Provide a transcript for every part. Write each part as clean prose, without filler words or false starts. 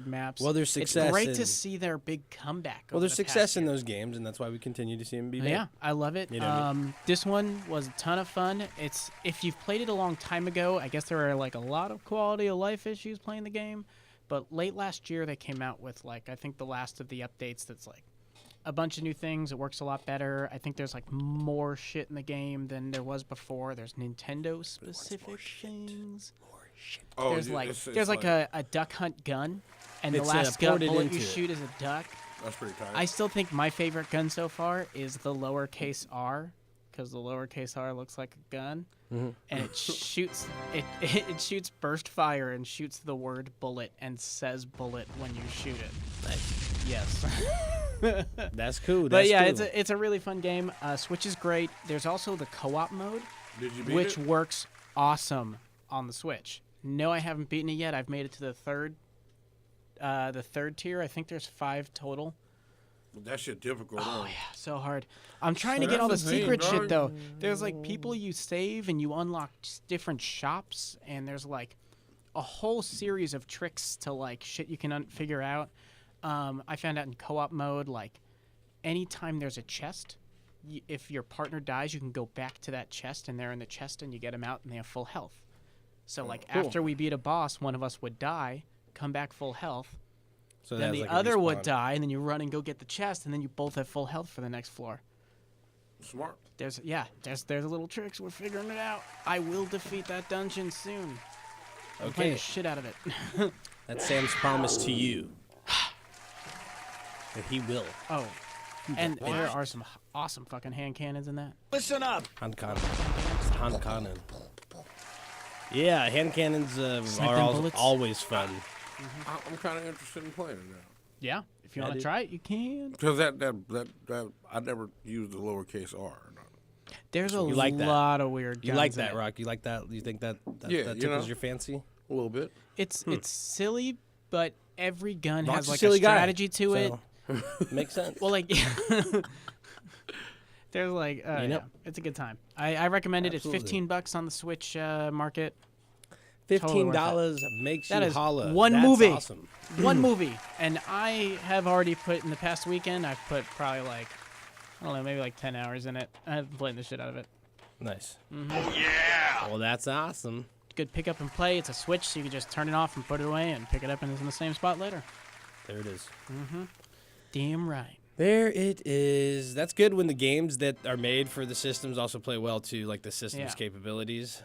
maps. Well, there's success. It's great to see their big comeback. Well, there's the past success in year. those games, and that's why we continue to see them be made. Yeah, I love it. You know what I mean? This one was a ton of fun. It's if you've played it a long time ago, I guess there are like a lot of quality of life issues playing the game. But late last year, they came out with like I think the last of the updates. That's like a bunch of new things. It works a lot better. I think there's like more shit in the game than there was before. There's Nintendo specific things. Oh, There's yeah, like it's there's like a duck hunt gun, and the It's, last ported bullet into you it. shoot is a duck. That's pretty tight. I still think my favorite gun so far is the lowercase r, because the lowercase r looks like a gun, and it shoots it shoots burst fire and shoots the word bullet and says bullet when you shoot it. Nice. Yes. That's cool. But That's yeah, cool. it's a really fun game. Switch is great. There's also the co-op mode, Did you beat which it? works awesome on the Switch. No, I haven't beaten it yet. I've made it to the third tier. I think there's 5 total. That shit difficult. Oh huh? yeah, so hard. I'm trying to So get all the that's the thing, secret shit dog. though. There's like people you save and you unlock different shops, and there's like a whole series of tricks to like shit you can figure out. I found out in co-op mode, like anytime there's a chest, if your partner dies, you can go back to that chest, and they're in the chest, and you get them out, and they have full health. So like cool. after we beat a boss, one of us would die, come back full health. So Then that's the like a other would respawn. die, and then you run and go get the chest, and then you both have full health for the next floor. Smart. There's little tricks. We're figuring it out. I will defeat that dungeon soon. I'm playing Okay, the shit out of it. that's Sam's promise to you. That he will. Oh, and there are some awesome fucking hand cannons in that. Han Cannon. Yeah, hand cannons Sniping are bullets. always fun. I'm kind of interested in playing it now. Yeah, if you Yeah, want to dude. try it, you can. Because that I never used the lowercase r. There's a You like that. lot of weird. You guns like in that, it. Rock? You like that? You think that Yeah, that you tickles know. your fancy? A little bit. It's silly, but every gun Rock's has a like a silly guy, strategy to it. so makes sense. Well, like there's like You know. yeah, it's a good time. I recommend it. Absolutely. It's $15 on the Switch market. $15 makes That you is holla. one That's movie. Awesome. One movie, and I have already put in the past weekend. I've put probably like I don't know, maybe like 10 hours in it. I've played the shit out of it. Nice. Mm-hmm. Yeah. Well, that's awesome. Good pick up and play. It's a Switch, so you can just turn it off and put it away and pick it up and it's in the same spot later. There it is. Damn right. There it is. That's good when the games that are made for the systems also play well to like the system's Yeah. capabilities.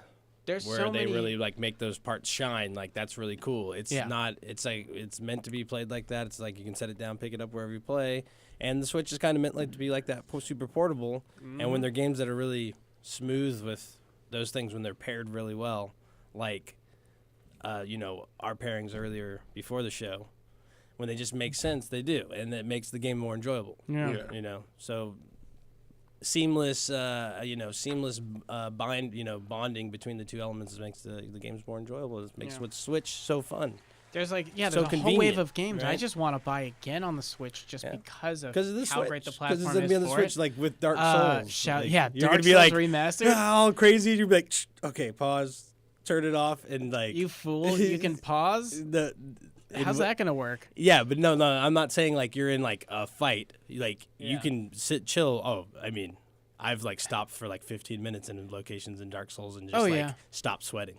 There's Where so they many. really like make those parts shine. Like that's really cool. It's Yeah. not. It's like it's meant to be played like that. It's like you can set it down, pick it up wherever you play. And the Switch is kind of meant like to be like that, super portable. And when they're games that are really smooth with those things, when they're paired really well, like our pairings earlier before the show, when they just make sense, they do, and it makes the game more enjoyable. Yeah. Yeah. So seamless, bonding between the two elements makes the games more enjoyable. It makes Yeah. what Switch so fun There's like So there's a whole wave convenient, of games I right? just want to buy again on the Switch just Yeah. because of because of the how Switch. great the Because platform it's gonna is be on the for Switch, it. like with Dark Souls. Like, Yeah, you're Dark gonna be Souls like remastered. all crazy. You're like, Shh, okay, pause, turn it off, and like You fool! You can pause. How's that gonna work? Yeah, but no, I'm not saying like you're in like a fight. Like you Yeah. can sit chill. Oh, I mean, I've like stopped for like 15 minutes in locations in Dark Souls and just Oh, like yeah. stop sweating.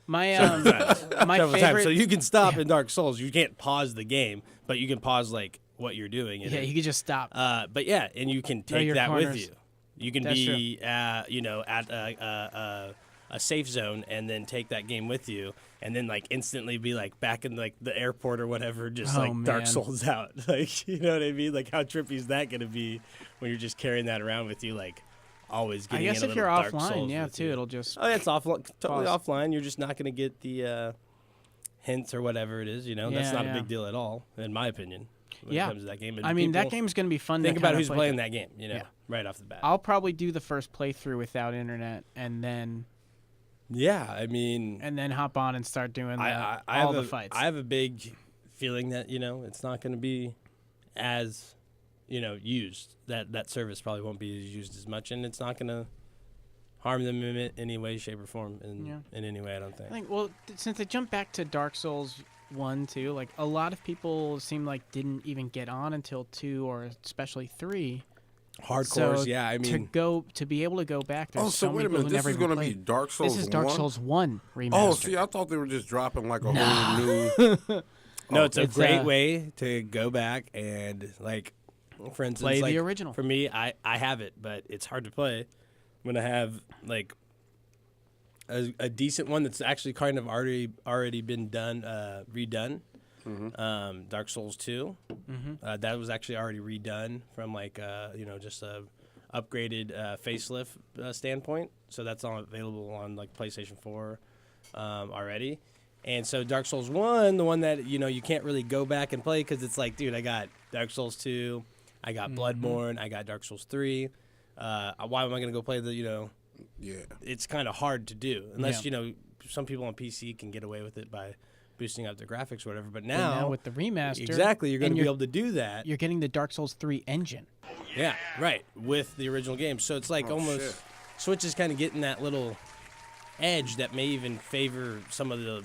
My my Several times. favorite. So you can stop in Dark Souls. You can't pause the game, but you can pause like what you're doing. yeah, you could just stop. But yeah, and you can take your that with corners. you. You can That's be, at a safe zone, and then take that game with you, and then like instantly be like back in like the airport or whatever, just Oh, like Dark man. Souls out. Like you know what I mean? Like how trippy is that gonna be when you're just carrying that around with you, like always I getting. guess in a if you're little Dark offline, Souls yeah, with too, you. it'll just. Oh, yeah, it's totally Pause. offline. You're just not gonna get the hints or whatever it is. You know, that's Yeah, not yeah. a big deal at all, in my opinion. When Yeah. it comes to that game. And I mean, that people game's gonna be fun. think to about kinda who's play playing through. that game. You know, Yeah. right off the bat. I'll probably do the first playthrough without internet, and then Yeah, I mean, hop on and start doing I all have the fights. I have a big feeling that it's not going to be as used. That service probably won't be used as much, and it's not going to harm them in any way, shape, or form. In any way, I don't think. I think. Well, since they jumped back to Dark Souls, 1 too. Like a lot of people seem like didn't even get on until 2 or especially 3. Hardcores, So yeah. I mean, to be able to go back, there's Oh, so so wait many a people minute. who This never is even going to be played. Dark Souls This is Dark 1? Souls 1 remastered. Oh, see, I thought they were just dropping like a whole new. no, it's a It's, great way to go back and like, for instance, Play the like, original. For me, I have it, but it's hard to play. I'm gonna have like a decent one that's actually kind of already been done, redone. Dark Souls 2. That was actually already redone from like just a upgraded facelift standpoint. So that's all available on like PlayStation 4 already. And so Dark Souls 1, the one that you can't really go back and play because it's like, dude, I got Dark Souls 2, I got Bloodborne, I got Dark Souls 3. Why am I gonna go play the Yeah. It's kind of hard to do unless Yeah. some people on PC can get away with it by boosting up their graphics or whatever. But But now with the remaster, exactly, you're going and to be able to do that. You're getting the Dark Souls 3 engine. Yeah, right, with the original game. So it's like almost shit. Switch is kind of getting that little edge that may even favor some of the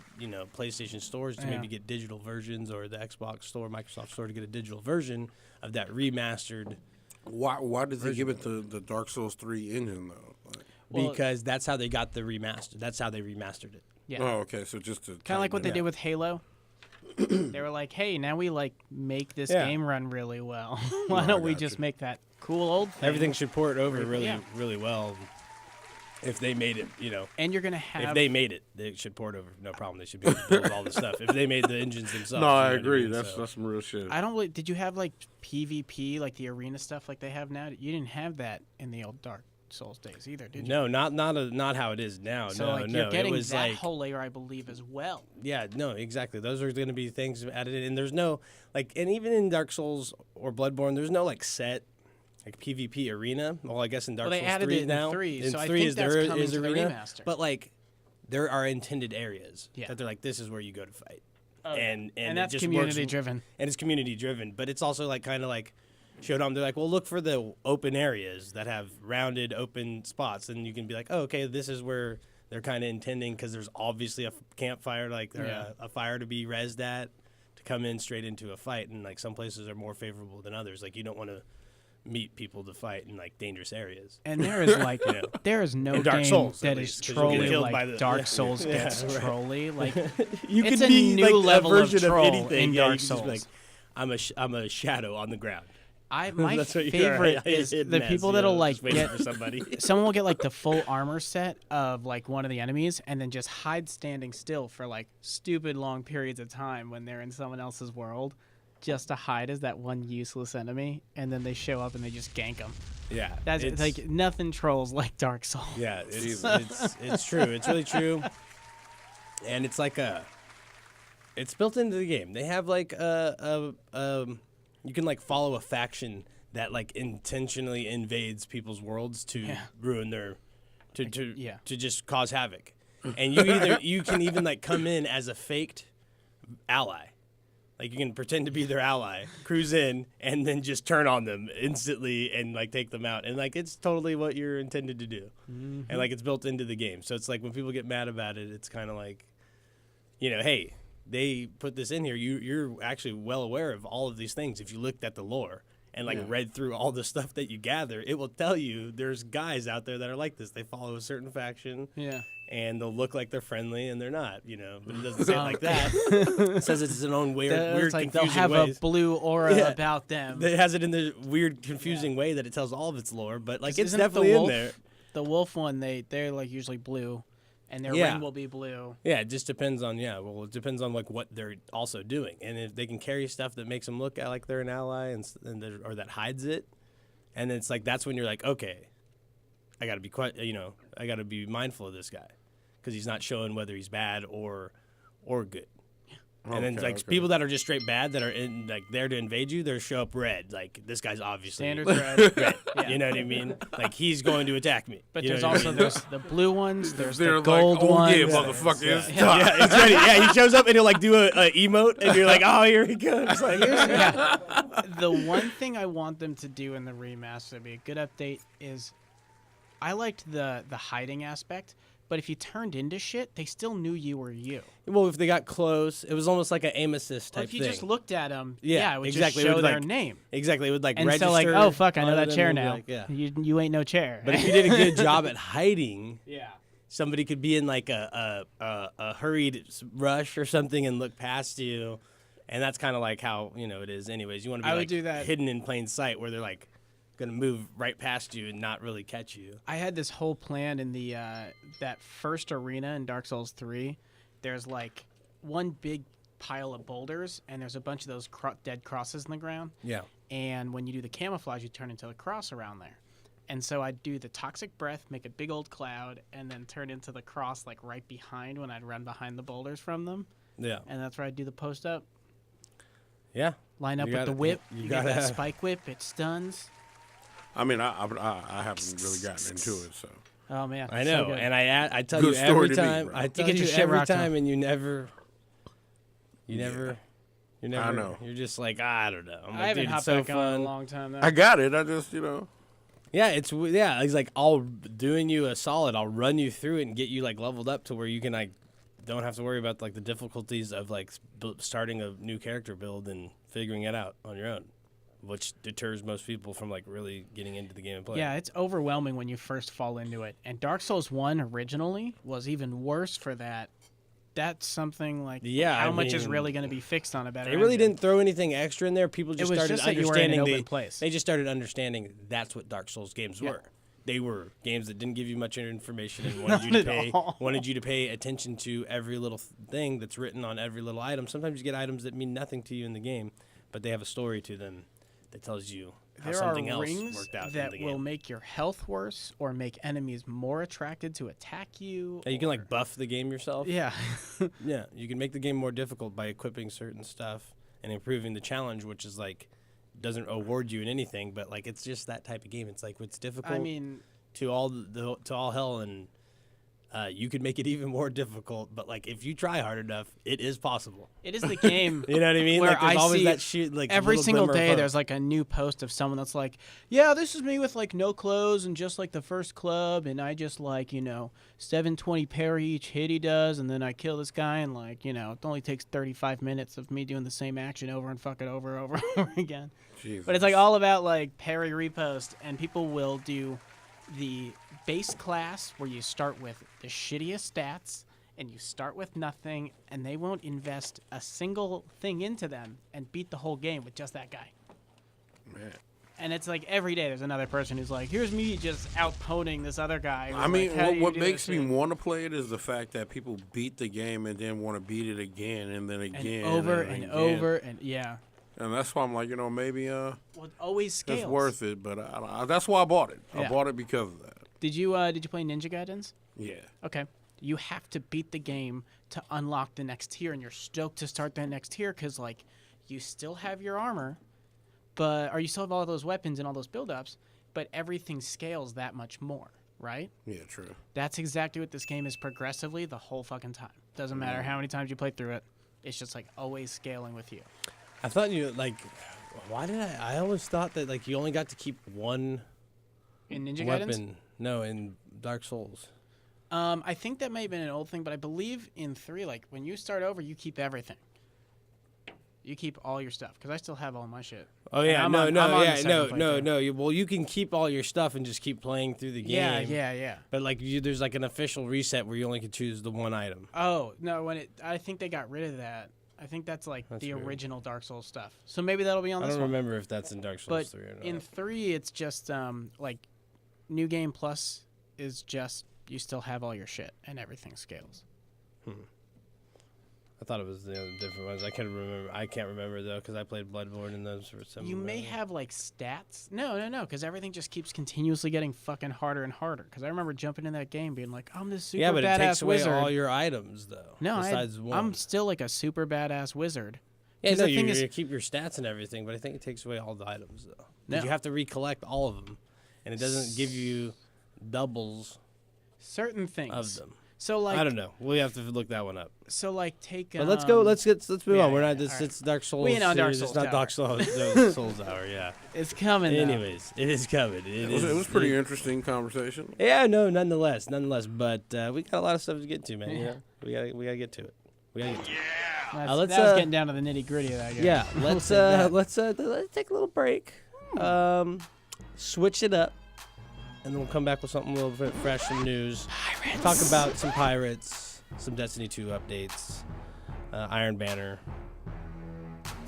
PlayStation stores to Yeah. maybe get digital versions, or the Xbox store, Microsoft store to get a digital version of that remastered. Why did they give it the Dark Souls 3 engine though? Like, Well- Because that's how they got the remaster. That's how they remastered it. Yeah. Oh, okay. So just to Kind of like what they tighten it did with Halo. They were like, "Hey, now we make this Yeah. game run really well. Why I don't we got just you. make that cool old thing?" Everything should port over really, Yeah. really well. If they made it, And you're gonna have if they made it, they should port over. No problem. They should be able to build all the stuff. If they made the engines themselves. No, I you know what agree. mean? That's So- some real shit. I don't. Really, did you have like PvP, like the arena stuff, like they have now? You didn't have that in the old Dark Souls days either, did you? no, not how it is now. So no, like no. you're getting it was that like whole layer, I believe, as well. yeah, no, exactly. Those are going to be things added in. And there's no and even in Dark Souls or Bloodborne, there's no set like PvP arena. Well, I guess in Dark Well, they Souls added 3 it in now. 3, in so I 3 think is that's there coming is to the arena, remaster. but like there are intended areas Yeah. that they're like, this is where you go to fight. Oh, and and it that's just community works, driven. and it's community driven, but it's also like kind of like showed on. They're like, well, look for the open areas that have rounded open spots, and you can be like, oh, okay, this is where they're kind of intending, because there's obviously a campfire, like or Yeah. a fire to be rezzed at to come in straight into a fight, and like some places are more favorable than others. Like you don't want to meet people to fight in like dangerous areas. And there is like Yeah. there is no In Dark game Souls, that at is least, 'cause you'll get trolly killed by like the- Dark yeah. Souls Yeah, gets right. trolly. Like You It's can a be new like level a of version troll of anything. in Yeah, Dark you can just be Souls. like, I'm a shadow on the ground. my That's what you are. favorite I is hid the mess, people you that'll know, like just waiting get for somebody. someone will get like the full armor set of like one of the enemies and then just hide standing still for like stupid long periods of time when they're in someone else's world, just to hide as that one useless enemy, and then they show up and they just gank them. Yeah, That's it's like nothing trolls like Dark Souls. yeah, it's true. It's really true, and it's like it's built into the game. They have like you can like follow a faction that like intentionally invades people's worlds to Yeah. ruin their yeah. to just cause havoc, and you can even like come in as a faked ally. Like you can pretend to be their ally, cruise in, and then just turn on them instantly and like take them out. And like it's totally what you're intended to do, and like it's built into the game. So it's like when people get mad about it, it's kind of like, hey, they put this in here. You're actually well aware of all of these things. If you looked at the lore and like read through all the stuff that you gather, it will tell you there's guys out there that are like this. They follow a certain faction. Yeah. And they'll look like they're friendly, and they're not, But it doesn't say it like that. It says it's its own weird, It's like they'll confusing have ways. a blue aura Yeah. about them. It has it in the weird, confusing way that it tells all of its lore, but like it's Isn't the definitely in wolf- there. The wolf one, they're like usually blue, and their Yeah. ring will be blue. Yeah, it just depends on it depends on like what they're also doing, and if they can carry stuff that makes them look like they're an ally or that hides it, and it's like that's when you're like, okay, I got to be quite, I got to be mindful of this guy because he's not showing whether he's bad or good. And then Okay, like okay. people that are just straight bad that are in like there to invade you, they show up red. Like this guy's obviously Standard red. red. Yeah. You know what I mean? Like he's going to attack me. But You know there's what I also mean? there's the blue ones. There's They're the gold like, oh ones. yeah, motherfucker, it's Yeah. Yeah, it's ready. Yeah, he shows up and he'll like do a emote, and you're like, oh, here he comes. Like, Yeah. The one thing I want them to do in the remaster to be a good update is, I liked the hiding aspect, But if you turned into shit, they still knew you were you. Well, if they got close, it was almost like an aim assist Well, type if you thing. just looked at them, Yeah, it would exactly. just It show would, their like, name. Exactly, it would like And register. so like, oh fuck, I know on that them chair and be now. like, yeah. You ain't no chair. But if you did a good job at hiding, yeah. somebody could be in like a hurried rush or something and look past you, and that's kind of like how it is. Anyways, you want to be I would like do that. hidden in plain sight where they're like gonna move right past you and not really catch you. I had this whole plan in the that first arena in Dark Souls 3. There's like one big pile of boulders, and there's a bunch of those dead crosses in the ground. Yeah. And when you do the camouflage, you turn into the cross around there. And so I'd do the toxic breath, make a big old cloud, and then turn into the cross like right behind when I'd run behind the boulders from them. Yeah. And that's where I'd do the post up. Yeah. Line up You with gotta- the whip. you You got gotta- that spike whip. It stuns. I mean, I haven't really gotten into it, so. Oh man, I so know, good. and I tell Good you story every to me, time. bro. I tell get you your shit every rocked on. time, and you never. I know. You're just like I don't know. I'm like, I haven't dude, hopped it's so back on in fun. a long time though. I got it. I just, Yeah, it's like I'll doing you a solid. I'll run you through it and get you like leveled up to where you can like don't have to worry about like the difficulties of like starting a new character build and figuring it out on your own, which deters most people from like really getting into the game and playing. Yeah, it's overwhelming when you first fall into it. And Dark Souls 1 originally was even worse for that. That's something like Yeah, how I much is mean, really going to be fixed on a better They really engine. didn't throw anything extra in there. People just was started just that you were in an understanding open place. They just started understanding that's what Dark Souls games Yeah. were. They were games that didn't give you much information and wanted you Not to at pay all. wanted you to pay attention to every little thing that's written on every little item. Sometimes you get items that mean nothing to you in the game, but they have a story to them that tells you how There something are else rings worked out that in the will game. make your health worse or make enemies more attracted to attack you. Yeah, you can or- like buff the game yourself. Yeah. Yeah, you can make the game more difficult by equipping certain stuff and improving the challenge, which is like doesn't award you in anything, but like it's just that type of game. It's like it's difficult I mean, to all hell, and you could make it even more difficult. But like if you try hard enough, it is possible. it is the game. You know what I mean? Where Like there's I always see that shit. Like every little single glimmer of day hope. there's like a new post of someone that's like, yeah, this is me with like no clothes and just like the first club, and I just like 720 parry each hit he does, and then I kill this guy, and like it only takes 35 minutes of me doing the same action over and fuck it over and over again. Jesus. But it's like all about like parry repost, and people will do the base class where you start with the shittiest stats and you start with nothing, and they won't invest a single thing into them and beat the whole game with just that guy. Man. And it's like every day there's another person who's like, here's me just outponing this other guy. who's I mean, like, "How do you what do makes this me shit?" want to play it is the fact that people beat the game and then want to beat it again and then and again. over and and again. over and yeah. And that's why I'm like, maybe Well, it always scales. it's worth it. But that's why I bought it. I Yeah. bought it because of that. Did you play Ninja Gaidens? Yeah. Okay. You have to beat the game to unlock the next tier, and you're stoked to start that next tier because, like, you still have your armor, or you still have all those weapons and all those build-ups, but everything scales that much more, right? Yeah, true. That's exactly what this game is progressively the whole fucking time. Doesn't matter how many times you play through it. It's just, like, always scaling with you. I thought you like. Why did I always thought that like you only got to keep one In Ninja Gaidens? weapon. No, in Dark Souls. I think that may have been an old thing, but I believe in 3, like, when you start over, you keep everything. You keep all your stuff, because I still have all my shit. Oh And yeah, I'm no, on- I'm no, on the yeah, second no, playthrough. no. Well, you can keep all your stuff and just keep playing through the game. Yeah. But like, there's like an official reset where you only can choose the one item. Oh, no, I think they got rid of that. I think that's like That's the weird. original Dark Souls stuff. So maybe that'll be on I this don't one. remember if that's in Dark Souls But 3 or not. in 3, it's just like New Game Plus is just you still have all your shit and everything scales. I thought it was the other different ones. I can't remember though because I played Bloodborne and those were similar. You may have like stats. No, because everything just keeps continuously getting fucking harder and harder. Because I remember jumping in that game being like, I'm this super yeah, but it badass takes away wizard. all your items though. No, besides one. I'm still like a super badass wizard. Yeah, 'Cause no, the thing you is- keep your stats and everything, but I think it takes away all the items though. 'Cause No. You have to recollect all of them, and it doesn't give you doubles Certain things. of them. So like, I don't know. We have to look that one up. So like, take. But let's go. Let's move yeah, on. We're yeah, not. It's, all right. it's Dark Souls. We ain't on Dark series. Souls It's not Tower. Dark Souls. Souls Hour. Yeah. It's coming. Though. Anyways, it is coming. It was pretty interesting conversation. Yeah. No. Nonetheless. But we got a lot of stuff to get to, man. Yeah. You know? We gotta get to it. We gotta get to it. That was getting down to the nitty gritty of that. Yeah. Let's take a little break. Switch it up. And then we'll come back with something a little bit fresh, some news. Pirates. Talk about some Pirates, some Destiny 2 updates, Iron Banner,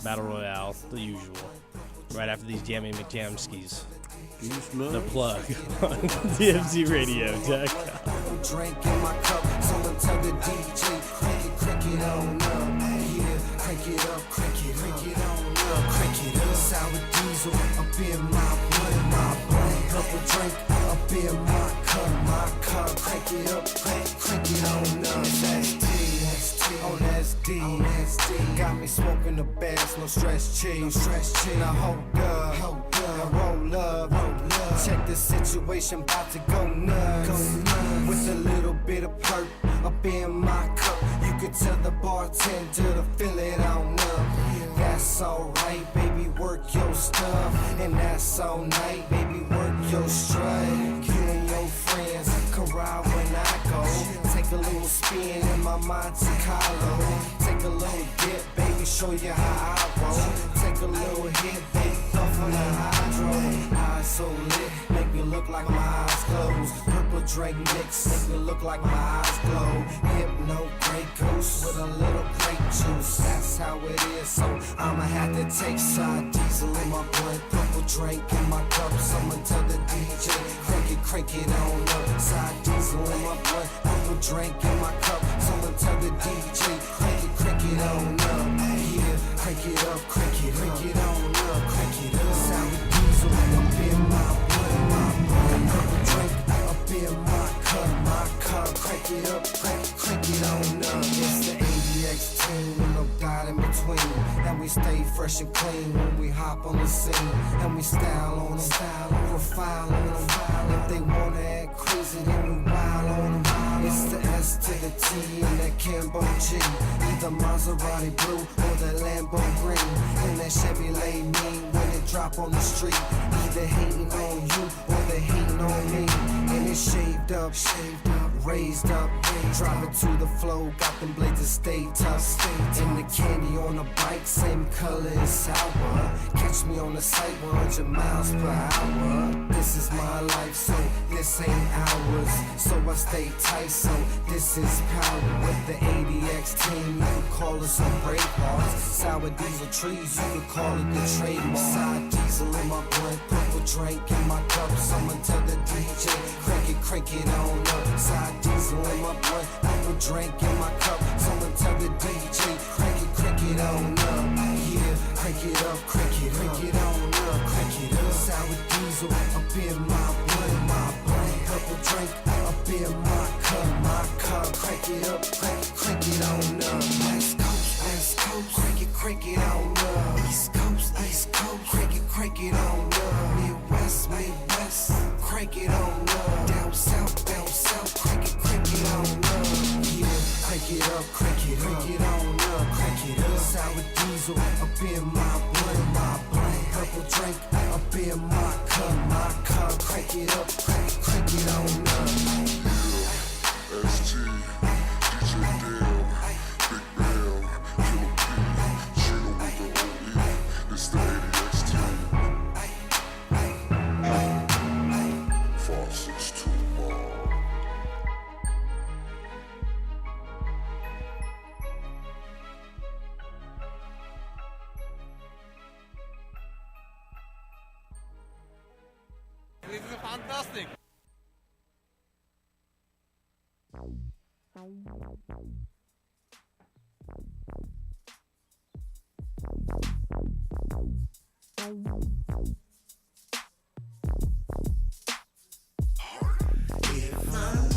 Battle Royale, the usual. Right after these Jammy McJamskis. Do you smell The it? plug on DFZ Radio. Drink in my cup, someone tell the DJ, crank it on up. Yeah, crank it up, crank it on up, crank it up. Sour diesel up in my blood, purple drink up in my cup, crank it up, crank it on up. That's D, got me smoking the bass, no stress cheese, Now hold up, now roll up, check the situation, about to go nuts. With a little bit of perk up in my cup, you could tell the bartender to fill it on up. That's alright, baby, work your stuff, and that's all night, baby, work your strut. You and your friends can ride when I go. Take a little spin in my Monte Carlo. Take a little dip, baby, show you how I roll. Take a little hit, baby, puff on the hydro. Eyes so lit, make me look like my eyes closed. Purple Drake mix, make me look like my eyes glow. Hypno Grey Goose with a little grape juice. That's how it is, so I'ma have to take side diesel in my blunt. Purple drink in my cup, someone tell the DJ, crank it on up. Side diesel in my blunt, purple drink in my cup, someone tell the DJ, crank it on up. Yeah, crank it up, crank it on up, crank it up. Sour diesel up in my blunt, purple drink up in my cup, crank it up, crank it on up. It's the ADX team with no doubt in between, and we stay fresh and clean when we hop on the scene, and we style on them, profile on them. If they wanna act crazy, then we wild on them. It's the S to the T and that Cambo G, either Maserati blue or the Lambo green, and that Chevrolet mean when it drop on the street, either hating on you or they hating on me. And it's shaved up, raised up, drive it to the flow, got them blades to stay tough, and the candy on the bike, same color as sour. Catch me on the site 100 miles per hour. This is my life, so this ain't ours. So I stay tight, so this is power. With the ADX team, you can call us some brave hearts. Sour diesel trees, you can call it the trademark. Side diesel in my blunt, purple drink in my cup. Someone tell the DJ, crank it on up. Side diesel in my blunt, purple drink in my cup. Someone tell the DJ, crank it on up. Yeah, crank it up, crank it on up, crank it up. Sour diesel up in my blunt, purple drink up in my cup, crank it up, crank it on up. West Coast, crank it on up. East Coast, crank it on up. Midwest, crank it on up. Down south, crank it on up. Yeah, crank it up, crank it on up, crank it up. Sour diesel up in my blunt, purple drink up in my cup, crank it up, crank it on up. ST, DJ Dale, Big Bam, Killer P, Chino with the OE, it's the ADX team. Faucets to Mall. This is fantastic.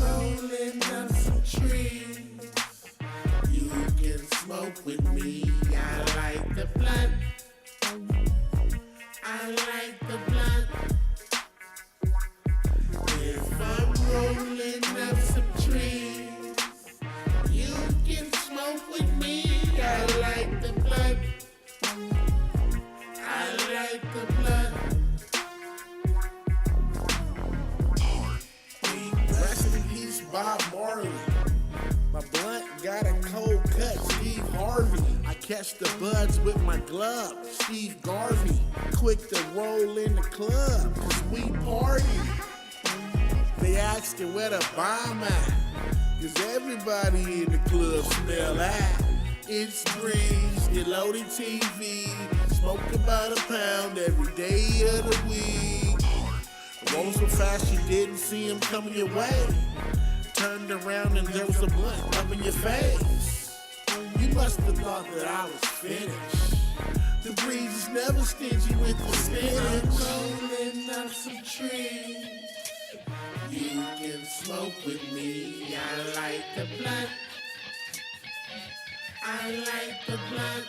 Rolling up some trees, you can smoke with me. I like the blunt. I like the blunt. If I'm rolling up some trees, catch the buds with my glove. Steve Garvey, quick to roll in the club, cause we party. They asking where the bomb at, cause everybody in the club smell that. It's Breeze, your loaded TV, smoke about a pound every day of the week. Roll so fast you didn't see him coming your way. Turned around and there was a blunt up in your face. You must have thought that I was finished. The Breeze is never stingy with the spinach. Rolling up some trees. You can smoke with me. I like the blunt. I like the blunt.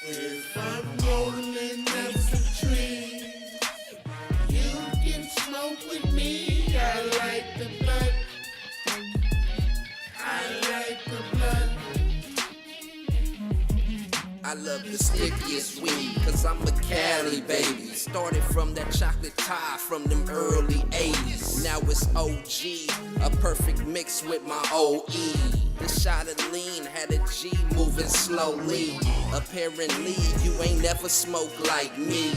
If I'm rolling up some trees, you can smoke with me. I like the blunt. I like the blunt. I love the stickiest weed, cause I'm a Cali baby. Started from that chocolate tie from them early 80s. Now it's OG, a perfect mix with my OE. The shot of lean had a G moving slowly. Apparently, you ain't never smoked like me.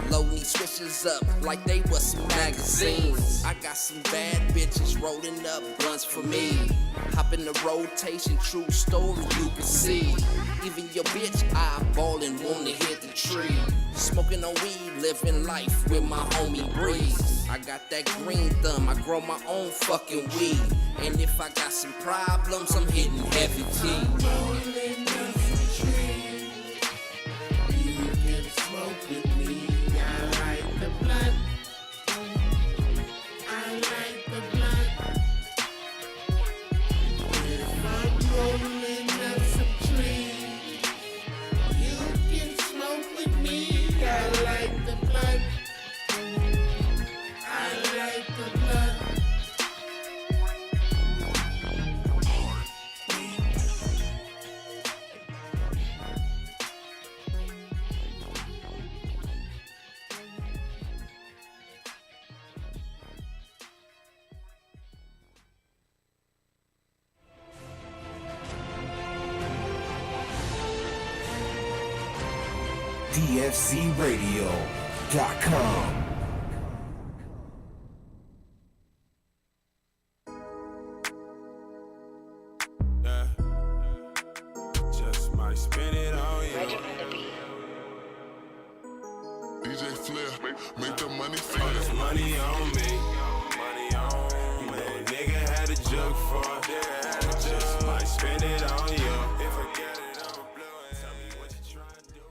Load these switches up like they was magazines. I got some bad bitches rolling up blunts for me. Hop in the rotation, true story you can see. Even your bitch eyeballing wanna hit the tree. Smoking on weed, living life with my homie Breeze. I got that green thumb, I grow my own fucking weed. And if I got some problems, I'm hitting heavy tea. Rolling up some trees. You can smoke with me. I like the blunt. I like the blunt. If I'm rolling up some trees, you can smoke with me. I like the blunt. I like the blunt. DFCRadio.com. Yeah. Just might spin it on you. DJ Flair, make the money fly. All this money on me. Money on me. Nigga had a jug for it. Just might spend it on you. If I get it, I'ma blow it. Tell me what you tryna do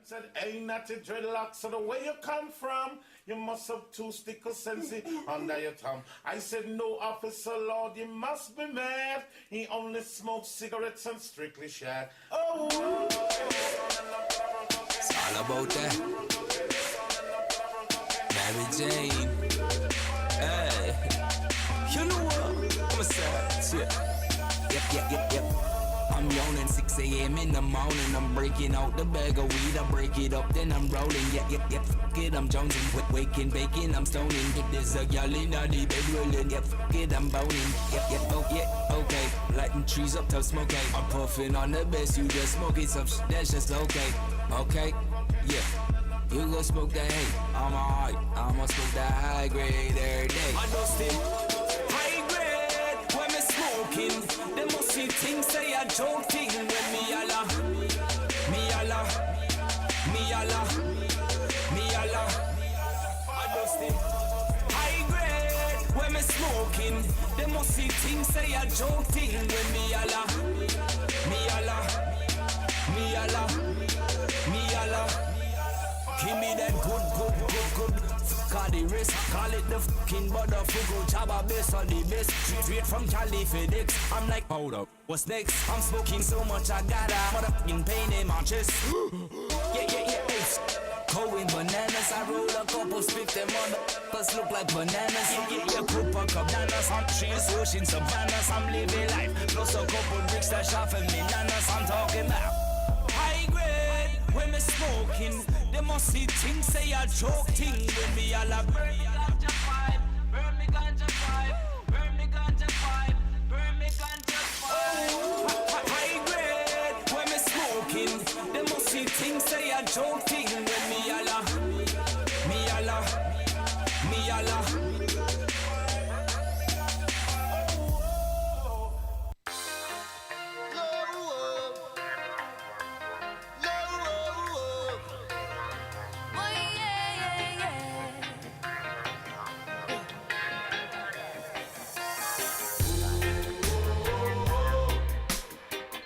Said, ain't not your dreadlocks, so the way you come from, you must have two sticker sensi under your tongue. I said, no, officer, Lord, you must be mad. He only smokes cigarettes and strictly shag. Oh, It's all about that. Mary Jane. Hey. You know what? I'm a sad. Yep. I'm yawning 6 a.m. in the morning. I'm breaking out the bag of weed. I break it up, then I'm rolling. Yep. Fuck it, I'm jonesing. Waking, baking, I'm stoning. There's a girl in the bed rolling. Yep, fuck it, I'm boning. Yep, okay. Lighting trees up till smoking. I'm puffing on the best. You just smoking some shit that's just okay. Okay, yeah. You go smoke that hay. I'm alright. I'ma smoke that high grade every day. I know still high grade when me smoking. They must see things say a joke thing when me alla. I know still high grade when me smoking. They must see things say a joke thing when me alla. Give me that good. Call the risk, call it the fucking butterfucker. Jabba base on the best. Straight from Cali FedEx. I'm like, hold up, what's next? I'm smoking so much I got a motherfucking pain in my chest. Yeah. Going bananas, I roll a couple, split them motherfuckers look like bananas. Yeah, Cooper Cup bananas, I'm trees, ocean savannas. I'm living life, plus a couple bricks that shot for me nanas. I'm talking about high grade when me smoking. They must see things say a joke thing when me all a burn me ganja vibe, burn me ganja vibe, burn me ganja vibe, burn me ganja vibe. smoking. Them must see things say a joking. When me alla, me alla, me alla.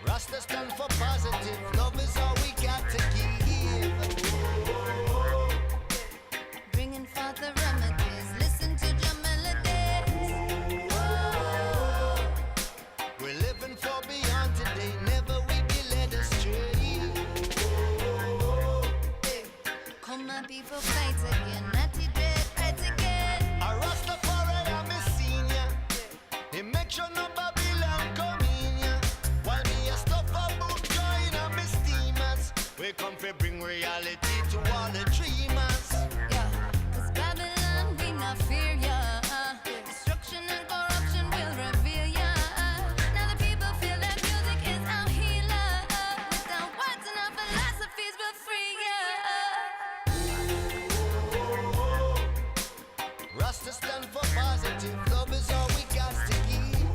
Rasta stand for positive. Love is all we got to give. Bringing forth the remedies. Listen to your melodies. We're living for beyond today. Never we be led astray. Come my people fight again. Natty dread fight again. A Rastafari, I'm a senior. He make sure no Babylon come in ya. While me a stuff about join and me steamers. We come to bring reality to all the dreamers. Yeah, 'cause Babylon we not fear ya. Destruction and corruption will reveal ya. Now the people feel that music is our healer. Without words and our philosophies will free ya. Rasta stand for positive. Love is all we got to give.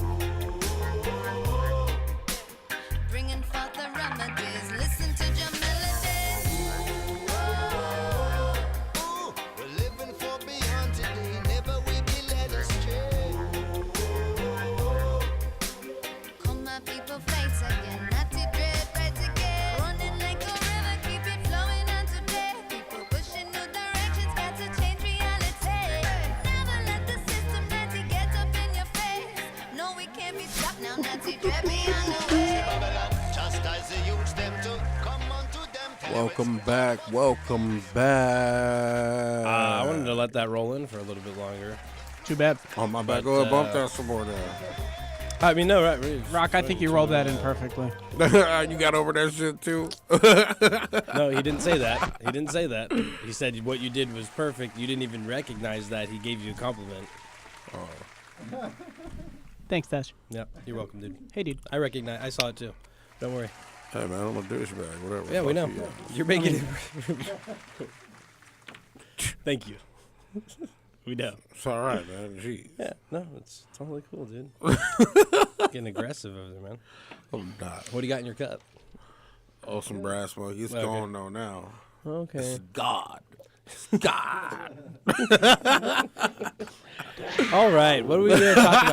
Bringing forth the remedies. Listen to your melodies. Ooh, we're living for beyond today. Never we be led astray. Come my people fight again. Natty dread fight again. Running like a river, keep it flowing on today. People pushing new directions, got to change reality. Never let the system Natty get up in your face. No, we can't be stopped now. Natty dread be on the way. Babylon, chastise the youths them to come unto them. Welcome back. Welcome back. I wanted to let that roll in for a little bit longer. Too bad. Oh, my bad. But, Go ahead, bump that some more there. I mean, no, right. Really, Rock, I think you rolled that in perfectly. You got over that shit, too? No, he didn't say that. He didn't say that. He said what you did was perfect. You didn't even recognize that. He gave you a compliment. Thanks, Dash. Yeah, you're welcome, dude. Hey, dude. I recognize. I saw it too. Don't worry. Hey, man, I'm a douchebag. Whatever. Yeah, we know. Fuck you. You're making it. Thank you. We know. It's all right, man. Jeez. Yeah, no, it's totally cool, dude. Getting aggressive over there, man. I'm not. What do you got in your cup? Oh, some brass smoke. It's Okay. gone on now. Okay. It's God. God. All right, what are we going to talk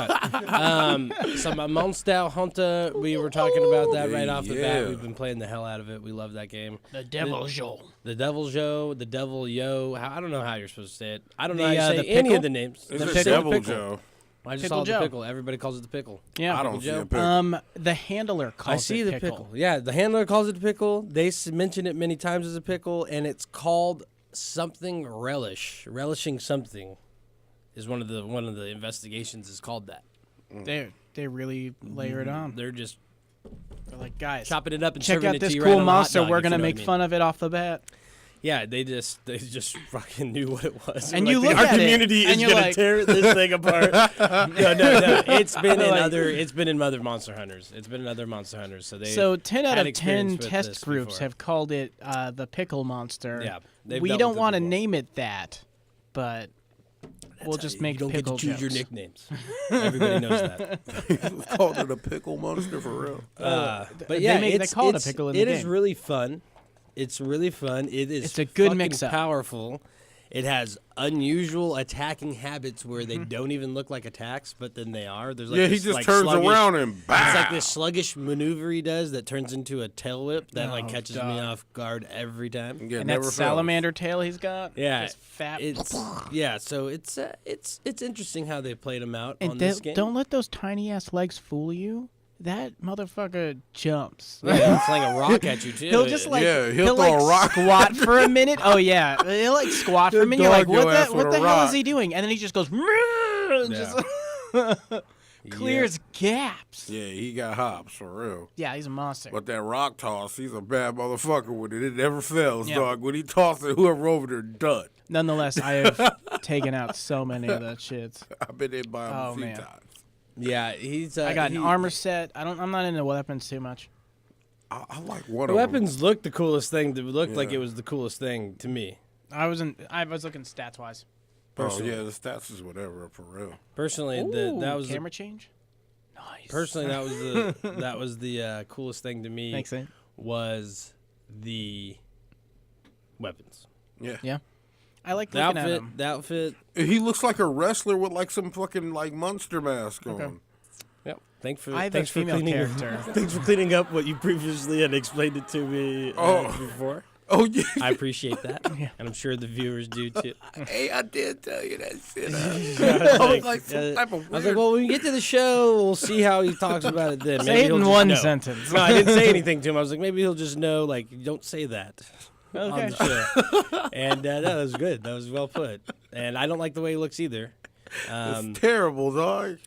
about? Some Monster Hunter. We were talking about that right off the bat. Yeah. We've been playing the hell out of it. We love that game. The Devil Joel. The Devil Joe, the Devil Yo. I don't know how you're supposed to say it. I don't know The, how you say the any pickle? of the names. It's The just pickle. Devil Pickle. Joe. I just Pickle saw Joe. the pickle. Everybody calls it the pickle. Yeah. I don't see a Joe. pickle. The handler calls I see it the pickle. Yeah, the handler calls it a pickle. They mention it many times as a pickle, and it's called something relish. Relishing something is one of the investigations is called that. They really layer it on. They're just They're like, guys, chopping it up and check serving out it this to you cool right on a hot monster. dog, We're if you gonna know what make I mean. fun of it off the bat. Yeah, they just fucking knew what it was. And Like, you look our at it, community and is you're gonna like- tear this thing apart. No. It's been in Like- other Monster Hunters. It's been in other Monster Hunters. So they So 10 out had of 10 experience with test this groups before. have called it the pickle monster. Yeah, they've we dealt don't with it want to before. name it that, but we'll just make you don't get to pickle choose your jokes. nicknames. Everybody knows that. Called it a pickle monster for real. But yeah, they call it a pickle in the it is game. really fun. It's really fun. It is. It's a good fucking mix-up. Powerful. It has unusual attacking habits where Mm-hmm. they don't even look like attacks, but then they are. There's Yeah, he this, just turns sluggish- around and It's bam. like this sluggish maneuver he does that turns into a tail whip that Oh, catches me off guard every time. Yeah, And never that fails. salamander tail he's got. Yeah, just fat. So it's interesting how they played him out and on this game. don't let those tiny ass legs fool you. That motherfucker jumps. Yeah, he'll sling a rock at you too. He'll just like he'll throw a rock. squat for a minute. Oh yeah, he'll like squat for a minute. You're like, dog your ass what with the a hell rock. is he doing? And then he just goes, just clears gaps. Yeah, he got hops for real. Yeah, he's a monster. But that rock toss, he's a bad motherfucker with it. It never fails, Yeah. dog. When he tosses it, whoever over there done. Nonetheless, I have taken out so many of that shits. I've been in by him Oh, a few man. times. Yeah, he's. I got an armor set. I'm not into weapons too much. I like one The of weapons looked the coolest thing. It looked like it was the coolest thing to me. I was looking stats wise. them. Oh yeah, the stats is whatever for real. Personally, that was camera change. Nice. Personally, that was the coolest thing to me. Thanks, Ed. Was the weapons. Yeah. Yeah. I like The looking at outfit. him. The outfit. He looks like a wrestler with like some fucking like monster mask on. Yep. Thanks for I have a female cleaning character. Thanks for cleaning up what you previously had explained it to me before. Oh yeah. I appreciate that, and I'm sure the viewers do too. Hey, I did tell you that shit. I I was like, some type of I was like, well, when we get to the show, we'll see how he talks about it then. Say Maybe it he'll in just one know. sentence. No, I didn't say anything to him. I was like, maybe he'll just know, like, don't say that on Okay. the show. And that was good. That was well put. And I don't like the way he looks either. It's terrible, dog.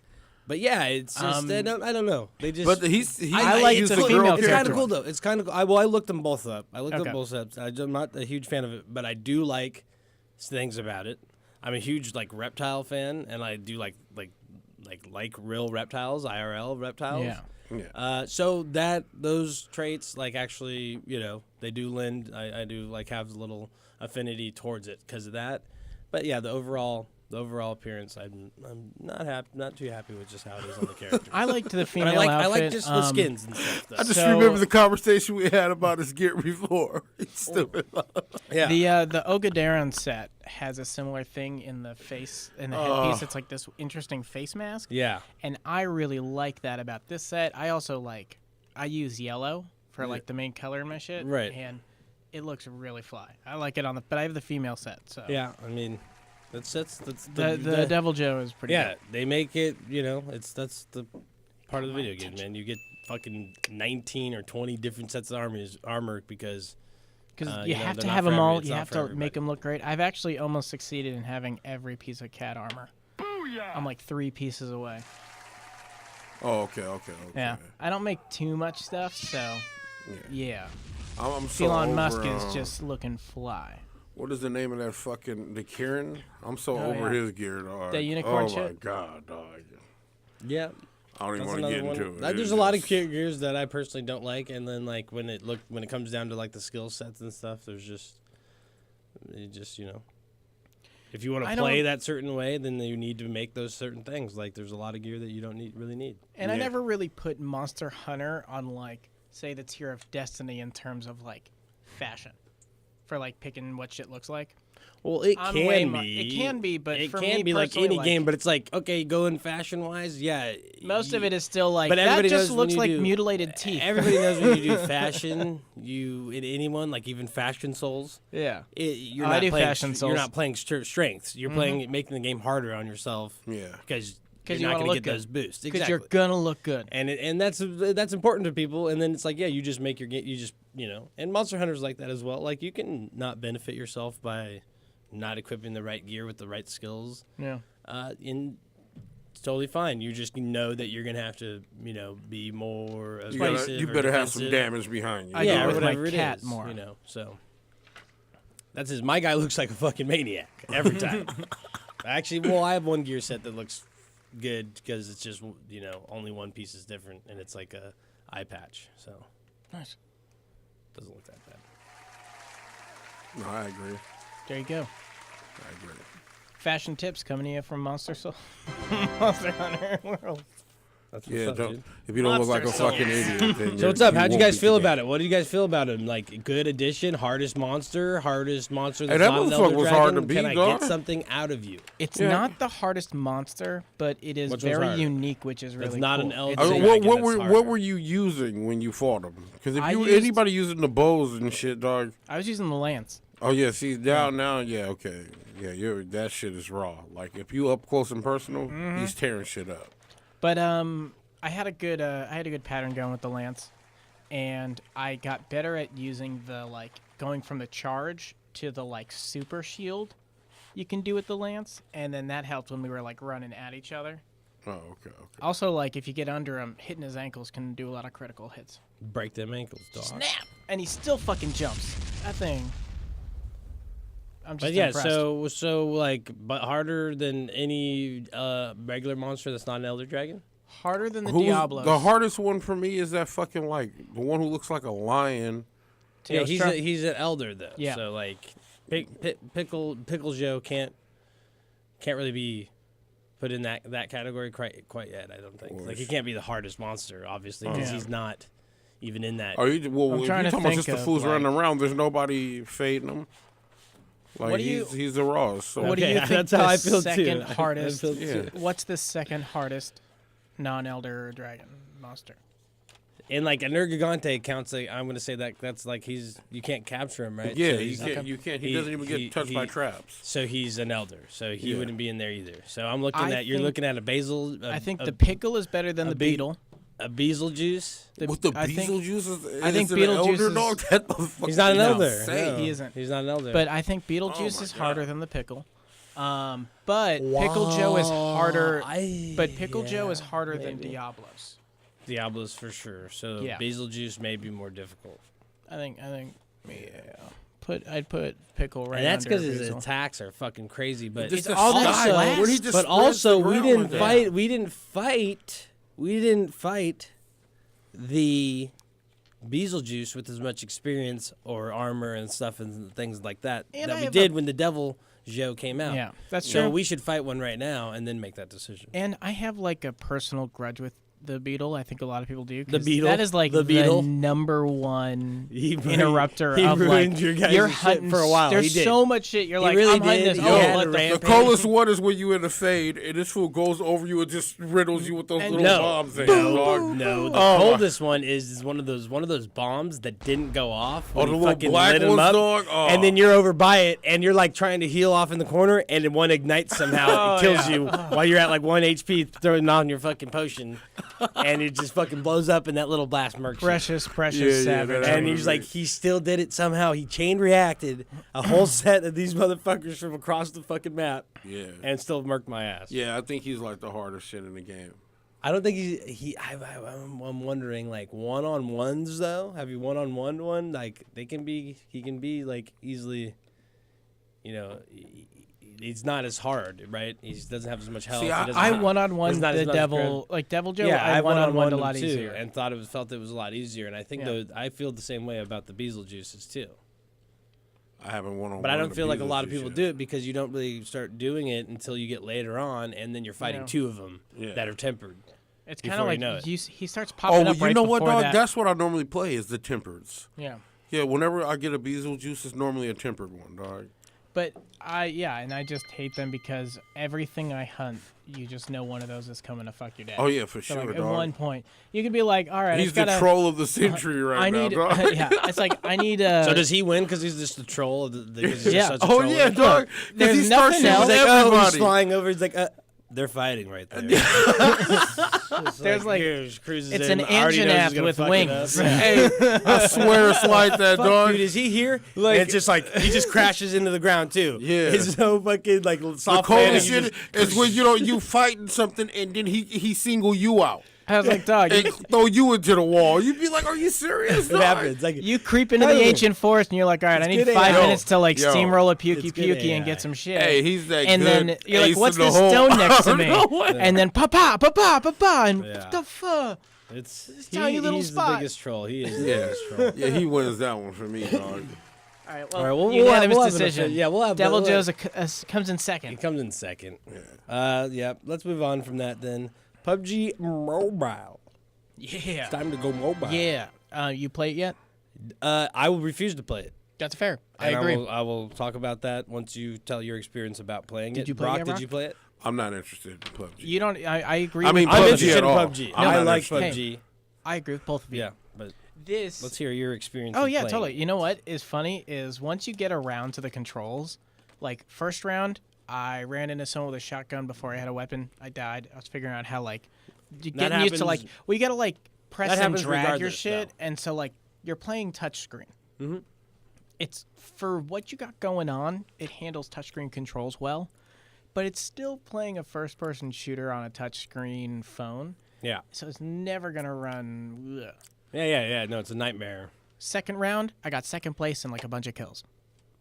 But yeah, it's just I don't know. They just. But he's I like he's the a female girl It's kind character. of cool though. It's kind of. I looked them both up. I looked Okay. up both up. I'm not a huge fan of it, but I do like things about it. I'm a huge like reptile fan, and I do like real reptiles, IRL reptiles. Yeah. So those traits like actually they do lend. I do like have a little affinity towards it because of that. But yeah, the overall appearance, I'm not too happy with just how it is on the character. I liked the But female I outfit. like just the skins and stuff. Though. I just So- remember the conversation we had about his gear before. He's stupid. Yeah. The Ogaderon set has a similar thing in the face and the headpiece. It's like this interesting face mask. Yeah. And I really like that about this set. I also I use yellow for like the main color in my shit. Right. And it looks really fly. I like it but I have the female set. So Yeah, I mean, that's the Devil Joe is pretty. yeah. good. They make it. That's the part of the video game, man. You get fucking 19 or 20 different sets of armor because Because you you know, have they're to not have for them all. it's You not have for to everybody. make them look great. I've actually almost succeeded in having every piece of cat armor. I'm like 3 pieces away. Oh, okay. Yeah, I don't make too much stuff, so yeah. I'm so Elon over, Musk is just looking fly. What is the name of that fucking the Kieran? I'm so Oh, over yeah. his gear, dog. That unicorn oh my shit? god, dog. yeah. I don't even That's want to get another one. into it. There's a lot of gears that I personally don't like, and then like when it comes down to like the skill sets and stuff, there's just if you want to play that certain way, then you need to make those certain things. Like there's a lot of gear that you don't really need. And I never really put Monster Hunter on like say the tier of Destiny in terms of like fashion, for like picking what shit looks like. Well, it I'm can way be. mo- it can be, but it for can me be like personally, any like- game. But it's like okay, going fashion wise, yeah. Most of it is still like But that. everybody Just knows when looks you like do- mutilated teeth. Everybody knows when you do fashion, anyone like even Fashion Souls. Yeah. You're I not do playing, Fashion You're Souls. not playing strengths. You're playing making the game harder on yourself. Yeah. Because you you're not wanna going to look get good. those boosts. Because Exactly. you're gonna look good. And that's important to people. And then it's like, yeah, you just make your game. You just And Monster Hunter's like that as well. Like you can not benefit yourself by not equipping the right gear with the right skills. Yeah. It's totally fine. You just know that you're gonna have to, be more You evasive. or better have some defensive. damage behind you. I Yeah, do or with my whatever it cat is, more. So that's my guy looks like a fucking maniac every time. Actually, I have one gear set that looks good because it's just only one piece is different and it's like a eye patch, so Nice. doesn't look that bad. No, I agree. There you go. I agree. Fashion tips coming to you from Monster Hunter World. That's what's Yeah, up, don't, dude. if you don't look like a Monster Souls. fucking idiot, then So what's up? How'd you won't guys beat feel the about game. it? What do you guys feel about him? Like good addition, hardest monster that's Hey, not that an Elder motherfucker was hard to Dragon? beat, Can I dog. get something out of you? It's Yeah. not the hardest monster, but it is Which one's very harder? unique, which is really It's not cool. an Elder It's- Dragon. What that's were harder. you using when you fought him? Because if I you used- anybody using the bows and shit, dog. I was using the lance. Oh yeah, see now, yeah, okay, yeah, that shit is raw. Like if you up close and personal, he's tearing shit up. But I had a good pattern going with the lance, and I got better at using the going from the charge to the super shield you can do with the lance, and then that helped when we were running at each other. Oh, okay. Also, if you get under him, hitting his ankles can do a lot of critical hits. Break them ankles, dog. Snap! And he still fucking jumps. That thing. I'm just But yeah, impressed. so but harder than any regular monster that's not an Elder Dragon. Harder than the Who's Diablos. the hardest one for me is that fucking like the one who looks like a lion. Yeah, Teostra? he's an elder though. Yeah. So like, Pickle Joe can't really be put in that category quite yet. I don't think. Like he can't be the hardest monster, obviously, because he's not even in that. Are you? Well, I'm if trying you're to talking about think just the of, fools like- running around, there's nobody fading him. Like What do you- he's the Ross. So. What do Okay, you think that's the how I feel too. second I hardest? feel too. What's the second hardest non-elder dragon monster? And like a Nergigante counts. Like, I'm gonna say that's like you can't capture him, right? Yeah, So you he's- can't. You can't. He doesn't even get touched by traps. So he's an elder. So he Yeah. wouldn't be in there either. So I'm looking I at you're think- looking at a basil. I think the pickle is better than a the big- beetle. a Beetlejuice. What the I think- Beetlejuice is? I think is it an Beetlejuice elder is- dog? That motherfucker He's not an is elder. insane. No, He isn't. He's not an elder. But I think Beetlejuice is harder than the pickle. But Pickle Joe is harder. But Pickle Joe is harder than Diablos. Diablos for sure. So Yeah. Beetlejuice may be more difficult. I think. Yeah. I'd put Pickle right. And that's under because his Beetle. attacks are fucking crazy. But Just all that also, glass. When he just but spreads also the we ground didn't like that. fight. We didn't fight the Beetlejuice with as much experience or armor and stuff and things like that And that I we have did when the Devil Joe came out. Yeah, that's So true. we should fight one right now and then make that decision. And I have like a personal grudge with the beetle. I think a lot of people do. The 'cause beetle? That is like The the, beetle? number one He interrupter he of ruined like your guys' you're shit hunting for a while. There's He did. so much shit. You're He like, really I'm hunting did. this. He Oh, had what a the rampage. The coldest one is when you in the fade, and this fool goes over you and just riddles you with those And little no, bombs. things, no, dog. no. The Oh, my- coldest one is one of those bombs that didn't go off. Oh, when the he little fucking black lit 'em ones, up, dog? Oh. And then you're over by it, and you're like trying to heal off in the corner, and then one ignites somehow. It kills you while you're at like 1 HP, throwing on your fucking potion, and it just fucking blows up, and that little blast murks you. precious Yeah, savage. that And he's like, he still did it somehow. He chain reacted a whole set of these motherfuckers from across the fucking map, Yeah. and still murked my ass. Yeah, I think he's like the hardest shit in the game. I don't think I'm wondering, like, one-on-ones, though. Have you one-on-one one? Like, he can be, like, easily, you know, he's not as hard, right? He doesn't have as much health. See, He doesn't I have- one-on-one there's not as the much devil, like Devil Joe. Yeah, I one-on-one a him lot too, easier. and felt it was a lot easier. And I think, Yeah. though, I feel the same way about the Beetlejuices, too. I haven't one on. But I don't feel like a lot of people do it because you don't really start doing it until you get later on, and then you're fighting Yeah. two of them Yeah. that are tempered. It's kind before of you know like it. he starts Oh, popping well, up you right know what, before dog? that. That's what I normally play is the tempereds. Yeah. Yeah, whenever I get a Beetlejuice, it's normally a tempered one, dog. But I just hate them because everything I hunt, you just know one of those is coming to fuck your dad. Oh, yeah, for So, sure, like, dog. At one point, you could be like, all right, He's it's the gotta, troll of the century right I now, need, dog. yeah, it's like I need. So does he win because he's just the troll? Because he's Yeah. Just such a Oh troll? yeah, dog. 'Cause there's he starts nothing shooting else. He's at like, oh, he's everybody. flying over. He's like, they're fighting right there. There's like, here's, cruises it's in, an already knows he's Anjanath gonna with fuck it wings. up. Hey, I swear it's like that, Fuck, dog. dude, is he here? Like, it's just like he just crashes into the ground too. Yeah. it's so fucking like The soft. coldest landing, shit is when you fighting something and then he single you out I was like, dog, and throw you into the wall. You'd be like, "Are you serious?" It dog? happens. Like you creep into the Hey. ancient forest and you're like, all right, I need good 5 AI. minutes to like Yo, steamroll a pukey it's good pukey AI. and get some shit. Hey, he's that and good then you're like, ace what's in the this hole. stone next to I me? don't know what- And then papa, and Yeah. what the fuck? it's tiny little he's spot. the biggest troll. He is the Yeah, biggest troll. yeah, he wins that one for me, dog. All right, well, All right, well, unanimous we'll have an decision. official- yeah, we'll have Devil the- Joe's comes in He second. comes in second. Yeah. Let's move on from that then. PUBG Mobile. Yeah. It's time to go mobile. Yeah. You play it yet? I will refuse to play it. That's fair. I And agree. I will talk about that once you tell your experience about playing it. Did you play Brock, it, did Brock? you play it? I'm not interested in PUBG. You don't. I agree. I mean, with I'm PUBG both of you. interested at in all. PUBG. I'm I not like interested. PUBG. I agree with both of you. Yeah, but This. let's hear your experience. Oh of yeah, playing totally. it. You know what is funny is once you get around to the controls, like first round, I ran into someone with a shotgun before I had a weapon. I died. I was figuring out how like you That getting used to like happens- you gotta like press that and happens drag your regardless, shit, though. and so like you're playing touchscreen. Mhm. It's for what you got going on. It handles touchscreen controls well, but it's still playing a first-person shooter on a touchscreen phone, Yeah. so it's never gonna run. Ugh. Yeah. No, it's a nightmare. Second round, I got second place and like a bunch of kills.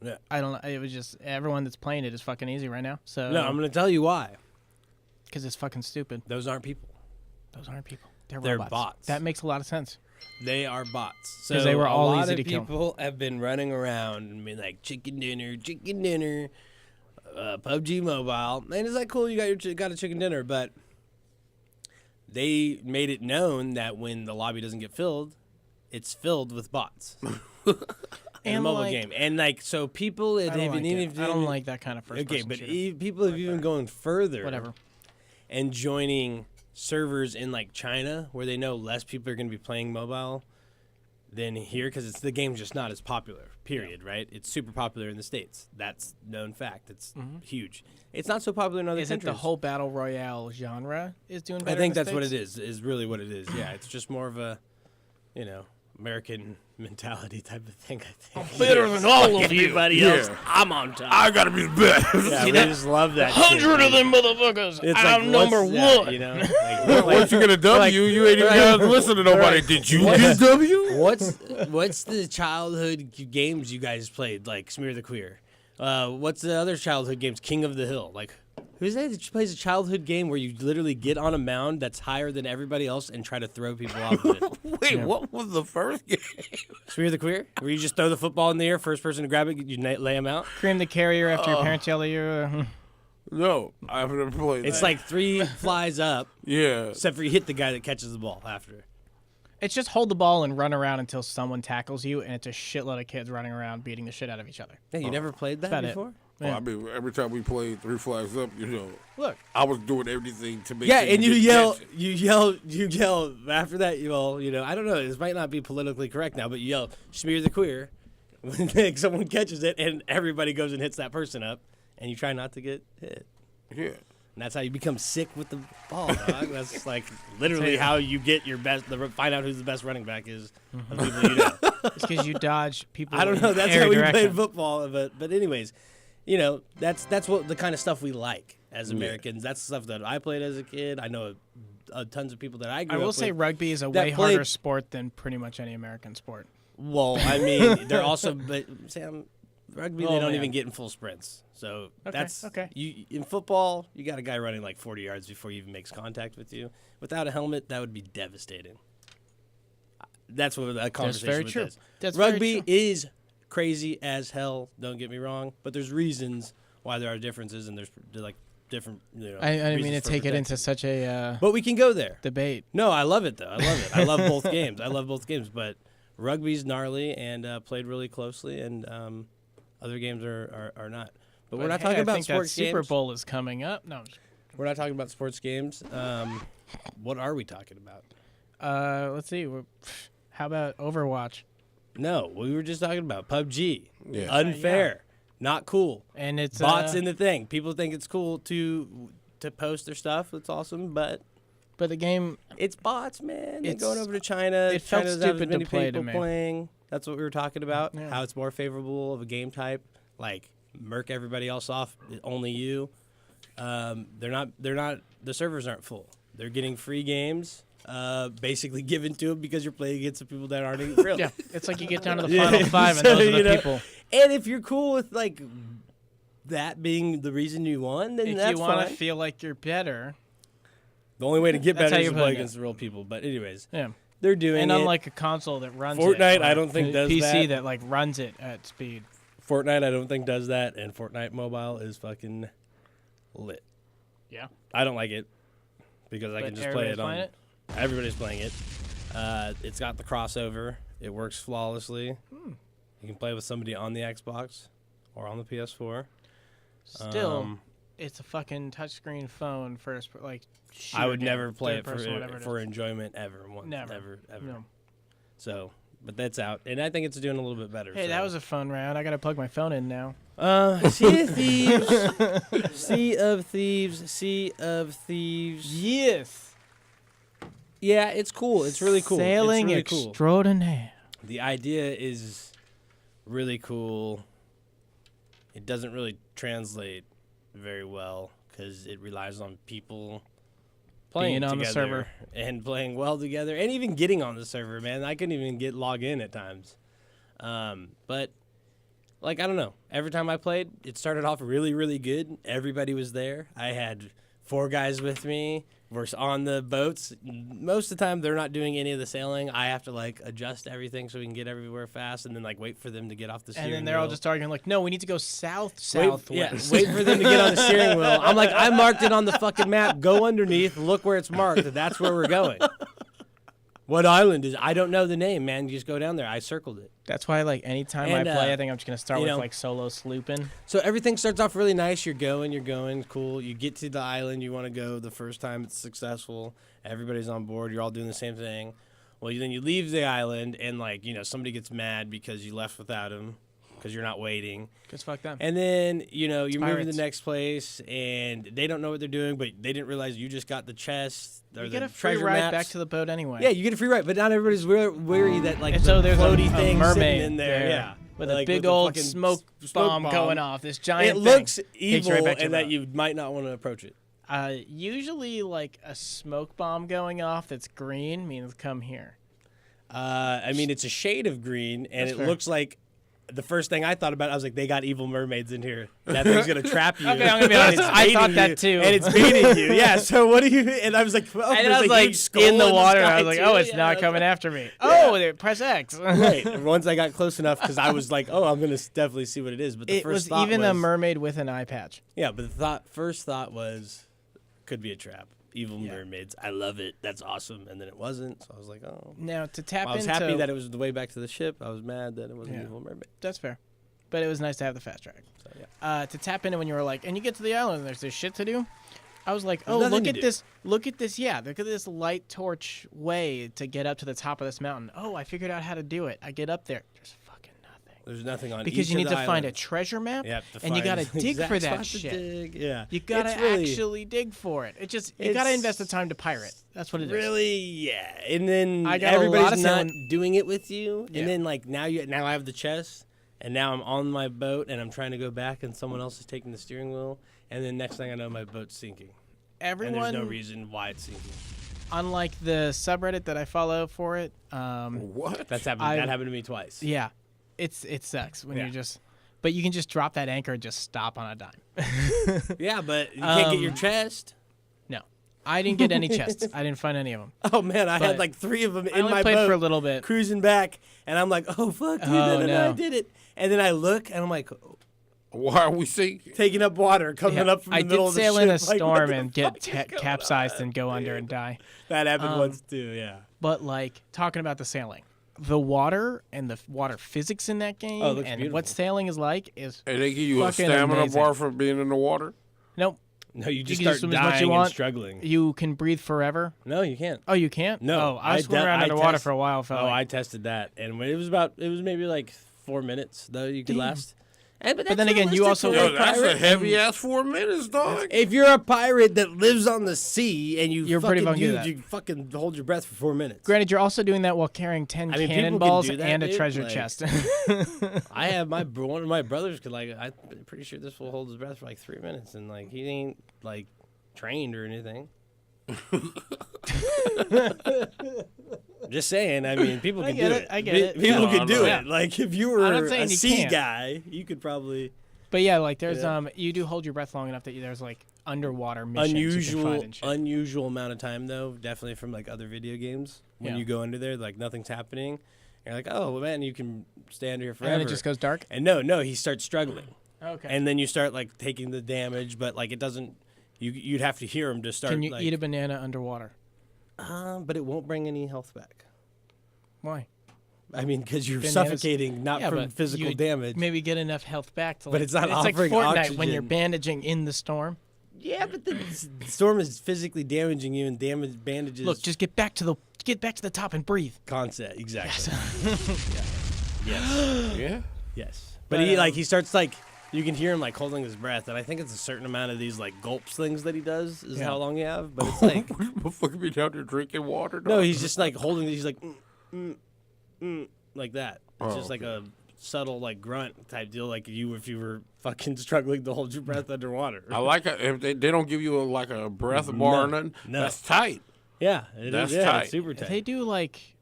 Yeah. I don't know. It was just everyone that's playing it is fucking easy right now. So No, I'm gonna tell you why. because it's fucking stupid. Those aren't people. Those aren't people. They're They're robots. bots. That makes a lot of sense. They are bots. 'Cause So they were all a lot easy of to kill. people have been running around and being like chicken dinner, PUBG Mobile. And it's like cool, you got a chicken dinner, but they made it known that when the lobby doesn't get filled, it's filled with bots. In a mobile like- game, and like so people I have don't, like even it. I don't like that kind of first okay, person but shooter. people have even gone further. Whatever. And joining servers in like China where they know less people are going to be playing mobile than here because the game's just not as popular. Period. Right? It's super popular in the States. That's known fact. It's huge. It's not so popular in other Is it countries. the whole battle royale genre is doing better? I think in the that's what it States? is really what it is. Yeah, it's just more of a, American mentality type of thing, I think. better than all of you. Everybody Yeah. else, I'm on top. I gotta be the best. Yeah, we just love that. 100 shit, of them motherfuckers. It's I'm like, number what's that, one. You know, like, Once you get a W, you ain't even gotta listen to nobody. Did you get a W? what's the childhood games you guys played? Like Smear the Queer. What's the other childhood games? King of the Hill. Like, who's that plays a childhood game where you literally get on a mound that's higher than everybody else and try to throw people off of it? Wait, what was the first game? Smear the Queer, where you just throw the football in the air, first person to grab it, you lay them out. Cream the carrier after your parents yell at you. No, I've never played. It's that. like 3 flies up, yeah. except for you hit the guy that catches the ball after. It's just hold the ball and run around until someone tackles you, and it's a shitload of kids running around beating the shit out of each other. Yeah, you never played that about it. before? Well, Yeah. I mean, every time we played 3 flags up, Look. I was doing everything to make. Yeah, sure and you didn't catch yell, it. you yell after that. You all, I don't know. This might not be politically correct now, but you yell, "Smear the Queer," when like, someone catches it, and everybody goes and hits that person up, and you try not to get hit. Yeah. And that's how you become sick with the ball, dog. That's like literally how you get your best. Find out who's the best running back is of people you know. It's because you dodge people. I don't know. in That's every how we direction. played football. But anyways, that's what the kind of stuff we like as Americans. That's the stuff that I played as a kid. I know tons of people that I grew I up will with. say rugby is a that way played- harder sport than pretty much any American sport. Well, I mean, they're also, but Sam, rugby Oh, they don't man. even get in full sprints. So that's okay. You in football, you got a guy running like 40 yards before he even makes contact with you. Without a helmet, that would be devastating. That's what a conversation very with true. is. That's very Rugby true. is crazy as hell. Don't get me wrong, but there's reasons why there are differences, and there's like different. I didn't mean to reasons for take it into protection. such a But we can go there. debate. No, I love it though. I love it. I love both games. I love both games, but rugby's gnarly and played really closely, and other games are not. But we're not hey, talking I about think sports that Super games. Bowl is coming up. No, We're not talking about sports games. What are we talking about? let's see. How about Overwatch? No, we were just talking about PUBG. Yeah. Unfair, not cool. And it's Bots in the thing. People think it's cool to post their stuff. It's awesome, but the game. it's bots, man. They're It's- going over to China. it felt China doesn't have stupid as many to play to people me. playing. That's what we were talking about. Yeah. How it's more favorable of a game type. Like murk everybody else off. Only you. They're not. The servers aren't full. They're getting free games. Basically given to them because you're playing against the people that aren't even real. Yeah, it's like you get down to the Yeah, final five, and so, those are you the know, people. And if you're cool with like that being the reason you won, then If that's you want fine. to feel like you're better, The only way to get That's better how is you're to play playing it. against the real people. But anyways, yeah. they're doing And it. unlike a console that runs Fortnite, it, I or don't think a does PC that. like runs it at speed. Fortnite, I don't think does that, and Fortnite Mobile is fucking lit. Yeah. I don't like it because I But can just play it everybody's on. playing it? Everybody's playing it. It's got the crossover. It works flawlessly. You can play with somebody on the Xbox or on the PS4. Still, it's a fucking touchscreen phone first. Like I would shooter never game, play third it person, whatever for it is. enjoyment ever. Never. Ever. No. So, but that's out, and I think it's doing a little bit better. Hey, so. that was a fun round. I gotta plug my phone in now. Sea of Thieves. Sea of Thieves. Sea of Thieves. Yes. Yeah, it's cool. It's really cool. Sailing it's really cool. extraordinaire. The idea is really cool. It doesn't really translate very well because it relies on people playing Being on the together server. and playing well together, and even getting on the server. Man, I couldn't even log in at times. But like I don't know. Every time I played, it started off really, really good. Everybody was there. I had 4 guys with me. We're on the boats. Most of the time, they're not doing any of the sailing. I have to like adjust everything so we can get everywhere fast, and then like wait for them to get off the steering And then they're all wheel. just arguing like, no, we need to go southwest. Wait for them to get on the steering wheel. I'm like, I marked it on the fucking map. Go underneath, look where it's marked. That's where we're going. What island is? I don't know the name, man. You just go down there. I circled it. That's why, like, anytime And, I play, I think I'm just gonna start you with know- like solo slooping. So everything starts off really nice. You're going, cool. You get to the island you want to go the first time it's successful. Everybody's on board. You're all doing the same thing. Well, then you leave the island and, like, somebody gets mad because you left without them because you're not waiting. Cause fuck them. And then, you're moving to pirates. the next place and they don't know what they're doing, but they didn't realize you just got the chest or You the get a free treasure ride maps. back to the boat anyway. Yeah, you get a free ride, but not everybody's weary that, like, And the so there's floaty a thing mermaid sitting in there. Yeah. with Like, a big the old fucking smoke bomb going off. This It giant. looks thing. Takes evil you right back to and the that boat. you might not want to approach it. Usually, like a smoke bomb going off that's green means come here. I mean, it's a shade of green, and That's it fair. looks like the first thing I thought about. I was like, they got evil mermaids in here. That thing's gonna trap you. Okay, I'm gonna be and honest, it's I thought baiting that you, too. and it's baiting you. Yeah. So what do you? And I was like, oh, And there's I was a like huge skull in the water. sky I was like, too. oh, it's Yeah, not I was coming like- after me. Oh, there, press X. Right. Once I got close enough, because I was like, oh, I'm gonna definitely see what it is. But the It first was thought even was, a mermaid with an eye patch. Yeah, but the first thought was, could be a trap. Evil mermaids. I love it. That's awesome. And then it wasn't. So I was like, oh. Now to tap I was into happy that it was the way back to the ship. I was mad that it wasn't Yeah. evil mermaid. That's fair, but it was nice to have the fast track. So, yeah. To tap into when you were like, and you get to the island, and there's this shit to do. I was like, oh, There's nothing look to at do. this, look at this, yeah, look at this light torch way to get up to the top of this mountain. Oh, I figured out how to do it. I get up there. There's fucking nothing. There's nothing on Because each you of need the to find a islands. treasure map, Yep, to and you find gotta the dig for exact that spot to shit. dig, yeah. You gotta It's really- actually dig for it. You gotta It's invest the time to pirate. That's what it is. Really, yeah. And then I got a lot everybody's of not sailing- doing it with you. Yeah. And then like now I have the chest, and now I'm on my boat, and I'm trying to go back, and someone else is taking the steering wheel, and then next thing I know, my boat's sinking. Everyone, And there's no reason why it's sinking. unlike the subreddit that I follow for it, What? That happened to me twice. yeah, it sucks when Yeah. you're just, but you can just drop that anchor and just stop on a dime. Yeah, but you can't get your Um, chest. No, I didn't get any chests. I didn't find any of them. Oh man, I had but like 3 of them I in only my played boat for a little bit. cruising back, and I'm like, oh fuck, dude, Oh, I no. did it. And then I look, and I'm like, Why are we sinking? taking up water, coming Yeah, up from the I middle did of the sail in a ship, like, what storm the and fuck get is going capsized on, and go under dude? and die. That happened once too, yeah. But like talking about the sailing, the water and the water physics in that game, Oh, it looks and beautiful. what sailing is like is And they give you a fucking stamina amazing. bar for being in the water? Nope. No, you just can start swim as much as dying you and want. struggling. You can breathe forever. No, you can't. Oh, you can't? No, Oh, I was swimming around underwater for a while. Felt Oh, like. I tested that, and when it was maybe like 4 minutes though you could Damn. last. And, But then again, you also- for Yo, a that's a pirate. heavy ass 4 minutes, dog. If you're a pirate that lives on the sea and You're pretty fucking good at that. you fucking hold your breath for 4 minutes. Granted, you're also doing that while carrying 10 I mean, people can cannonballs do that, and a dude, treasure like- chest. I have one of my brothers could like I'm pretty sure this will hold his breath for like 3 minutes, and like he ain't like trained or anything. Just saying. I mean, people I can get do it, it. I get it. People Yeah. can do Yeah. it. Like if you I'm were not saying a you sea can't. guy, you could probably But yeah, like there's Yeah. you do hold your breath long enough that there's like underwater missions you can find and shit. unusual amount of time though. Definitely from like other video games. When Yeah. you go under there, like nothing's happening. You're like, oh man, you can stay under here forever. And then it just goes dark. And no, he starts struggling. Okay. And then you start like taking the damage, but like it doesn't. You'd have to hear him to start. Can you like, eat a banana underwater? But it won't bring any health back. Why? I mean, because you're Bananas- suffocating, not Yeah, from but physical you'd damage. Maybe get enough health back to. But like, it's not like offering Fortnite when you're oxygen. bandaging in the storm. Yeah, but the storm is physically damaging you, and bandages. Look, just get back to the top and breathe. concept exactly. Yeah. Yes. But But, he starts like you can hear him like holding his breath, and I think it's a certain amount of these like gulps things that he does is Yeah. how long you have. But it's like Motherfucker be down there drinking water, dog. no, he's just like holding. He's like like that. It's Oh, just like a subtle like grunt type deal, like if you were fucking struggling to hold your breath underwater. I like it. If they don't give you like a breath bar or nothing, No. that's tight. Yeah, it is. That's Yeah, tight. it's super tight.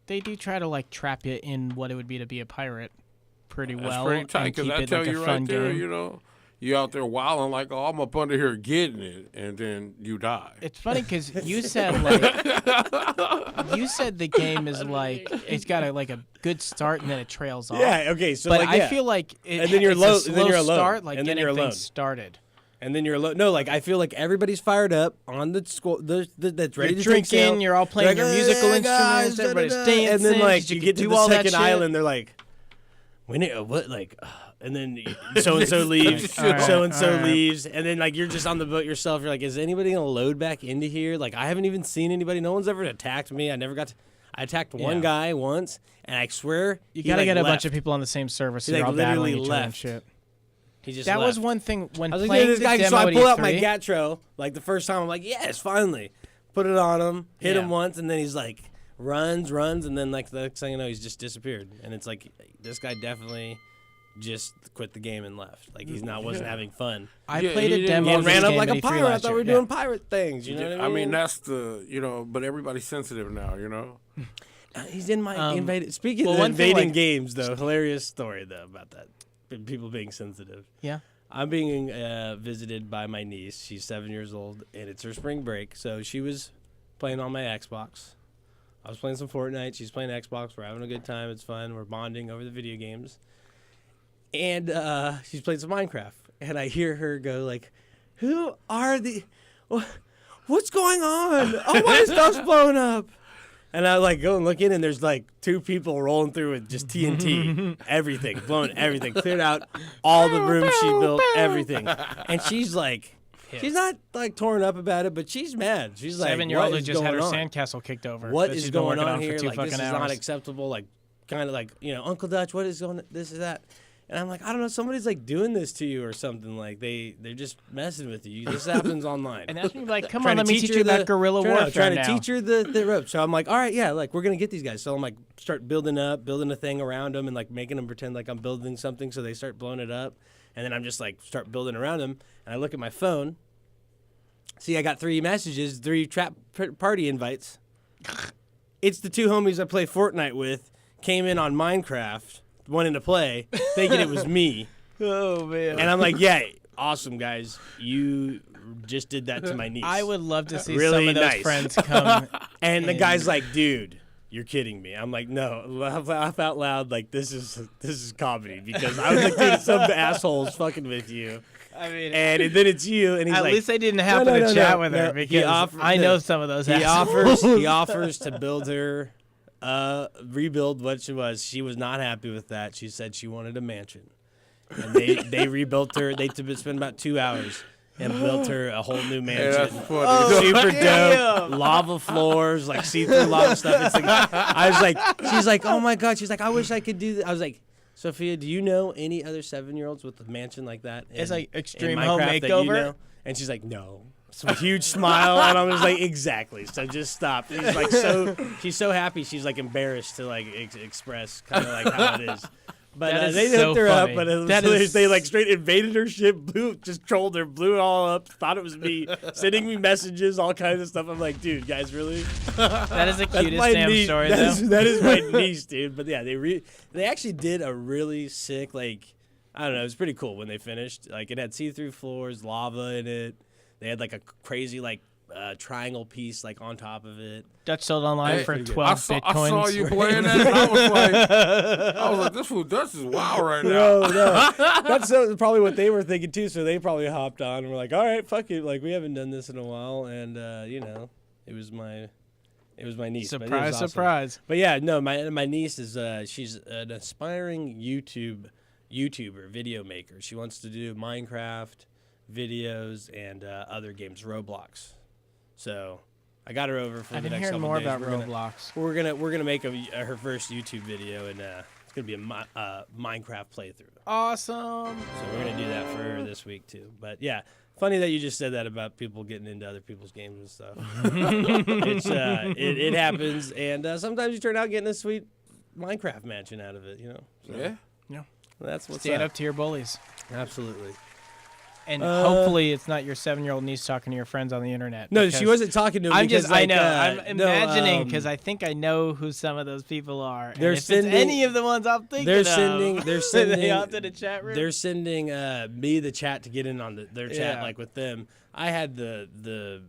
They do try to like trap you in what it would be to be a pirate pretty That's well pretty tight and because keep I it tell like a you fun right there, game. you know, You out there wilding like, oh, I'm up under here getting it, and then you die. It's funny because you said like you said the game is like it's got a good start and then it trails off. Yeah. Okay. So but like, I yeah. feel like and then you're it's low. a slow Then you're alone. start, like and then getting you're alone. things started. And then you're alone. No, like I feel like everybody's fired up on the school. That's ready You're to drink drinking. sale. You're all playing They're your like, musical "Hey, instruments. guys, Everybody's da-da-da." dancing. And then like you you can get to do the all that second shit. island, they're like, when it what like, and then so and so leaves, All right, so and so all right. leaves, and then like you're just on the boat yourself. You're like, is anybody gonna load back into here? Like I haven't even seen anybody. No one's ever attacked me. I attacked one Yeah. guy once, and I swear You he, gotta like, get a left. bunch of people on the same server so He, you're like, all battling literally each other and left. shit. He just That left. was one thing when I was like, playing yeah, this the guy. demo So I at pull out my E3, Gatro like the first time. I'm like, yes, finally. Put it on him, hit Yeah. him once, and then he's like runs, and then like the next thing you know, he's just disappeared. And it's like this guy definitely just quit the game and left. Like he's wasn't having fun. I Yeah, played he a didn't demo want- of He this ran up game like at a E3 pirate. I last thought we were year. doing pirate things. You know what I mean? I mean, that's the but everybody's sensitive now, He's in my invaded. Speaking well, of one thing, invading like- games, though, hilarious story though about that. People being sensitive. Yeah. I'm being visited by my niece. She's 7 years old, and it's her spring break. So she was playing on my Xbox. I was playing some Fortnite. She's playing Xbox. We're having a good time. It's fun. We're bonding over the video games. And she's playing some Minecraft. And I hear her go like, "Who are the? What's going on? Oh, my stuff's blown up." And I like go and look in, and there's like two people rolling through with just TNT, everything, blowing everything, cleared out all the rooms she built, everything. And she's like, she's not like torn up about it, but she's mad. She's like, 7-year-old what who is just had her going on? sandcastle kicked over. What that is she's been going working on for here? 2 Like this fucking is hours. not acceptable. Like kind of like Uncle Dutch. What is going? This is that. And I'm like, I don't know. Somebody's like doing this to you or something. Like they're just messing with you. This happens online. And that's me like, come Trying on, to let me teach teach her you about the- guerrilla warfare trying now. to teach her the ropes. So I'm like, all right, yeah, like we're gonna get these guys. So I'm like, start building a thing around them and like making them pretend like I'm building something. So they start blowing it up, and then I'm just like start building around them. And I look at my phone. See, I got 3 messages, 3 trap party invites. It's the 2 homies I play Fortnite with. Came in on Minecraft, wanting to play, thinking it was me. Oh man! And I'm like, yeah, awesome guys, you just did that to my niece. I would love to see Really some of those nice. friends come. And the guy's like, dude, you're kidding me. I'm like, no, laugh out loud. Like this is comedy because I was like, dude, some assholes fucking with you. I mean, And then it's you, and he's at like, least I didn't happen to chat with her because I know some of those assholes. He offers to build her, rebuild what she was. She was not happy with that. She said she wanted a mansion. And they rebuilt her. They spent about 2 hours and built her a whole new mansion. that's funny. Super dope, lava floors, like see-through lava stuff. It's like, I was like, she's like, oh my god. She's like, I wish I could do that. I was like, Sophia, do you know any other 7-year-olds with a mansion like that? It's like in extreme Minecraft home that you makeover? know? And she's like, no. Some huge smile, and I was like, exactly. So just stop. She's like, she's so happy. She's like embarrassed to like express kind of like how it is. But That is they so hooked her funny. up, but it was That really- is- they like straight invaded her ship, just trolled her, blew it all up, thought it was me, sending me messages, all kinds of stuff. I'm like, dude, guys, really? That is the That's cutest my damn niece. story, That is my niece, dude. But yeah, they actually did a really sick, like, I don't know, it was pretty cool when they finished. Like, it had see-through floors, lava in it. They had like a crazy like triangle piece like on top of it. Dutch sold online Hey, for I 12 saw bitcoins. you playing that, and I was like, this fool Dutch is wild right now. No. That's probably what they were thinking too. So they probably hopped on and were like, all right, fuck it. Like, we haven't done this in a while. And, you know, it was my niece. but it was Surprise, awesome. surprise. But yeah, no, my niece is, she's an aspiring YouTuber, video maker. She wants to do Minecraft videos and other games, Roblox. So I got her over for I've the been next hearing couple more days. about We're gonna- Roblox. We're gonna make her first YouTube video, and it's gonna be a Minecraft playthrough. Awesome. So we're gonna do that for her this week too. But yeah, funny that you just said that about people getting into other people's games and stuff. It's it happens, and sometimes you turn out getting a sweet Minecraft mansion out of it. You know. So Yeah. Yeah. that's what's Stand up. up to your bullies. Absolutely. And hopefully it's not your 7-year-old niece talking to your friends on the internet. No, because she wasn't talking to him. I'm because, just, I like, know. I'm no, imagining because I think I know who some of those people are. And they're if sending- it's any of the ones I'm thinking They're of, sending. they hopped in a chat room. They're sending me the chat to get in on their chat Yeah. like with them. I had the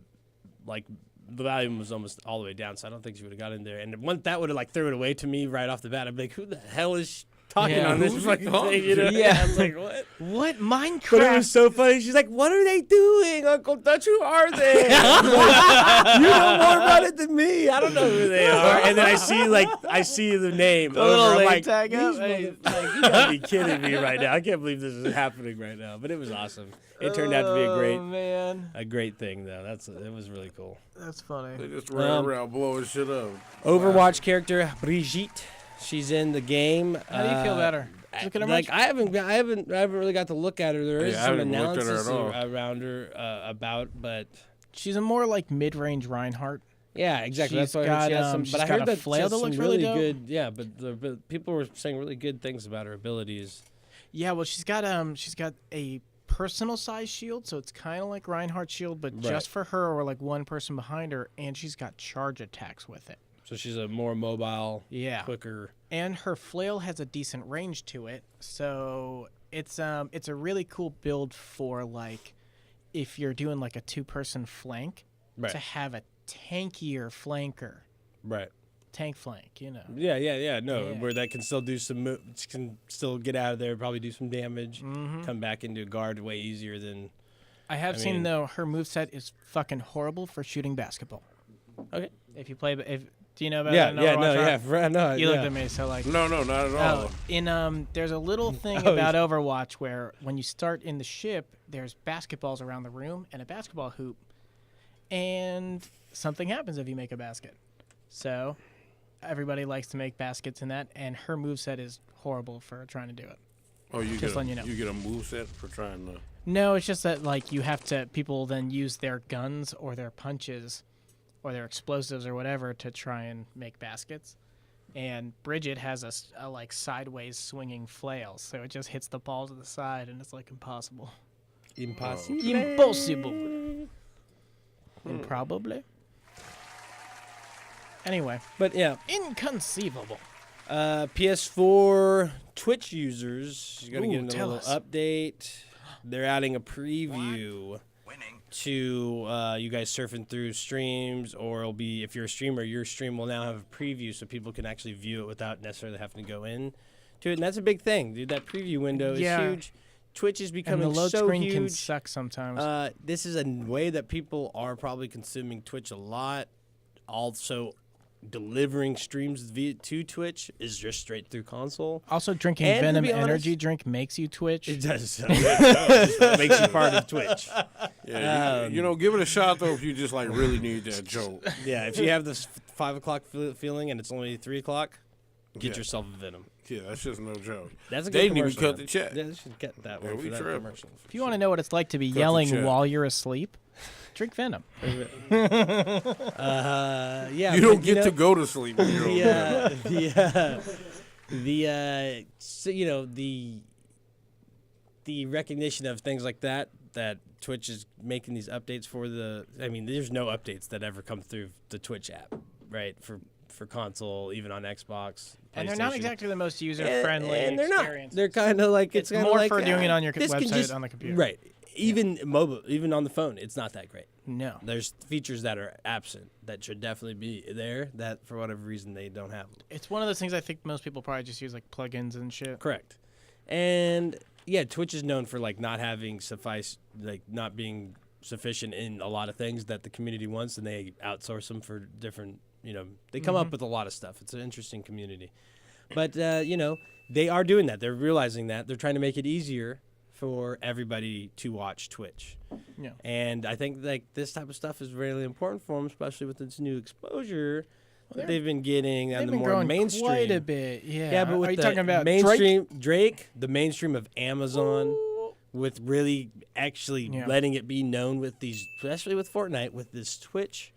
like the volume was almost all the way down, so I don't think she would have got in there. And once that would have like threw it away to me right off the bat, I'd be like, "Who the hell is talking Yeah, on this who's fucking talking thing?" You know? to? Yeah. I was like, "What?" What Minecraft? But it was so funny. She's like, "What are they doing, Uncle Dutch? Who are they?" I'm like, "You know more about it than me. I don't know who they are." And then I see the name. The little over. I'm name like, tag up. "These Hey. like, you gotta be kidding me right now. I can't believe this is happening right now." But it was awesome. It turned out to be Oh, man. a great thing though. It was really cool. That's funny. They just ran around blowing shit up. Overwatch character Brigitte. She's in the game. How do you feel about her? Did you look at her Like much? I haven't really got to look at her. There is Yeah, I some haven't looked at her analysis at all. around her about, but She's a more like mid-range Reinhardt. yeah, exactly. She's That's why got, she has some. she's But I got heard a that she flail has that some looks really really dope. good. Yeah, but people were saying really good things about her abilities. Yeah, well, she's got a personal size shield, so it's kind of like Reinhardt's shield, but just for her or like one person behind her, and she's got charge attacks with it. So she's a more mobile, Yeah. quicker. And her flail has a decent range to it, so it's a really cool build for like if you're doing like a 2-person flank Right. to have a tankier flanker, Right. tank flank, you know. Yeah. No, Yeah. where that can still do some, can still get out of there, probably do some damage, Mm-hmm. come back into a guard way easier than. I have I seen mean- though her moveset is fucking horrible for shooting basketball. Okay. If you play, do you know about Yeah. that? Yeah. Overwatch, No. right? Yeah. No. You yeah. looked at me, so like. No, not at all. There's a little thing Oh, about Overwatch where when you start in the ship, there's basketballs around the room and a basketball hoop, and something happens if you make a basket. So everybody likes to make baskets in that, and her moveset is horrible for trying to do it. Oh, you Just get letting you know. you get a moveset for trying to. No, it's just that like you have to people then use their guns or their punches or their explosives or whatever to try and make baskets. And Bridget has a like sideways swinging flail, so it just hits the ball to the side and it's like impossible. Impossible. Impossible. Improbably. Anyway, But yeah, inconceivable. PS4 Twitch users, you're gonna Ooh, get a tell little us. update. They're adding a preview to you guys surfing through streams, or it'll be if you're a streamer, your stream will now have a preview, so people can actually view it without necessarily having to go in to it. And that's a big thing, dude. That preview window Yeah. is huge. Twitch is And becoming the load so screen huge. can suck sometimes. This is a way that people are probably consuming Twitch a lot. Also, delivering streams to Twitch is just straight through console. Also, drinking and to Venom be honest- energy drink makes you twitch. It does. It makes you part of Twitch. Yeah, you know, give it a shot though if you just like really need that jolt. Yeah, if you have this 5 o'clock feeling and it's only 3 o'clock, get Yeah. yourself a Venom. Yeah, that's just no joke. That's a They good didn't even commercial, cut man. the check. Yeah, they should get that Yeah, one we for that tripping. commercial. If you want to know what it's like to be the yelling check. while you're asleep, drink Venom. Yeah, You don't but, get know, to go to sleep. When you're on so, you know, the recognition of things like that Twitch is making these updates for I mean, there's no updates that ever come through the Twitch app, right? For console, even on Xbox. And they're not PlayStation. exactly the most user-friendly and they're not. experience. They're kind of like It's kinda more like, for doing it on your this can website on the computer. Right. Even mobile, even on the phone, it's not that great. No. There's features that are absent that should definitely be there that for whatever reason they don't have them. It's one of those things I think most people probably just use like plugins and shit. Correct. And yeah, Twitch is known for like not having not being sufficient in a lot of things that the community wants, and they outsource them for different, they come up with a lot of stuff. It's an interesting community. But, they are doing that. They're realizing that. They're trying to make it easier for everybody to watch Twitch. Yeah. And I think like this type of stuff is really important for them, especially with this new exposure that they're- they've been getting They've on the been more growing mainstream. quite a bit. Yeah. Yeah, but with are you the talking about mainstream Drake, the mainstream of Amazon, with really actually Yeah. letting it be known with these, especially with Fortnite, with this Twitch,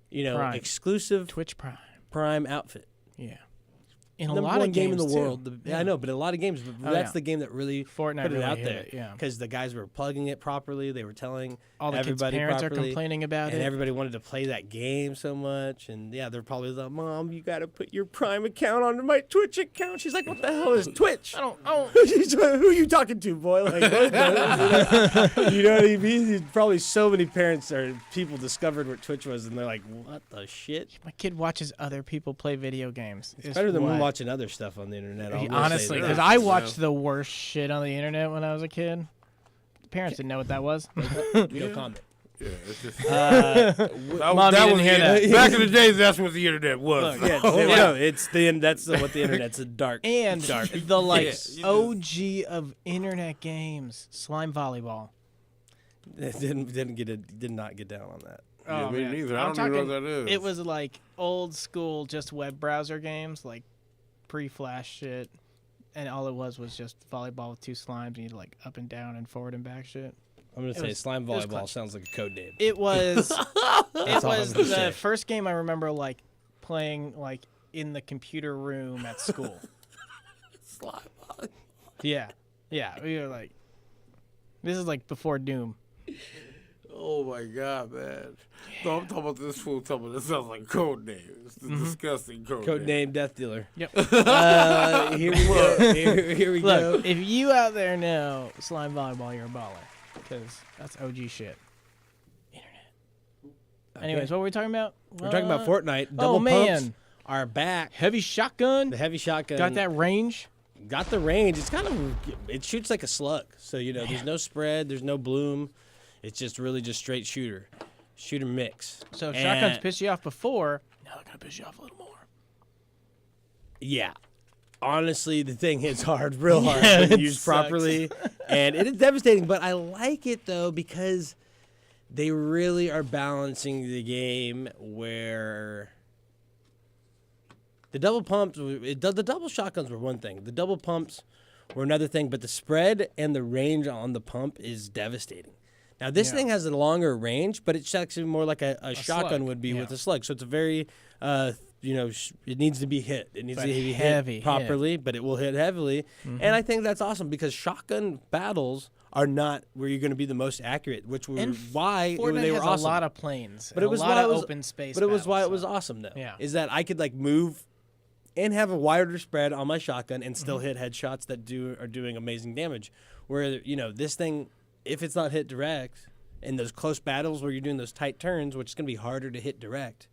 Prime. exclusive Twitch Prime? Prime outfit. Yeah. In a number lot one of game in the games, too. world. Yeah. I know, but a lot of games. But Oh, that's yeah. the game that really Fortnite put it really out hit there. it, yeah. Because the guys were plugging it properly. They were telling All the kids' everybody parents are properly, complaining about and it. everybody wanted to play that game so much. And yeah, they're probably like, "Mom, you got to put your Prime account onto my Twitch account." She's like, "What the hell is Twitch?" I don't. She's like, who are you talking to, boy? Like, you know what I mean? Probably so many parents or people discovered what Twitch was, and they're like, "What the shit?" My kid watches other people play video games. It's better than me watching other stuff on the internet. I will say Honestly, that. because I watched the worst shit on the internet when I was a kid. Parents didn't know what that was. No comment. Yeah, it's just. Mom, you didn't hear that. Back in the days, that's what the internet was. Look, no, it's that's what the internet's a dark. And dark. the like Yeah. OG of internet games, slime volleyball. It did not get down on that. Yeah, me man. neither. I I'm don't even know talking- what that is. It was like old school, just web browser games, like pre-flash shit, and all it was just volleyball with two slimes, and you like up and down and forward and back shit. I'm gonna It say was- slime it was volleyball clutch. sounds like a code name. It was. all It I'm was gonna the say. first game I remember like playing like in the computer room at school. slime. Yeah, we were like, this is like before Doom. Oh my god, man! No, I'm talking about this fool. Talking about this sounds like code name. It's the disgusting code Code name Death Dealer. Yep. Here we go. Here we go. Look, if you out there know slime volleyball, you're a baller, because that's OG shit. Anyways, what were we talking about? We're talking about Fortnite. Oh, Double pumps man. are back. Heavy shotgun. The heavy shotgun Got that range. Got the range. It's kind of it shoots like a slug. So there's no spread. There's no bloom. It's just really just straight shooter mix. So if And- shotguns pissed you off before, now they're gonna piss you off a little more. Yeah. Honestly, the thing hits hard, real hard, Yeah, when it used sucks. properly. And it is devastating, but I like it, though, because they really are balancing the game where the double pumps, the double shotguns were one thing. The double pumps were another thing, but the spread and the range on the pump is devastating. Now, this thing has a longer range, but it's actually more like a shotgun slug, would be yeah. with a slug. So it's a very, it needs to be hit. It needs But to be heavy hit hit. properly, but it will hit heavily. And I think that's awesome because shotgun battles are not where you're going to be the most accurate, which were And why Fortnite they were has awesome. a lot of planes, But and it was a lot why of it was open space. But it was why it battles, was so. awesome, though. Yeah. Is that I could like move and have a wider spread on my shotgun and still hit headshots that are doing amazing damage. Where this thing, if it's not hit direct, in those close battles where you're doing those tight turns, which is going to be harder to hit direct,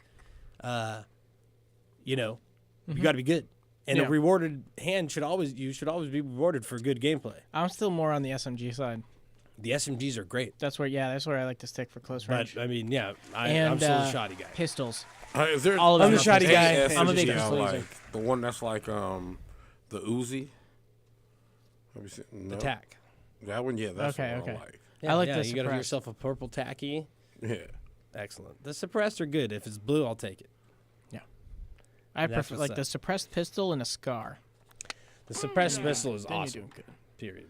you got to be good. And Yeah. a rewarded hand should always be rewarded for good gameplay. I'm still more on the SMG side. The SMGs are great, That's where I like to stick for close range. but I mean, yeah, I'm And still a shoddy guy. pistols. Is there, All of I'm them the are shoddy pistols. guy. I'm a big Yeah, pistol user. like the one that's like the Uzi. Have you seen? No? Attack. That one, yeah, that's Okay, what okay. I like. I like yeah, the you got to have suppressed. yourself a purple tacky. Yeah. Excellent. The suppressed are good. If it's blue, I'll take it. I That's prefer what's like up. the suppressed pistol and a scar. The suppressed missile is Then you're awesome. doing good. Period.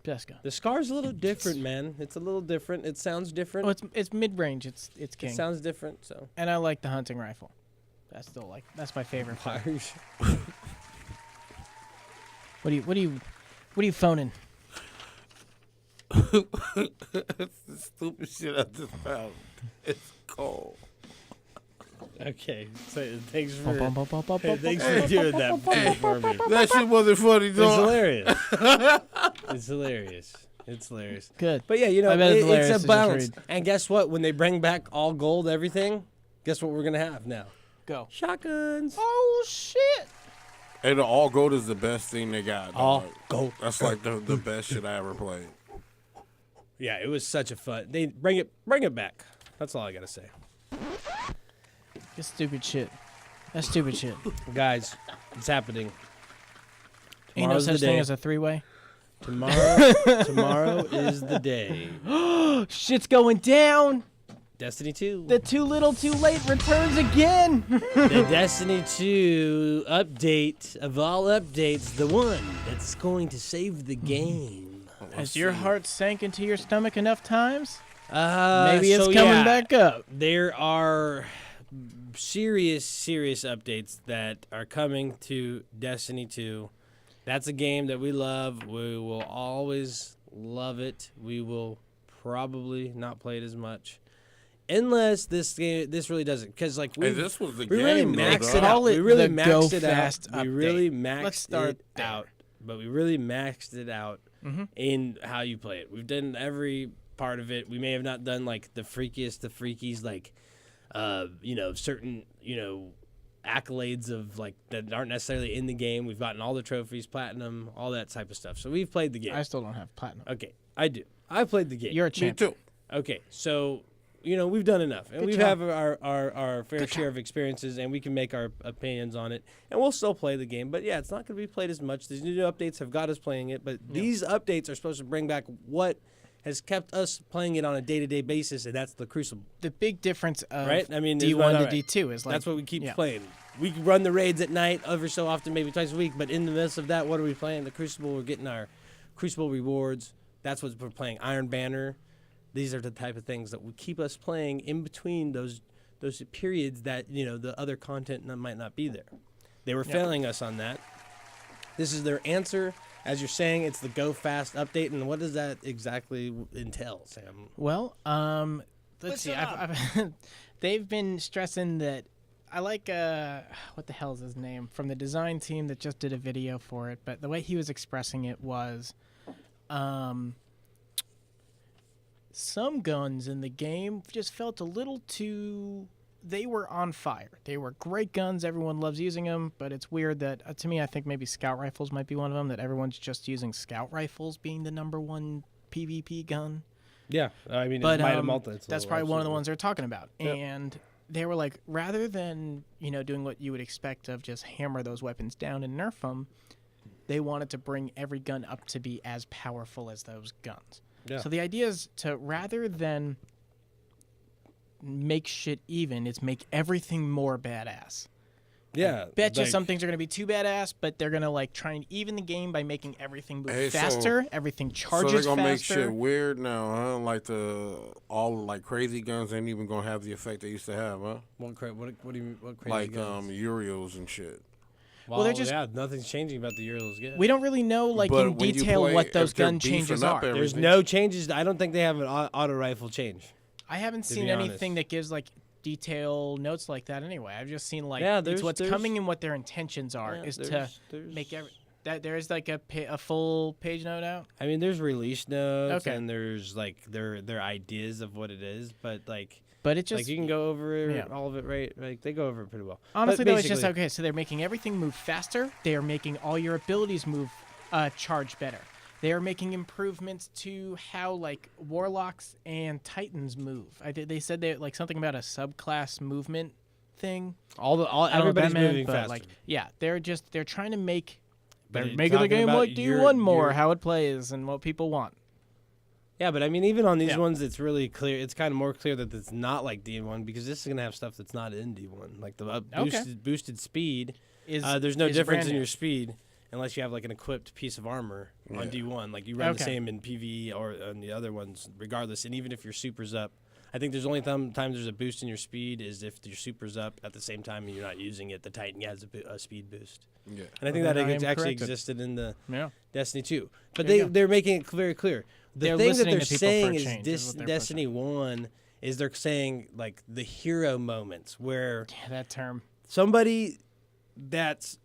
Jessica. The scar's a little different, man. It's a little different. It sounds different. Oh, it's mid range. It's king. It sounds different. So. And I like the hunting rifle. That's my favorite. What are you phoning? It's the stupid shit I just found. It's cold. Okay. So thanks for Bum, bum, bum, bum, hey, bum, thanks bum, for doing that for me. That shit wasn't funny, It's dog. hilarious. It's hilarious. It's hilarious. Good. But yeah, I bet it's hilarious to it's just a balance. read. And guess what? When they bring back all gold everything, guess what we're gonna have now? Go. Shotguns. Oh shit! Hey, the all gold is the best thing they got. All dog. gold. That's like the best shit I ever played. Yeah, it was such a fun. They bring it back. That's all I gotta say. This stupid shit. That's stupid shit. Guys, it's happening. Ain't no Tomorrow's the such thing day. as a three-way. Tomorrow is the day. Shit's going down. Destiny 2. The too little, too late returns again. The Destiny 2 update of all updates, the one that's going to save the game. Has your heart sank into your stomach enough times? Maybe Maybe it's coming back up. There are serious updates that are coming to Destiny 2. That's a game that we love. We will always love it. We will probably not play it as much. Unless this really doesn't, because like Hey, this was the we really game, though, maxed dog. it out. Call it We really the maxed Go it Fast out. We update. really Let's maxed start it there. out, but we really maxed it out in how you play it. We've done every part of it. We may have not done like the freakies, like certain accolades of like that aren't necessarily in the game. We've gotten all the trophies, platinum, all that type of stuff. So we've played the game. I still don't have platinum. Okay, I do. I played the game. You're a champion. Me too. Okay, so we've done enough, and Good we job. have our fair share of experiences, and we can make our opinions on it, and we'll still play the game. But yeah, it's not going to be played as much. These new updates have got us playing it, but these updates are supposed to bring back what has kept us playing it on a day-to-day basis, and that's the Crucible. The big difference of Right? I mean, D1 to right. D2 is like That's what we keep yeah. playing. We can run the raids at night every so often, maybe twice a week, but in the midst of that, what are we playing? The Crucible. We're getting our Crucible rewards. That's what we're playing. Iron Banner. These are the type of things that will keep us playing in between those periods that the other content might not be there. They were failing us on that. This is their answer. As you're saying, it's the Go Fast update, and what does that exactly entail, Sam? Well, let's see. They've been stressing that. I like what the hell is his name from the design team that just did a video for it. But the way he was expressing it was, some guns in the game just felt a little too. They were on fire. They were great guns. Everyone loves using them, but it's weird that, to me, I think maybe scout rifles might be one of them, that everyone's just using scout rifles being the #1 PvP gun. Yeah, I mean, But that's probably one of the ones they're talking about. Yep. And they were like, rather than, doing what you would expect of just hammer those weapons down and nerf them, they wanted to bring every gun up to be as powerful as those guns. Yeah. So the idea is to, rather than make shit even, it's make everything more badass. Yeah. Bet you like- some things are going to be too badass, but they're going to try and even the game by making everything move Hey, so- faster, everything charges So they're gonna faster. make shit weird now, huh? Like all like crazy guns ain't even gonna have the effect they used to have, huh? What do you mean? What crazy Like guns? Uriels and shit. Well, they're just- yeah, nothing's changing about the Uriels yet. We don't really know, like, But in when you detail play- what those if they're gun changes beefing up are. everything- There's no changes. I don't think they have an auto rifle change. I haven't to seen be anything honest. that gives like detail notes like that anyway. I've just seen like Yeah, it's there's- what's there's- coming and what their intentions are Yeah, is to there's- make that there is like a full page note out. I mean, there's release notes Okay. and there's like their ideas of what it is, but like But it just like you can go over yeah. all of it, right? Like they go over it pretty well. honestly But though, it's just basically- okay. So they're making everything move faster. They are making all your abilities move charge better. They are making improvements to how like warlocks and titans move. They said they like something about a subclass movement thing. all I don't know what that everybody's meant, moving but, faster. like, yeah, they're trying to make But they're you're making the talking game about like your- D1 more, your- how it plays and what people want. Yeah, but I mean, even on these Yeah. ones, it's really clear. It's kind of more clear that it's not like D1 because this is gonna have stuff that's not in D1, like the boosted speed. There's no is difference brand in new. your speed unless you have like an equipped piece of armor on D1. Like you run the Okay. same in PvE or on the other ones, regardless. And even if your super's up, I think there's only times there's a boost in your speed is if your super's up at the same time and you're not using it. The Titan has a speed boost. Yeah. And I think Well, that then I am actually corrected. existed in the Yeah. Destiny 2. But There you go. they're making it very clear. The They're thing that listening they're to people for saying a is change, this is what they're Destiny 1 is they're saying like the hero moments where Yeah, that term. somebody that's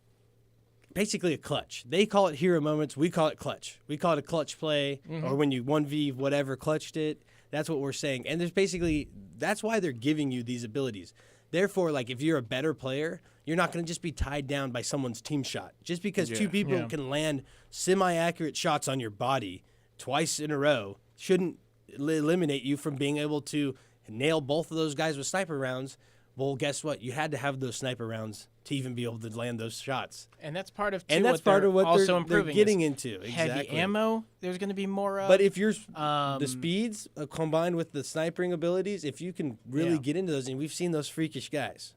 basically a clutch. They call it hero moments. We call it clutch. We call it a clutch play or when you 1v whatever clutched it. That's what we're saying. And there's basically that's why they're giving you these abilities. Therefore, like if you're a better player, you're not going to just be tied down by someone's team shot. Just because two people Yeah. can land semi-accurate shots on your body twice in a row shouldn't eliminate you from being able to nail both of those guys with sniper rounds. Well, guess what? You had to have those sniper rounds to even be able to land those shots. And that's part of And that's part of what also they're improving getting is into. heavy Exactly. ammo. There's going to be more of. But if you're Um, the speeds combined with the sniping abilities, if you can really Yeah. get into those, and we've seen those freakish guys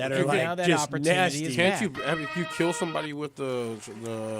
that You are now like that just opportunity nasty. is Can't back. you? If you kill somebody with the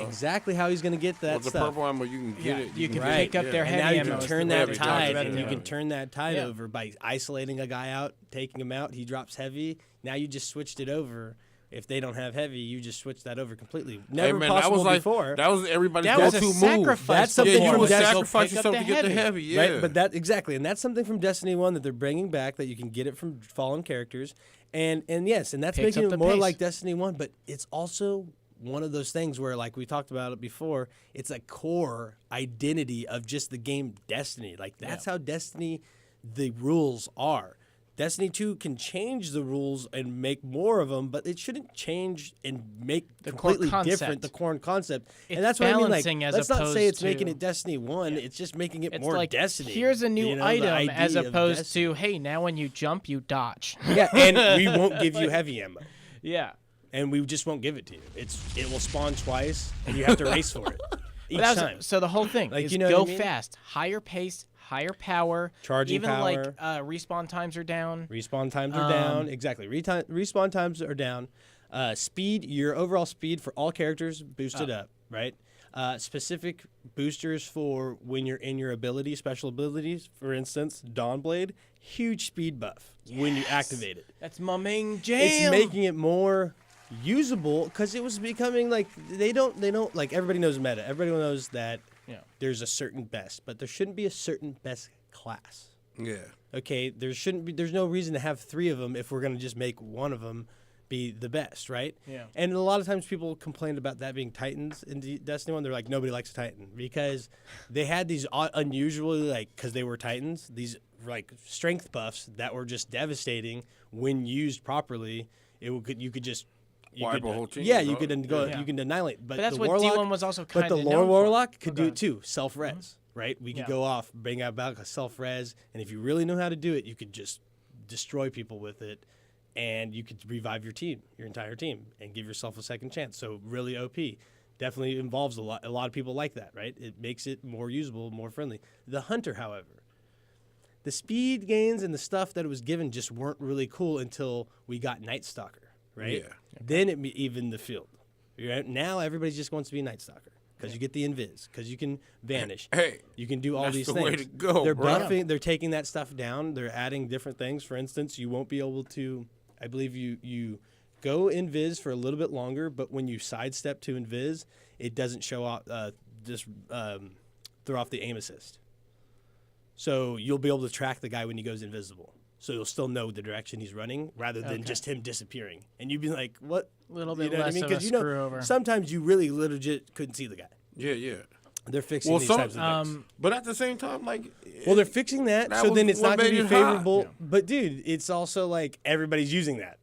Exactly how he's gonna get that with the stuff. purple ammo, you can get Yeah, it. you can Right. pick up their And heavy now you ammo. can is turn the that way we talked tide, about and it you can earlier. turn that tide Yeah. over by isolating a guy out, taking him out. He drops heavy. Now you just switched it over. If they don't have heavy, you just switch that over completely. Never Hey, man, possible that was like before. that was everybody's That was a go-to move. sacrifice That's something Yeah, you from would Destiny. sacrifice Pick up yourself the to get the heavy. heavy. Yeah, Right, but that exactly, and that's something from Destiny 1 that they're bringing back that you can get it from fallen characters, and yes, and that's Picks making up it the more pace. like Destiny 1. But it's also one of those things where, like we talked about it before, it's a core identity of just the game Destiny. Like that's how Destiny, the rules are. Destiny 2 can change the rules and make more of them, but it shouldn't change and make The core completely different concept. the core concept. It's And that's what I mean. Like, balancing as let's not say opposed it's making to- it Destiny 1. It's just making it It's more like Destiny. here's a new you know, the item as idea of opposed Destiny. to hey, now when you jump, you dodge. Yeah, and we won't give you heavy ammo. Yeah. And we just won't give it to you. It will spawn twice, and you have to race for it each But that was- time. So the whole thing Like, is you know go what I mean? fast, higher pace, higher power. Charging even power. like respawn times are down. Respawn times are down. Exactly. Respawn times are down. Speed, your overall speed for all characters boosted up, right? Specific boosters for when you're in your ability, special abilities. For instance, Dawnblade, huge speed buff when you activate it. That's my main jam. It's making it more usable because it was becoming like they don't like everybody knows meta. Everybody knows that there's a certain best, but there shouldn't be a certain best class. yeah. Okay, there's no reason to have 3 of them if we're going to just make one of them be the best, right? Yeah. And a lot of times people complained about that being Titans in Destiny 1. They're like, nobody likes a Titan because they had these unusually, like, because they were Titans, these like strength buffs that were just devastating when used properly. You could just Wipe a whole team, Yeah, you dog. could go. Yeah. You can annihilate. But that's the what Warlock, D1 was also But the kinda Lord known for. Warlock could Oh, do go it too. Self-res, right? We could Yeah. go off, bring out back a self-res, and if you really know how to do it, you could just destroy people with it, and you could revive your team, your entire team, and give yourself a second chance. So really OP. Definitely involves a lot. A lot of people like that, right? It makes it more usable, more friendly. The Hunter, however, the speed gains and the stuff that it was given just weren't really cool until we got Night Stalker, right? Yeah. Then it evened the field. Right? Now everybody just wants to be a Night Stalker because you get the invis, because you can vanish. Hey, you can do all that's these the things. way to go, They're bro. buffing. They're taking that stuff down. They're adding different things. For instance, you won't be able to. I believe you go invis for a little bit longer, but when you sidestep to invis, it doesn't show off. Throw off the aim assist. So you'll be able to track the guy when he goes invisible. So you'll still know the direction he's running rather than just him disappearing. And you'd be like, what? Little You bit know what I less mean? of a 'Cause screw over. sometimes you really legit couldn't see the guy. Yeah, yeah. They're fixing Well, these some- types of things. But at the same time, like, Well, they're fixing that, that so was then it's what not going made to be it hot. favorable. But dude, it's also like everybody's using that.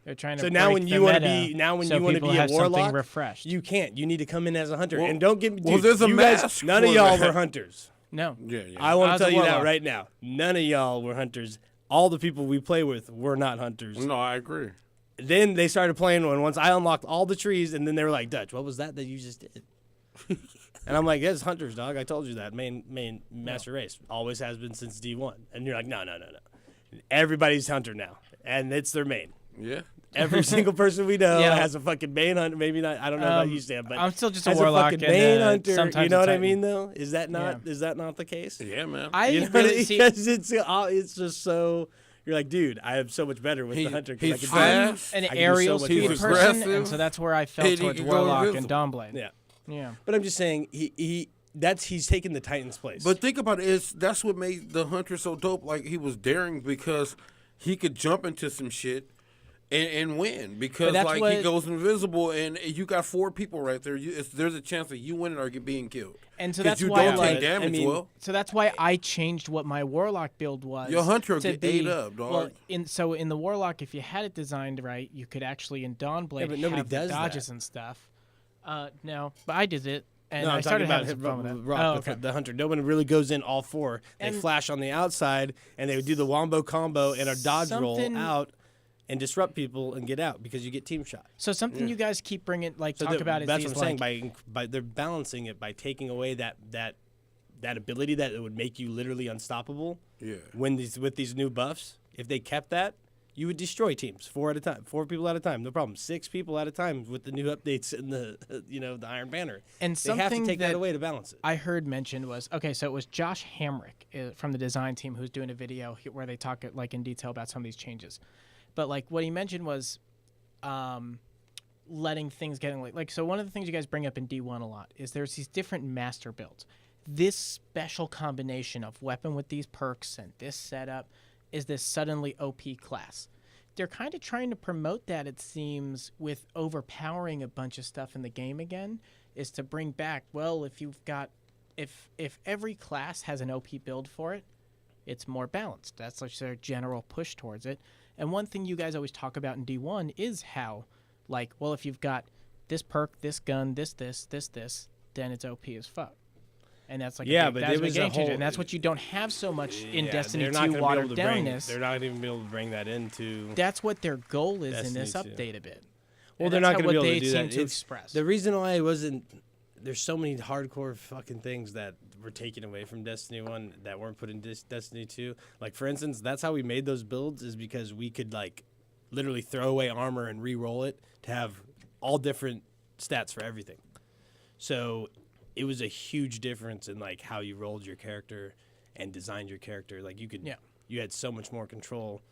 They're trying to So now break when the you want to meta be when so you want to people be a have something warlock, refreshed. you can't. You need to come in as a hunter. Well- And don't get me. well, Dude, there's a you guys, mask none of for y'all that. were hunters. No. yeah, yeah. I want I was to a tell you that warlock. right now. None of y'all were hunters. All the people we play with were not hunters. No, I agree. Then they started playing one. Once I unlocked all the trees, and then they were like, "Dutch, what was that you just did?" And I'm like, "It's hunters, dog. I told you that. Main master race always has been since D1." And you're like, "No. Everybody's hunter now, and it's their main. Yeah. Every single person we know Yeah. has a fucking main hunter. Maybe not. I don't know about you, Sam, but I'm still just a has warlock fucking and, main uh, hunter. sometimes You know a what I titan. mean? Though, is that not the case? Yeah, man. I You know really see. because it's just so. You're like, dude, I am so much better with the hunter. 'cause I he's can do fast. an I can do aerial so much speed more. He's person, aggressive. and so that's where I felt And he towards can go Warlock and invisible. Dawnblade. Yeah. Yeah. But I'm just saying he's taking the Titan's place. But think about it, that's what made the hunter so dope. Like, he was daring because he could jump into some shit and win. Because, that's like, he what- goes invisible, and you got 4 people right there. There's a chance that you win it or you're being killed. And so 'Cause that's you why, don't like, take damage I mean, well. So that's why I changed what my warlock build was. Your hunter to get be, ate up, dog. Well, in the warlock, if you had it designed right, you could actually in Dawnblade but nobody have the does dodges that. and stuff. No, but I did it, and no, I I'm started talking about having some fun with it. Rock Oh, with okay. the hunter. No one really goes in all 4. They And- flash on the outside, and they would do the wombo combo and a dodge roll Something- out and disrupt people and get out because you get team shot. So something you guys keep bringing, like So talk that- about is that's these, what I'm like, saying. By they're balancing it by taking away that ability that it would make you literally unstoppable. Yeah. With these new buffs, if they kept that, you would destroy teams 4 at a time, 4 people at a time, no problem. 6 people at a time with the new updates in the the Iron Banner. And they have to something take that that away to balance it. I heard mentioned was okay. So it was Josh Hamrick from the design team who's doing a video where they talk like in detail about some of these changes. But like what he mentioned was letting things get in like so. One of the things you guys bring up in D1 a lot is there's these different master builds. This special combination of weapon with these perks and this setup is this suddenly OP class. They're kind of trying to promote that, it seems, with overpowering a bunch of stuff in the game again, is to bring back, well, if you've got, if every class has an OP build for it, it's more balanced. That's like their general push towards it. And one thing you guys always talk about in D1 is how, like, well, if you've got this perk, this gun, this, then it's OP as fuck. And that's like yeah, a big, but that's it was a game a changer, whole, and that's what you don't have so much in yeah, Destiny they're not 2 gonna be watered able to bring- downness. They're not even able to bring that into. That's what their goal is in this Destiny 2. update a bit. Well, And they're that's not going to how be what able to they do seem that. to It's- express. The reason why it wasn't. There's so many hardcore fucking things that were taken away from Destiny 1 that weren't put in Destiny 2. Like, for instance, that's how we made those builds is because we could, like, literally throw away armor and re-roll it to have all different stats for everything. So it was a huge difference in, like, how you rolled your character and designed your character. Like, you had so much more control.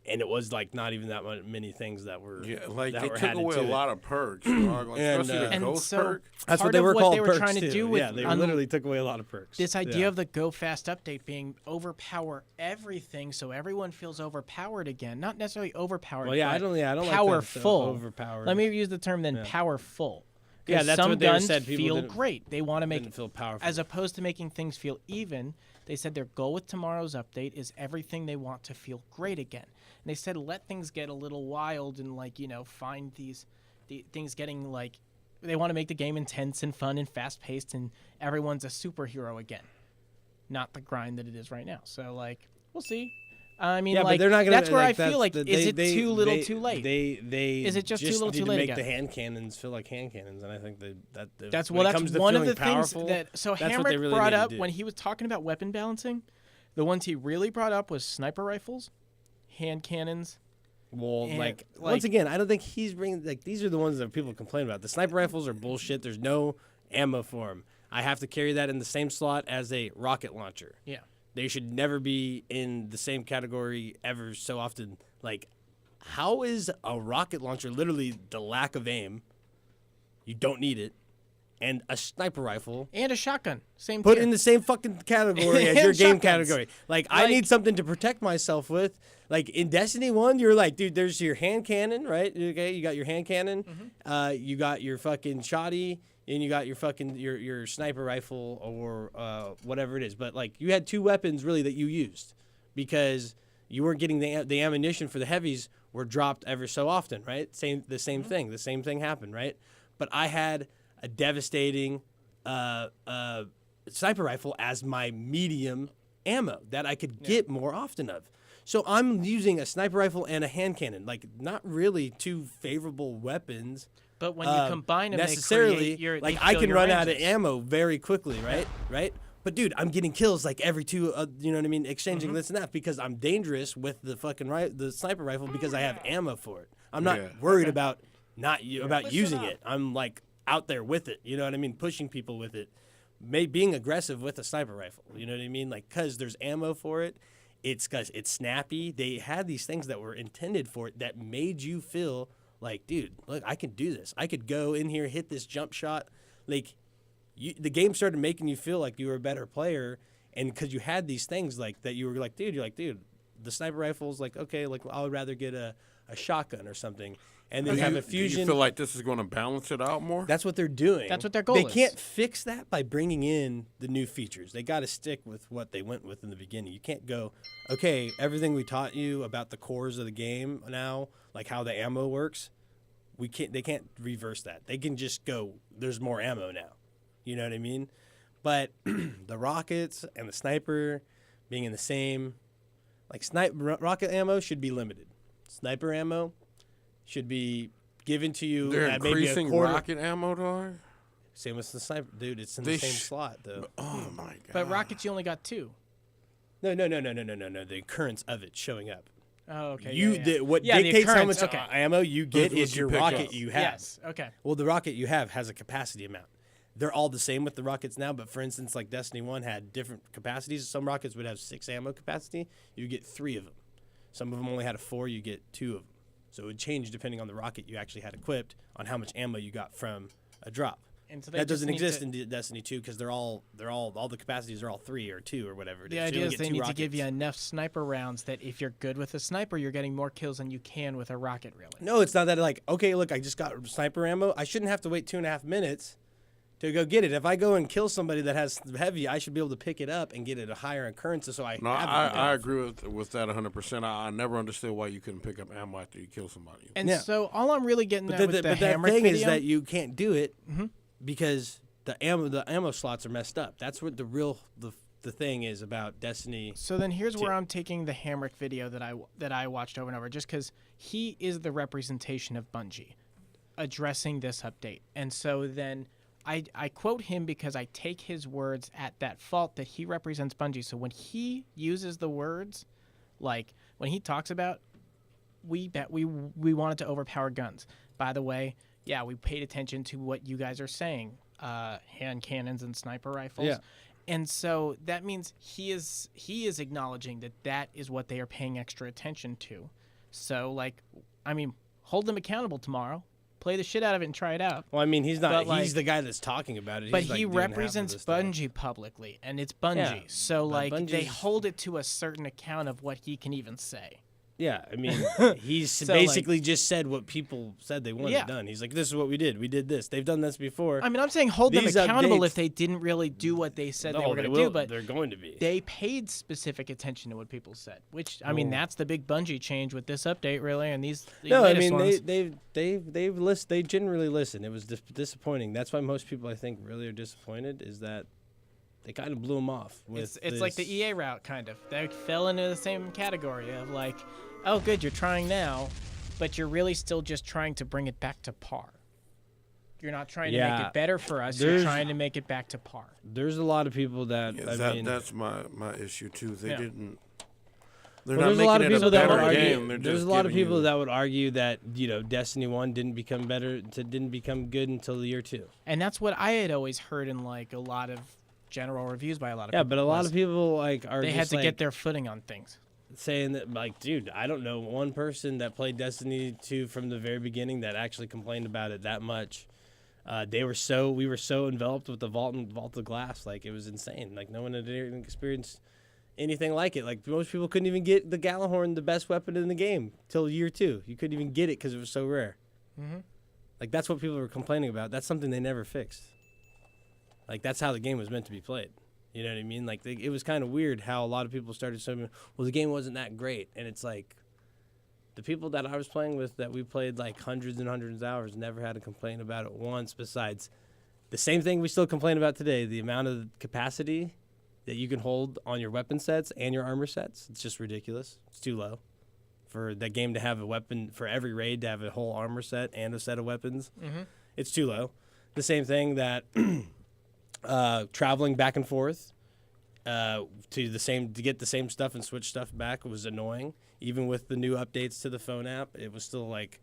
And it was like not even that many things that were like that they were took added away to a it. lot of perks, like, especially the and ghost so perk. That's part what they of were what called. they were perks trying to too. do with yeah, they literally took away a lot of perks. this idea Yeah. of the Go Fast update being overpower everything, so everyone feels overpowered again. Not necessarily overpowered. Well, yeah, but I don't like that, so powerful. overpowered. Let me use the term then. Yeah. Powerful. Yeah, 'Cause that's some what they were guns said. People feel didn't- great. They want to make didn't feel powerful. as opposed to making things feel even. They said their goal with tomorrow's update is everything they want to feel great again. And they said let things get a little wild and find the things getting like they want to make the game intense and fun and fast paced and everyone's a superhero again, not the grind that it is right now. So we'll see. I mean, yeah, but they're not gonna, that's where I that's feel like the- is it they- too little, they- too late? They Is it just too little, need too to late make again? the hand cannons feel like hand cannons, and I think That's when it that's comes to one of feeling the things powerful, that so that's what they Hamrick really brought need to up do. when he was talking about weapon balancing. The ones he really brought up was sniper rifles, hand cannons. Well, and, like once again, I don't think he's bringing these are the ones that people complain about. The sniper rifles are bullshit. There's no ammo for them. I have to carry that in the same slot as a rocket launcher. Yeah. They should never be in the same category ever so often. Like, how is a rocket launcher literally the lack of aim? You don't need it. And a sniper rifle. And a shotgun. Same Put tier. in the same fucking category as And your game shotguns. category. Like, I need something to protect myself with. Like, in Destiny 1, you're like, dude, there's your hand cannon, right? Okay, you got your hand cannon. You got your fucking shotty. And you got your fucking your sniper rifle or whatever it is. But like you had 2 weapons really that you used because you weren't getting the ammunition for the heavies were dropped ever so often, right? The same thing. The same thing happened, right? But I had a devastating sniper rifle as my medium ammo that I could get more often of. So I'm using a sniper rifle and a hand cannon, like not really 2 favorable weapons. But when you combine them, necessarily, they create your, like they I fill can your run out of ranges. ammo very quickly, right? Right. But dude, I'm getting kills like every 2, you know what I mean? Exchanging this and that because I'm dangerous with the fucking the sniper rifle because I have ammo for it. I'm not worried about about using it. I'm like out there with it. You know what I mean? Pushing people with it, being aggressive with a sniper rifle. You know what I mean? Like because there's ammo for it. It's because it's snappy. They had these things that were intended for it that made you feel like, dude, look, I can do this. I could go in here, hit this jump shot. Like, the game started making you feel like you were a better player, and because you had these things like that, you were like, dude, the sniper rifle's like, okay, like I would rather get a shotgun or something, and then have a fusion. Do you feel like this is going to balance it out more? That's what they're doing. That's what their goal They is. can't fix that by bringing in the new features. They got to stick with what they went with in the beginning. You can't go, okay, everything we taught you about the cores of the game now, like how the ammo works, they can't reverse that. They can just go, there's more ammo now. You know what I mean? But the rockets and the sniper being in the same, like rocket ammo should be limited. Sniper ammo should be given to you They're at maybe a increasing quarter. rocket ammo, dog? Same with the sniper, dude. It's in the same slot though. Oh my god! But rockets, you only got 2. No. The occurrence of it showing up Oh, okay. You yeah, yeah. what Yeah, the dictates how occurrence, much okay. ammo you get what is you your pick rocket up. you have. Yes. Okay. Well, the rocket you have has a capacity amount. They're all the same with the rockets now, but for instance, like Destiny 1 had different capacities. Some rockets would have 6 ammo capacity. You get 3 of them. Some of them only had a 4. You get 2 of them. So it would change depending on the rocket you actually had equipped on how much ammo you got from a drop. And so they That just doesn't need exist to- in Destiny 2 because all the capacities are all 3 or 2 or whatever. It The is. So you idea only is get they 2 need to give you rockets. enough sniper rounds that if you're good with a sniper, you're getting more kills than you can with a rocket, really. No, it's not that like, okay, look, I just got sniper ammo. I shouldn't have to wait 2.5 minutes to go get it. If I go and kill somebody that has heavy, I should be able to pick it up and get it a higher occurrence. So I No, have I agree with that 100%. I never understood why you couldn't pick up ammo after you kill somebody. And Yeah. so all I'm really getting at But, with the that Hamrick thing video, is that you can't do it because the ammo slots are messed up. That's what the thing is about Destiny. So then here's where 2. I'm taking the Hamrick video that I watched over and over, just because he is the representation of Bungie addressing this update. And so then I quote him because I take his words at that fault that he represents Bungie. So when he uses the words, like when he talks about we wanted to overpower guns. By the way, yeah, we paid attention to what you guys are saying, hand cannons and sniper rifles. Yeah. And so that means he is acknowledging that is what they are paying extra attention to. So like, I mean, hold them accountable tomorrow. Play the shit out of it and try it out. Well, I mean, he's not. But, like- he's the guy that's talking about it. But He's, like, he doing half of represents the stuff. Bungie publicly, and it's Bungie. Yeah, So but like, they Bungie's- hold it to a certain account of what he can even say. Yeah, I mean, he's So, like- basically just said what people said they wanted Yeah. done. He's like, this is what we did. We did this. They've done this before. I mean, I'm saying hold them These accountable updates- if they didn't really do what they said they No, were going to will. do, but They're going to be. they paid specific attention to what people said, which I mean Well- that's the big Bungie change with this update, really, and these No, I latest mean ones. they've listened. They generally listen. It was disappointing. That's why most people I think really are disappointed is that they kind of blew them off. With It's like the this- EA route, kind of. They fell into the same category of like, oh, good, you're trying now, but you're really still just trying to bring it back to par. You're not trying to make Yeah. it better for us. You're There's- trying to make it back to par. There's a lot of people that Yeah, I mean, that's my issue too. They Yeah. didn't. They're well, not there's a lot of making it people a that would better argue. game. They're There's just a lot of giving people you- that would argue that Destiny 1 didn't become good until year 2. And that's what I had always heard in like a lot of general reviews by a lot of Yeah, people. but a lot was of people like are they had just to like, get their footing on things. saying that like, dude, I don't know one person that played Destiny 2 from the very beginning that actually complained about it that much. We were so enveloped with the vault of glass, like it was insane. Like no one had even experienced anything like it. Like most people couldn't even get the Gallahorn, the best weapon in the game, till year 2. You couldn't even get it because it was so rare. Mhm. Like that's what people were complaining about. That's something they never fixed. Like that's how the game was meant to be played. You know what I mean? Like it was kind of weird how a lot of people started saying, "Well, the game wasn't that great," and it's like the people that I was playing with that we played like hundreds and hundreds of hours never had a complaint about it once. Besides the same thing we still complain about today: the amount of capacity that you can hold on your weapon sets and your armor sets. It's just ridiculous. It's too low for that game to have a weapon for every raid to have a whole armor set and a set of weapons. Mhm. It's too low. The same thing that traveling back and forth to get the same stuff and switch stuff back was annoying. Even with the new updates to the phone app, it was still like,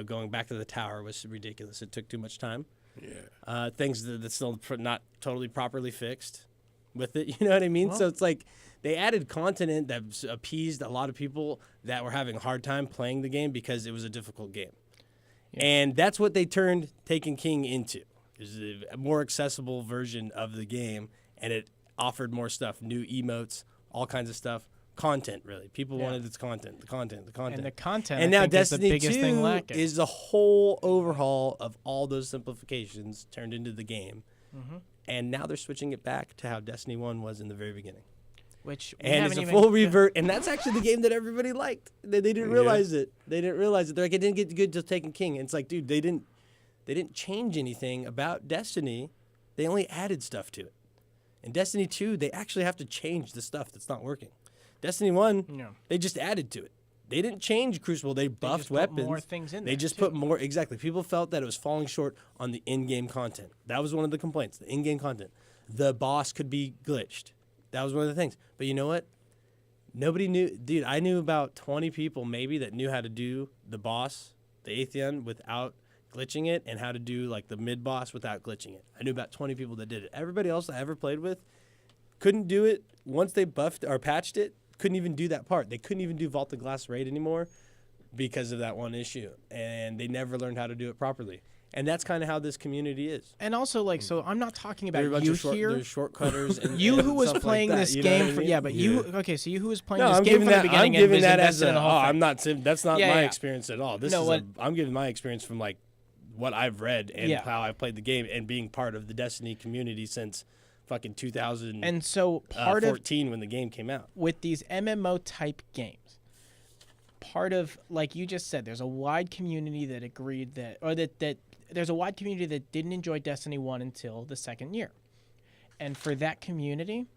going back to the tower was ridiculous. It took too much time. Yeah. Things that's still not totally properly fixed with it. You know what I mean? So it's like they added content that appeased a lot of people that were having a hard time playing the game because it was a difficult game. And that's what they turned Taken King into, is a more accessible version of the game, and it offered more stuff, new emotes, all kinds of stuff, content really. People wanted its content, the content. And the content, And I now think, is the Destiny biggest 2 thing lacking. is the whole overhaul of all those simplifications turned into the game. Mhm. And now they're switching it back to how Destiny 1 was in the very beginning. Which we And it's haven't a even- full yeah. revert, and that's actually the game that everybody liked. They didn't Yeah. realize it. They didn't realize it. They're like, it didn't get good till Taken King. And it's like, dude, they didn't change anything about Destiny. They only added stuff to it. In Destiny 2, they actually have to change the stuff that's not working. Destiny 1, Yeah. they just added to it. They didn't change Crucible. They buffed just put weapons. more things in They there, just too. put more. Exactly. People felt that it was falling short on the in-game content. That was one of the complaints. The in-game content. The boss could be glitched. That was one of the things. But you know what? Nobody knew, dude. I knew about 20 people maybe that knew how to do the boss, the Atheon, without glitching it, and how to do like the mid boss without glitching it. I knew about 20 people that did it. Everybody else I ever played with couldn't do it. Once they buffed or patched it, couldn't even do that part. They couldn't even do Vault the Glass Raid anymore because of that one issue, and they never learned how to do it properly. And that's kind of how this community is. And also, like, so I'm not talking about They're a bunch you of here. There's shortcutters and You and who was stuff playing like that, this you know what game, I for, mean? yeah, but you okay? So you who was playing No, this I'm game giving from that. the beginning I'm and giving was that as invested in a. the whole Oh, thing. I'm not. That's not Yeah, my yeah. experience at all. This No, is. what- I'm giving my experience from like what I've read and Yeah. how I've played the game and being part of the Destiny community since fucking 2014 And so part of when the game came out. with these MMO type games, part of, like you just said, there's a wide community that agreed that, or that there's a wide community that didn't enjoy Destiny 1 until the second year. And for that community,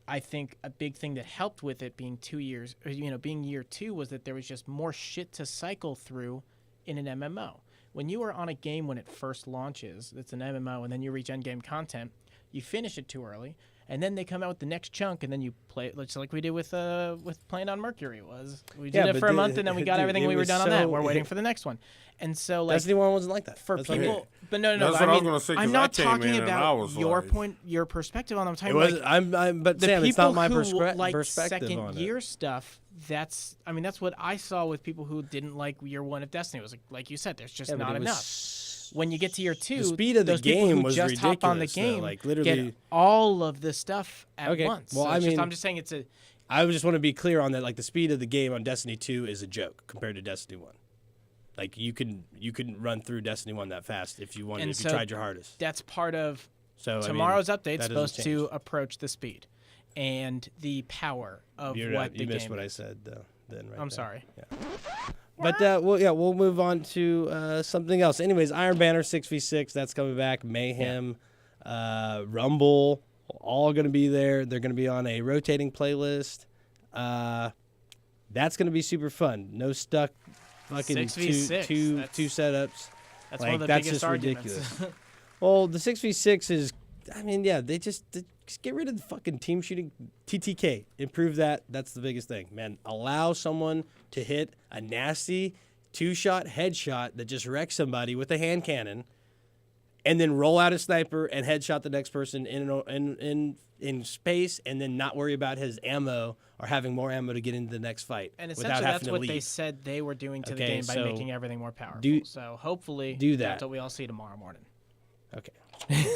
I think a big thing that helped with it being 2 years, or, you know, being year 2, was that there was just more shit to cycle through in an MMO. When you are on a game when it first launches, it's an MMO, and then you reach endgame content, you finish it too early, and then they come out with the next chunk, and then you play it, just like we did with playing on Mercury. We did it but for a month, and then we got dude, everything it we were was done on that. so- We're waiting for the next one. And so, like, Destiny 1 wasn't like that. for That's what I mean. people, but no, That's but what I I was mean, gonna say, 'cause I'm I not came talking in and I about was your like- point, your perspective on. I'm talking It was. like But the Sam, people it's not my who like perspective second on year it. stuff. That's what I saw with people who didn't like year 1 of Destiny. It was like you said, there's just Yeah, but not it was enough. When you get to year 2, the speed of the those people game who was just hop on the ridiculous, though, game like, literally- get all of the stuff at Okay, once. well, So I it's just- mean- I'm just saying it's a. I just want to be clear on that. Like the speed of the game on Destiny 2 is a joke compared to Destiny 1. Like you couldn't run through Destiny 1 that fast if you wanted, And if so you tried your hardest. That's part of So I mean, tomorrow's update. that Supposed doesn't to change. approach the speed and the power of You're what not- the you game. missed what I said though. Then right I'm there. sorry. Yeah. But we'll move on to something else. Anyways, Iron Banner 6v6, that's coming back. Mayhem, Rumble, all going to be there. They're going to be on a rotating playlist. That's going to be super fun. No stuck fucking 6v6, two that's- setups. That's Like, one of the that's biggest just arguments. ridiculous. Well, the 6v6 is, I mean, yeah, they just get rid of the fucking team shooting. TTK, improve that. That's the biggest thing, man. Allow someone to hit a nasty 2-shot headshot that just wrecks somebody with a hand cannon, and then roll out a sniper and headshot the next person in space, and then not worry about his ammo or having more ammo to get into the next fight. And without essentially, having that's to what leave. they said they were doing to the Okay, game by so making everything more powerful. So hopefully, do that. That's what we all see tomorrow morning. Okay.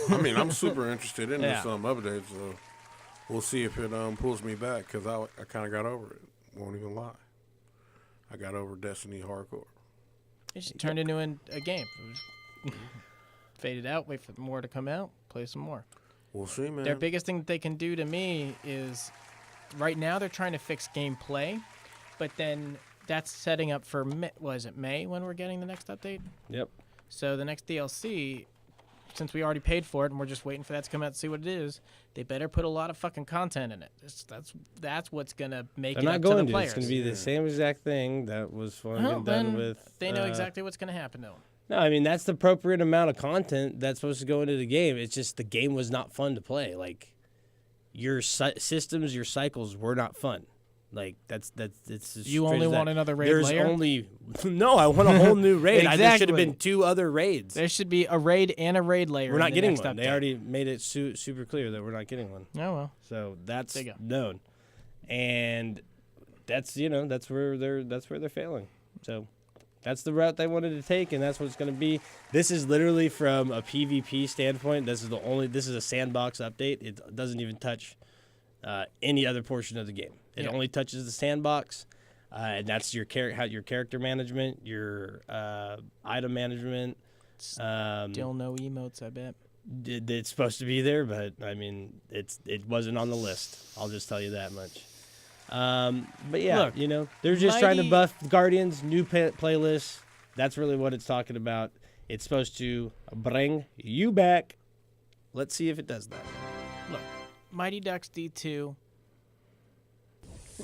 I mean, I'm super interested in Yeah. this update, so we'll see if it pulls me back, because I kind of got over it. Won't even lie. I got over Destiny hardcore. It just turned into a game. Fade it out, wait for more to come out, play some more. We'll see, man. Their biggest thing that they can do to me is right now they're trying to fix gameplay, but then that's setting up for May when we're getting the next update? Yep. So the next DLC, since we already paid for it and we're just waiting for that to come out to see what it is, they better put a lot of fucking content in it. That's what's gonna make They're it not up going to to. the players. It's going to be the same exact thing that was fucking Well, done then with. they know exactly what's gonna happen to them. No, I mean that's the appropriate amount of content that's supposed to go into the game. It's just the game was not fun to play. Like your systems, your cycles were not fun. Like it's as You straight only as that. want another raid There's layer? only no. I want a whole new raid. There should have Exactly. been 2 other raids. There should be a raid and a raid layer. We're in not the getting next one. update. They already made it super clear that we're not getting one. Oh well. So that's There you go. known, and that's that's where they're failing. So that's the route they wanted to take, and that's what it's going to be. This is literally from a PvP standpoint. This is a sandbox update. It doesn't even touch any other portion of the game. It Yeah. only touches the sandbox, and that's your character management, your item management. Still no emotes, I bet. It's supposed to be there, but I mean, it wasn't on the list. I'll just tell you that much. But yeah, Look, they're just trying to Mighty- buff Guardians, new playlists. That's really what it's talking about. It's supposed to bring you back. Let's see if it does that. Look, Mighty Ducks D2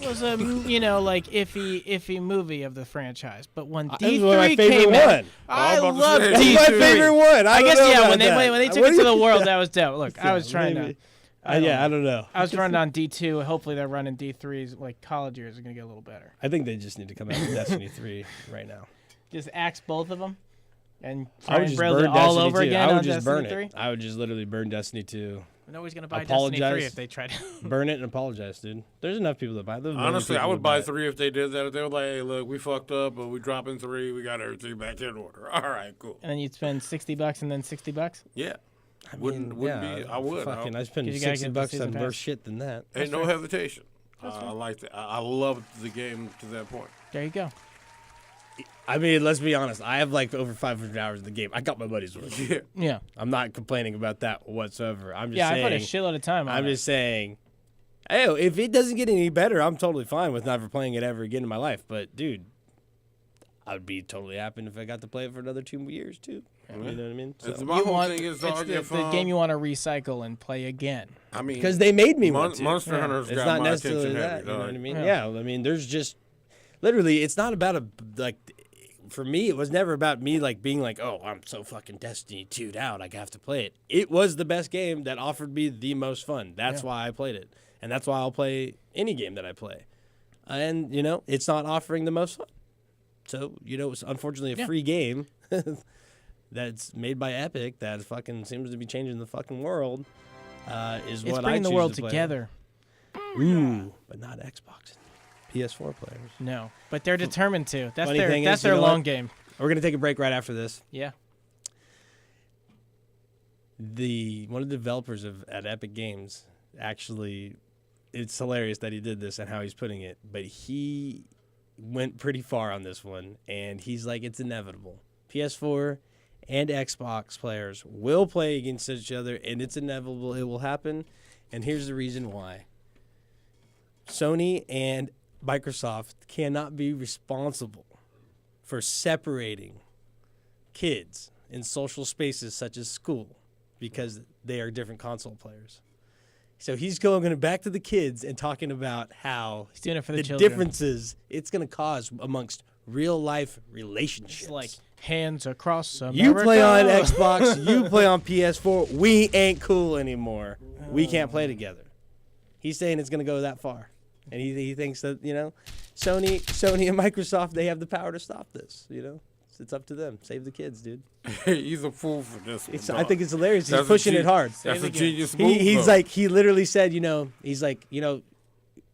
was a iffy movie of the franchise, but when It was D3 one of my favorite came out, one. I I was about to love say, D3. it was my favorite one. I guess don't know yeah. about When that. they took What it do to the you- world, that was dope. Look, I was trying maybe. to. I don't know. I was running on D2. Hopefully they're running D3s. Like college years are gonna get a little better. I think they just need to come out with Destiny 3 right now. Just axe both of them, and I would try and just build burn it all Destiny over 2. again I would on just Destiny burn 3. it. I would just literally burn Destiny 2. Nobody's gonna buy Apologize. Destiny 3 if they try to. Burn it and apologize, dude. There's enough people that buy it. There's million Honestly, I people would that buy it. 3 if they did that. If they were like, hey, look, we fucked up, but we dropping 3. We got everything back in order. All right, cool. And then you'd spend $60 and then $60. Yeah. I Wouldn't be. I would. Fucking, I spend 'Cause you gotta $60 get the season on pass. worse shit than that. Ain't no hesitation. I like that. I love the game to that point. There you go. I mean, let's be honest. I have like over 500 hours in the game. I got my buddies worth. Yeah. Yeah. I'm not complaining about that whatsoever. I'm just Yeah, saying. I put a shitload of time on I'm it. just saying. Hey, if it doesn't get any better, I'm totally fine with never playing it ever again in my life. But dude, I'd be totally happy if I got to play it for another 2 years too. You know what I mean? So. My You whole want, thing is, it's dog, the, if, the game you want to recycle and play again. I mean, Because they made me want to. Monster Hunter's It's got not my necessarily attention that. heavy, You know dog. what I mean? Yeah. Yeah. I mean, there's just literally, it's not about for me, it was never about me like being like, oh, I'm so fucking Destiny 2'd out, I have to play it. It was the best game that offered me the most fun. That's why I played it, and that's why I'll play any game that I play. And you know, it's not offering the most fun. So you know, it's unfortunately a free game that's made by Epic that fucking seems to be changing the fucking world. Is It's what I bringing the choose world to play. together. Ooh, but not Xbox, PS4 players. No, but they're determined to. That's Funny their thing that's is, you their know what? long game. We're gonna take a break right after this. Yeah. One of the developers at Epic Games actually, it's hilarious that he did this and how he's putting it, but he went pretty far on this one, and he's like, it's inevitable. PS4 and Xbox players will play against each other, and it's inevitable. It will happen, and here's the reason why. Sony and Microsoft cannot be responsible for separating kids in social spaces such as school because they are different console players. So he's going back to the kids and talking about how He's doing it for the the children. differences it's going to cause amongst real life relationships. It's like hands across America. You play on Xbox, you play on PS4. We ain't cool anymore. We can't play together. He's saying it's going to go that far. And he thinks that, you know, Sony and Microsoft, they have the power to stop this, you know? It's up to them. Save the kids, dude. He's a fool for this one. I think it's hilarious. He's That's a pushing it hard. That's a genius move. He's though. like, he literally said, you know, he's like, you know,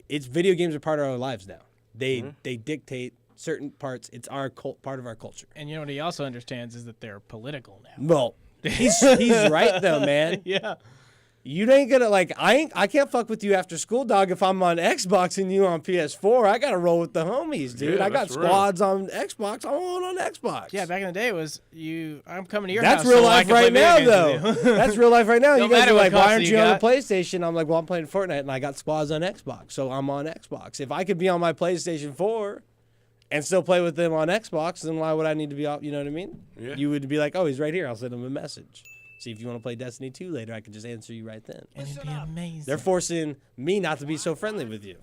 it's video games are part of our lives now. They dictate certain parts. It's our part of our culture. And you know what he also understands is that they're political now. Well, he's right though, man. Yeah. You ain't gonna like I can't fuck with you after school, dog. If I'm on Xbox and you on PS4, I gotta roll with the homies, dude. Yeah, I got that's real. squads on Xbox. I'm on Xbox. Yeah, back in the day it was I'm coming to your That's house. real so I life can right play now, video games though. with you. That's real life right now. Don't You guys matter are what like, why console aren't you you on the got." PlayStation? I'm like, well, I'm playing Fortnite and I got squads on Xbox, so I'm on Xbox. If I could be on my PlayStation 4 and still play with them on Xbox, then why would I need to be off? You know what I mean? Yeah. You would be like, oh, he's right here. I'll send him a message. See if you want to play Destiny 2 later. I could just answer you right then. And it'd be amazing. They're forcing me not to be so friendly with you.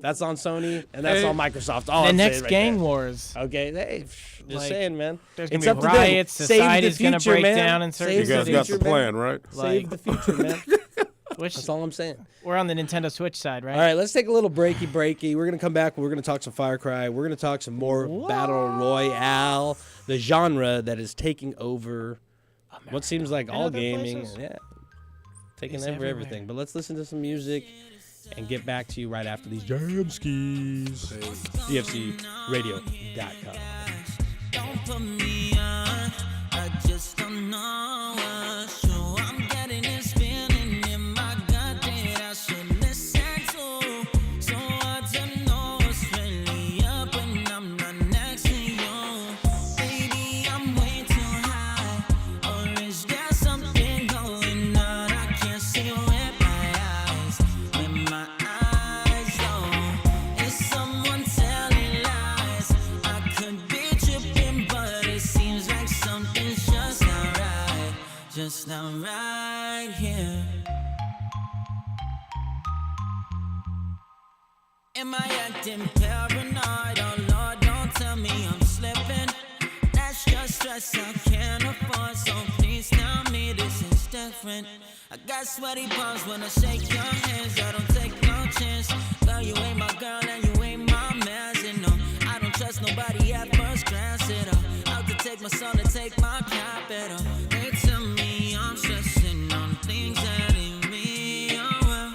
That's on Sony and that's on Microsoft. All the I'm next saying right gang there. wars. Okay, hey, just Like, saying, man. there's gonna It's be up to them. riots, Save society's the gonna future, break man. down in certain You guys got the future, man. plan, right? Save the future, man. Which That's all I'm saying. we're on the Nintendo Switch side, right? All right, let's take a little breaky. We're going to come back. We're going to talk some Far Cry. We're going to talk some more Battle Royale, the genre that is taking over what seems like all other gaming. places. Yeah, taking It's over everywhere. everything. But let's listen to some music and get back to you right after these jam skis. DFCRadio.com. Don't put me on. I just don't know what show I'm getting this feeling in my gut that I should listen to. So hard to know what's really up when I'm not next to you. Baby, I'm way too high. Or is there something going on I can't see with my eyes? With my eyes, though. Is someone telling lies? I could be tripping, but it seems like something's just not right. Just not right here. Am I acting paranoid? Oh Lord, don't tell me I'm slipping. That's just stress I can't afford, so please tell me this is different. I got sweaty palms when I shake your hands. I don't take no chance. Girl, you ain't my girl and you ain't my man. You know, I don't trust nobody at first glance. Out to take my soul and take my capital. They tell me I'm stressing on things that ain't me. Oh well,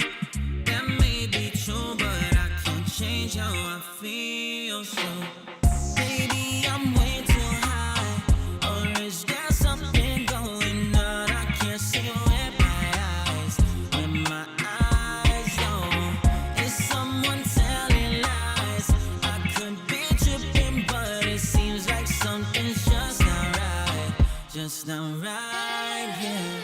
that may be true, but I can't change how I feel. So, baby, I'm way too high. Or is there something going on? I can't see with my eyes. With my eyes, oh, is someone telling lies? I could be tripping, but it seems like something's just not right. Just not right here.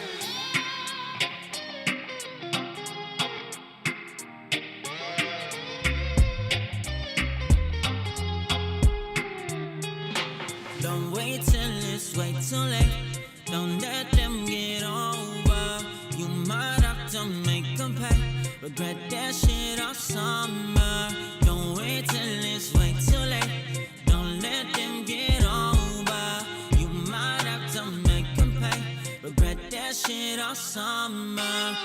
Don't wait till it's way too late. Don't let them get over. You might have to make them pay. Regret that shit all summer. Don't wait till it's way too late. Don't let them get over. You might have to make them pay. Regret that shit all summer.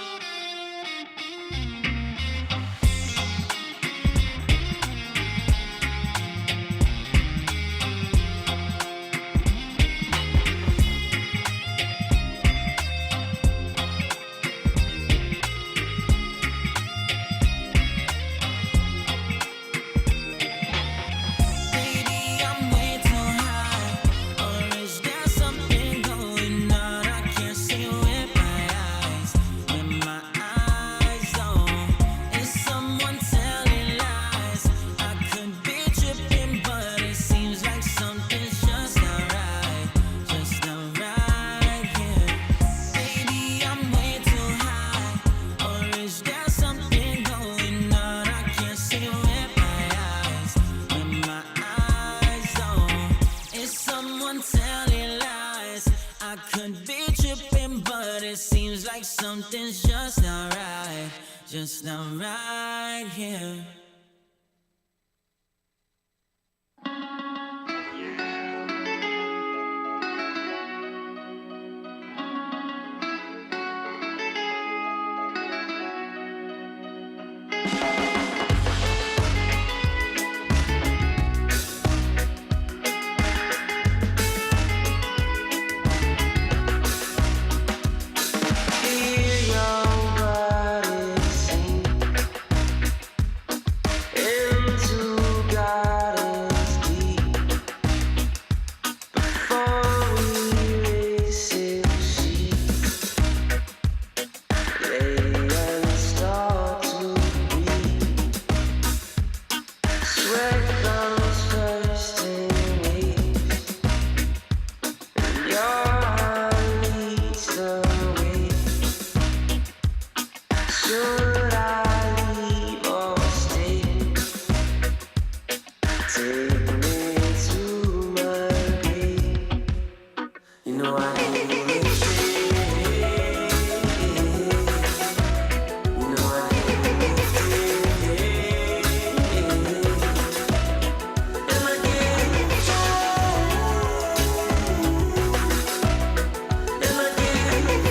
Baby, I'm way too high. Or is there something going on? I can't see with my eyes. With my eyes, oh, is someone telling lies? I could be tripping, but it seems like something's just not right. Just not right here. Baby, I'm way too high. Or is there something going on? I can't see with my eyes. With my eyes, oh, is someone telling lies? I could be tripping, but it seems like something's just not right. Just not right here. Should I leave or stay? Take me to my grave. You know I need to stay. You know I need to stay. And I can't and I can't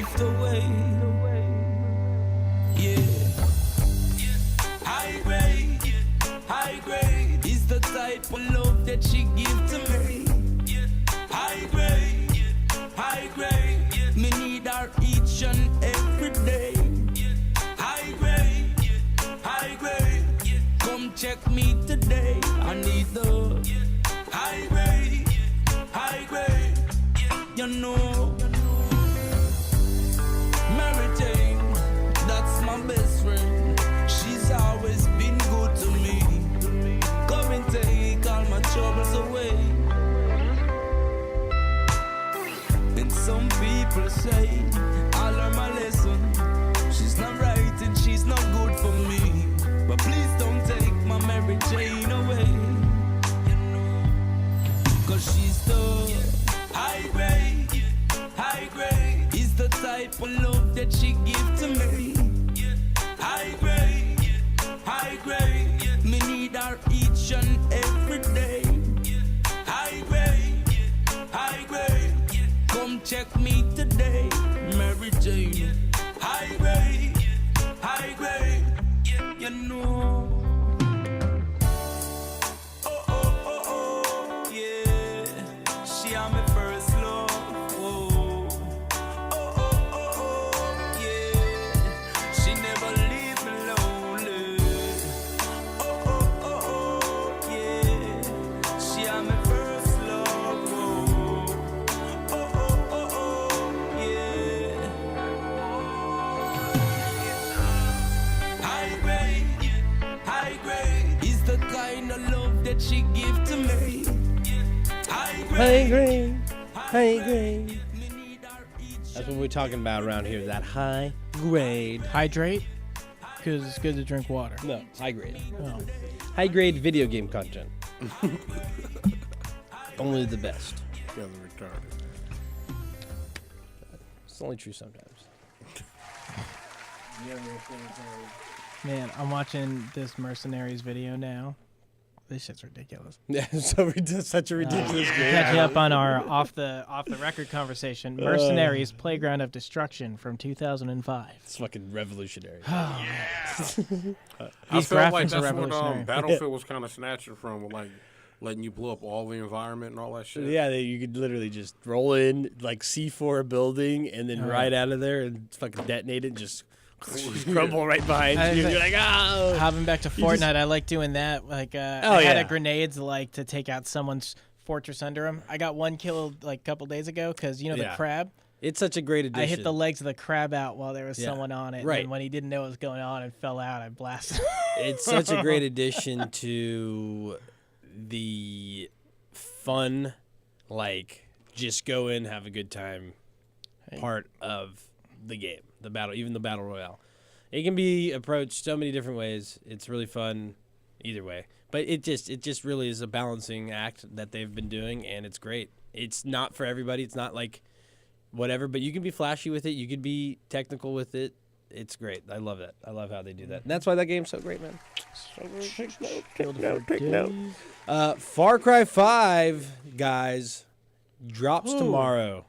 gift away. Yeah. High grade is the type of love that she give to me. High grade, me need her each and every day. High grade, come check me today. I need the high grade, you know. Mary Jane, that's my best friend. She's always been good to me. Come and take all my troubles away. And some people say I learned my lesson. She's not right and she's not good for me. But please don't take my Mary Jane away. Cause she's the high grade is the type of love that she give to me. High grade, me need her each and every day. High grade, come check me today, Mary Jane. High grade, you know. Oh, yeah. She am my first love. Yeah. She never leave me lonely. Yeah. She am my first love. Yeah. High grade is the kind of love that she give to me. High grade. That's what we're talking about around here. That high grade. Hydrate, because it's good to drink water. No, high grade. Oh. High grade video game content. Only the best. Together retarded. It's only true sometimes. Man, I'm watching this Mercenaries video now. This shit's ridiculous. Yeah, so such a ridiculous game. Catching up on our off the record conversation. Mercenaries: Playground of Destruction from 2005. It's fucking revolutionary. I These felt like graphics are that's what revolutionary. Battlefield was kind of snatching from, like letting you blow up all the environment and all that shit. Yeah, you could literally just roll in, like C4 a building, and then ride out of there and fucking detonate it, and just crumble right behind you. You're like, oh. Hopping back to Fortnite, I like doing that. Like, I had a grenades like to take out someone's fortress under him. I got one kill like a couple days ago because you know the crab. It's such a great addition. I hit the legs of the crab out while there was someone on it. Right. And when he didn't know what was going on and fell out, I blasted. It's such a great addition to the fun, like just go in, have a good time part of the game, the battle, even the battle royale. It can be approached so many different ways. It's really fun either way, but it just really is a balancing act that they've been doing, and it's great. It's not for everybody. It's not like whatever, but you can be flashy with it. You could be technical with it. It's great. I love that. I love how they do that. And that's why that game's so great, man. So great. Take note. Far Cry 5, guys, drops tomorrow.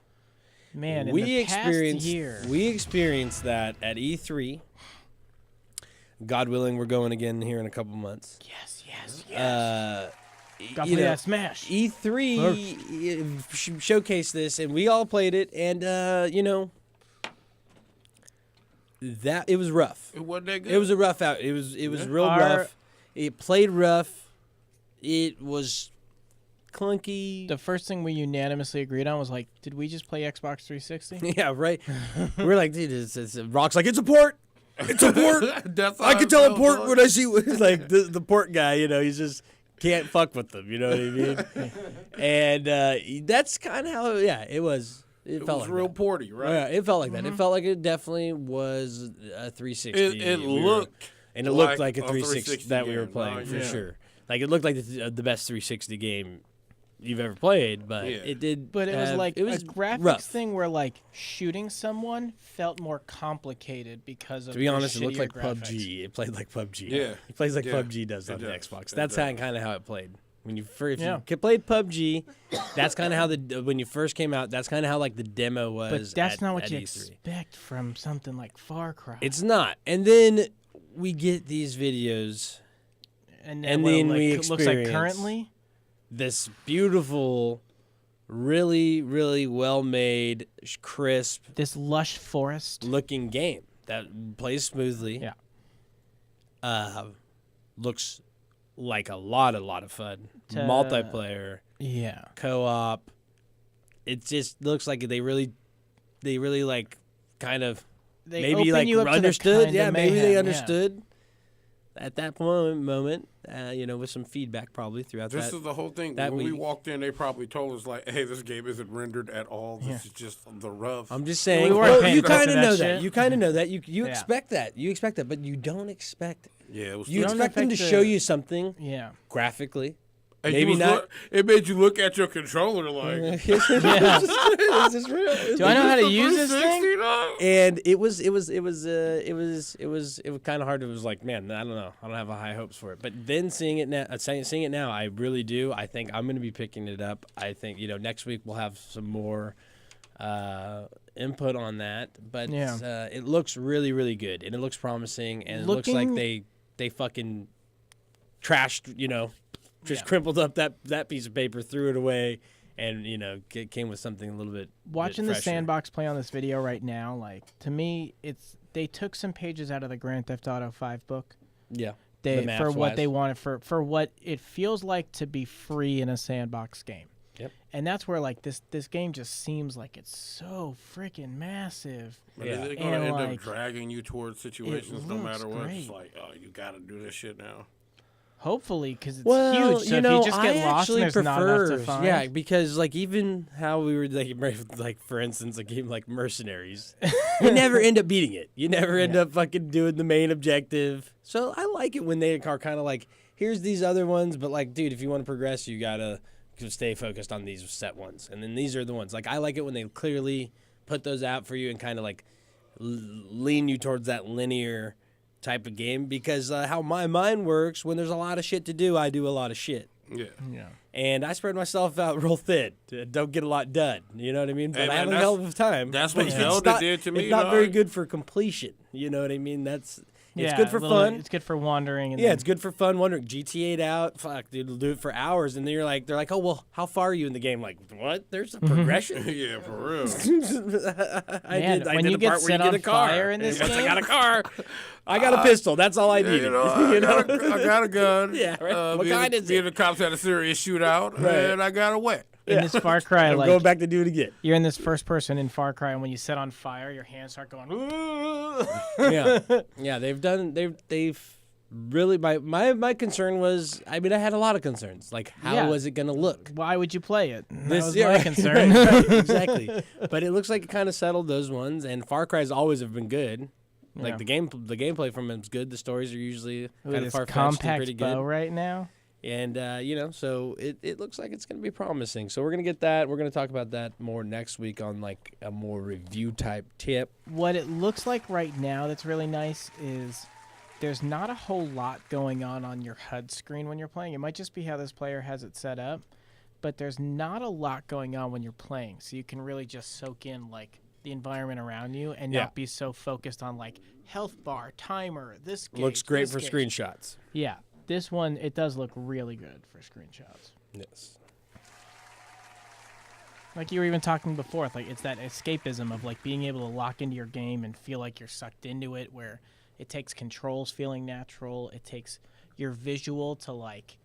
Man, in the past year. We experienced that at E3. God willing, we're going again here in a couple months. Yes. You know, Smash. E3 showcased this, and we all played it, and you know, that it was rough. It wasn't that good. It was a rough out. It was real rough. It played rough. It was clunky. The first thing we unanimously agreed on was like, did we just play Xbox 360? Yeah, right. We're like, dude, it's Rock's like, it's a port. It's a port. That's I how can it tell a felt, port dog. when I see like the port guy. You know, he's just can't fuck with them. You know what I mean? And that's kind of how. It was. It felt was like real that. porty, right? Yeah, it felt like that. It felt like it definitely was a 360. It looked and it looked like a 360 that we were game, playing right? for Yeah. sure. Like it looked like the best 360 game you've ever played, but Yeah. it did. But it was like it was a graphics rough. thing where like shooting someone felt more complicated because of To be honest, it the looked like shittier graphics. PUBG. It played like PUBG. Yeah. It plays like Yeah. PUBG does It on the does. Xbox. It That's does. kind of how it played. When if Yeah. you played PUBG, that's kind of how when you first came out. That's kind of how like the demo was. But that's not what at you E3. expect from something like Far Cry. It's not. And then we get these videos. and and what, then like, we looks like experience currently. This beautiful, really, really well made, crisp, This lush forest. looking game that plays smoothly. Yeah. Looks like a lot of fun. To- Multiplayer, Yeah. co-op. It just looks like they really like kind of They maybe open like you up to the understood. kind Yeah, of maybe mayhem, they yeah. understood at that moment. With some feedback probably throughout This that. is the whole thing. that When we week. walked in, they probably told us like, "Hey, this game isn't rendered at all. This Yeah. is just the rough." I'm just saying. We weren't paying you attention kind to of that know that. shit. You kind of know that. You Yeah. expect that. You expect that, but you don't expect. Yeah, it was. You don't expect them to expect show the- you something Yeah. graphically. And Maybe you was not. it made you look at your controller like. Is this real? Do I know how to the use this 360, thing? dog? And it was kind of hard. It was like, man, I don't know. I don't have high hopes for it. But then seeing it now, I really do. I think I'm going to be picking it up. I think next week we'll have some more input on that. But Yeah. it looks really, really good, and it looks promising, and it looks like they fucking trashed, just crumpled up that piece of paper, threw it away, and came with something a little bit. Watching bit the fresher. sandbox play on this video right now, like to me, they took some pages out of the Grand Theft Auto 5 book. Yeah. They The for what maps they wise. wanted for what it feels like to be free in a sandbox game. Yep. And that's where like this game just seems like it's so freaking massive. But Yeah. they're going to And, end like, up dragging you towards situations no looks matter what. It's great. like, oh, you got to do this shit now. Hopefully, because it's Well, huge. So if you just get I lost and actually there's not enough to find. Yeah, because like even how we were like for instance a game like Mercenaries, you never end up beating it. You never end up fucking doing the main objective. So I like it when they are kind of like, here's these other ones, but like, dude, if you want to progress, you gotta stay focused on these set ones, and then these are the ones. Like I like it when they clearly put those out for you and kind of like lean you towards that linear type of game, because how my mind works, when there's a lot of shit to do, I do a lot of shit. Yeah. Yeah. And I spread myself out real thin. Don't get a lot done. You know what I mean? But Hey, I have man, a hell of a time. that's But what it's Zelda not- did to me, It's not very dog. good for completion. You know what I mean? It's Yeah, good for little- fun. It's good for wandering. And Yeah, then- it's good for fun. Wondering GTA out. Fuck, dude, it'll do it for hours. And then they're like, oh well, how far are you in the game? Like, what? There's a progression. Yeah, for real. I Man, did when a you get part where set you get on a car. fire in this Once I game? got a car, I got a pistol. That's all I Yeah, needed. you know, I got a gun. Yeah, right. What me and kind the- is me it? and the cops had a serious shootout, Right. and I got a wet. in this Far Cry, I'm like going back to do it again. you're in this first person in Far Cry, and when you set on fire, your hands start going. Ooh. Yeah, they've really my concern was, I mean, I had a lot of concerns, like how Yeah. was it gonna look. Why would you play it? That was yeah, my right, concern. right, exactly. But it looks like it kind of settled those ones, and Far Cry's always have been good. Like Yeah. the gameplay from it's good. The stories are usually Look kind at of this far fetched and compact pretty bow good. right now. And so it looks like it's gonna be promising. So we're gonna get that. We're gonna talk about that more next week on like a more review type tip. What it looks like right now that's really nice is there's not a whole lot going on your HUD screen when you're playing. It might just be how this player has it set up, but there's not a lot going on when you're playing. So you can really just soak in like the environment around you and Yeah. not be so focused on like health bar, timer, this gauge, Looks great this for gauge. screenshots. Yeah. This one, it does look really good for screenshots. Yes. Like you were even talking before, like it's that escapism of like being able to lock into your game and feel like you're sucked into it, where it takes controls feeling natural. It takes your visual to like,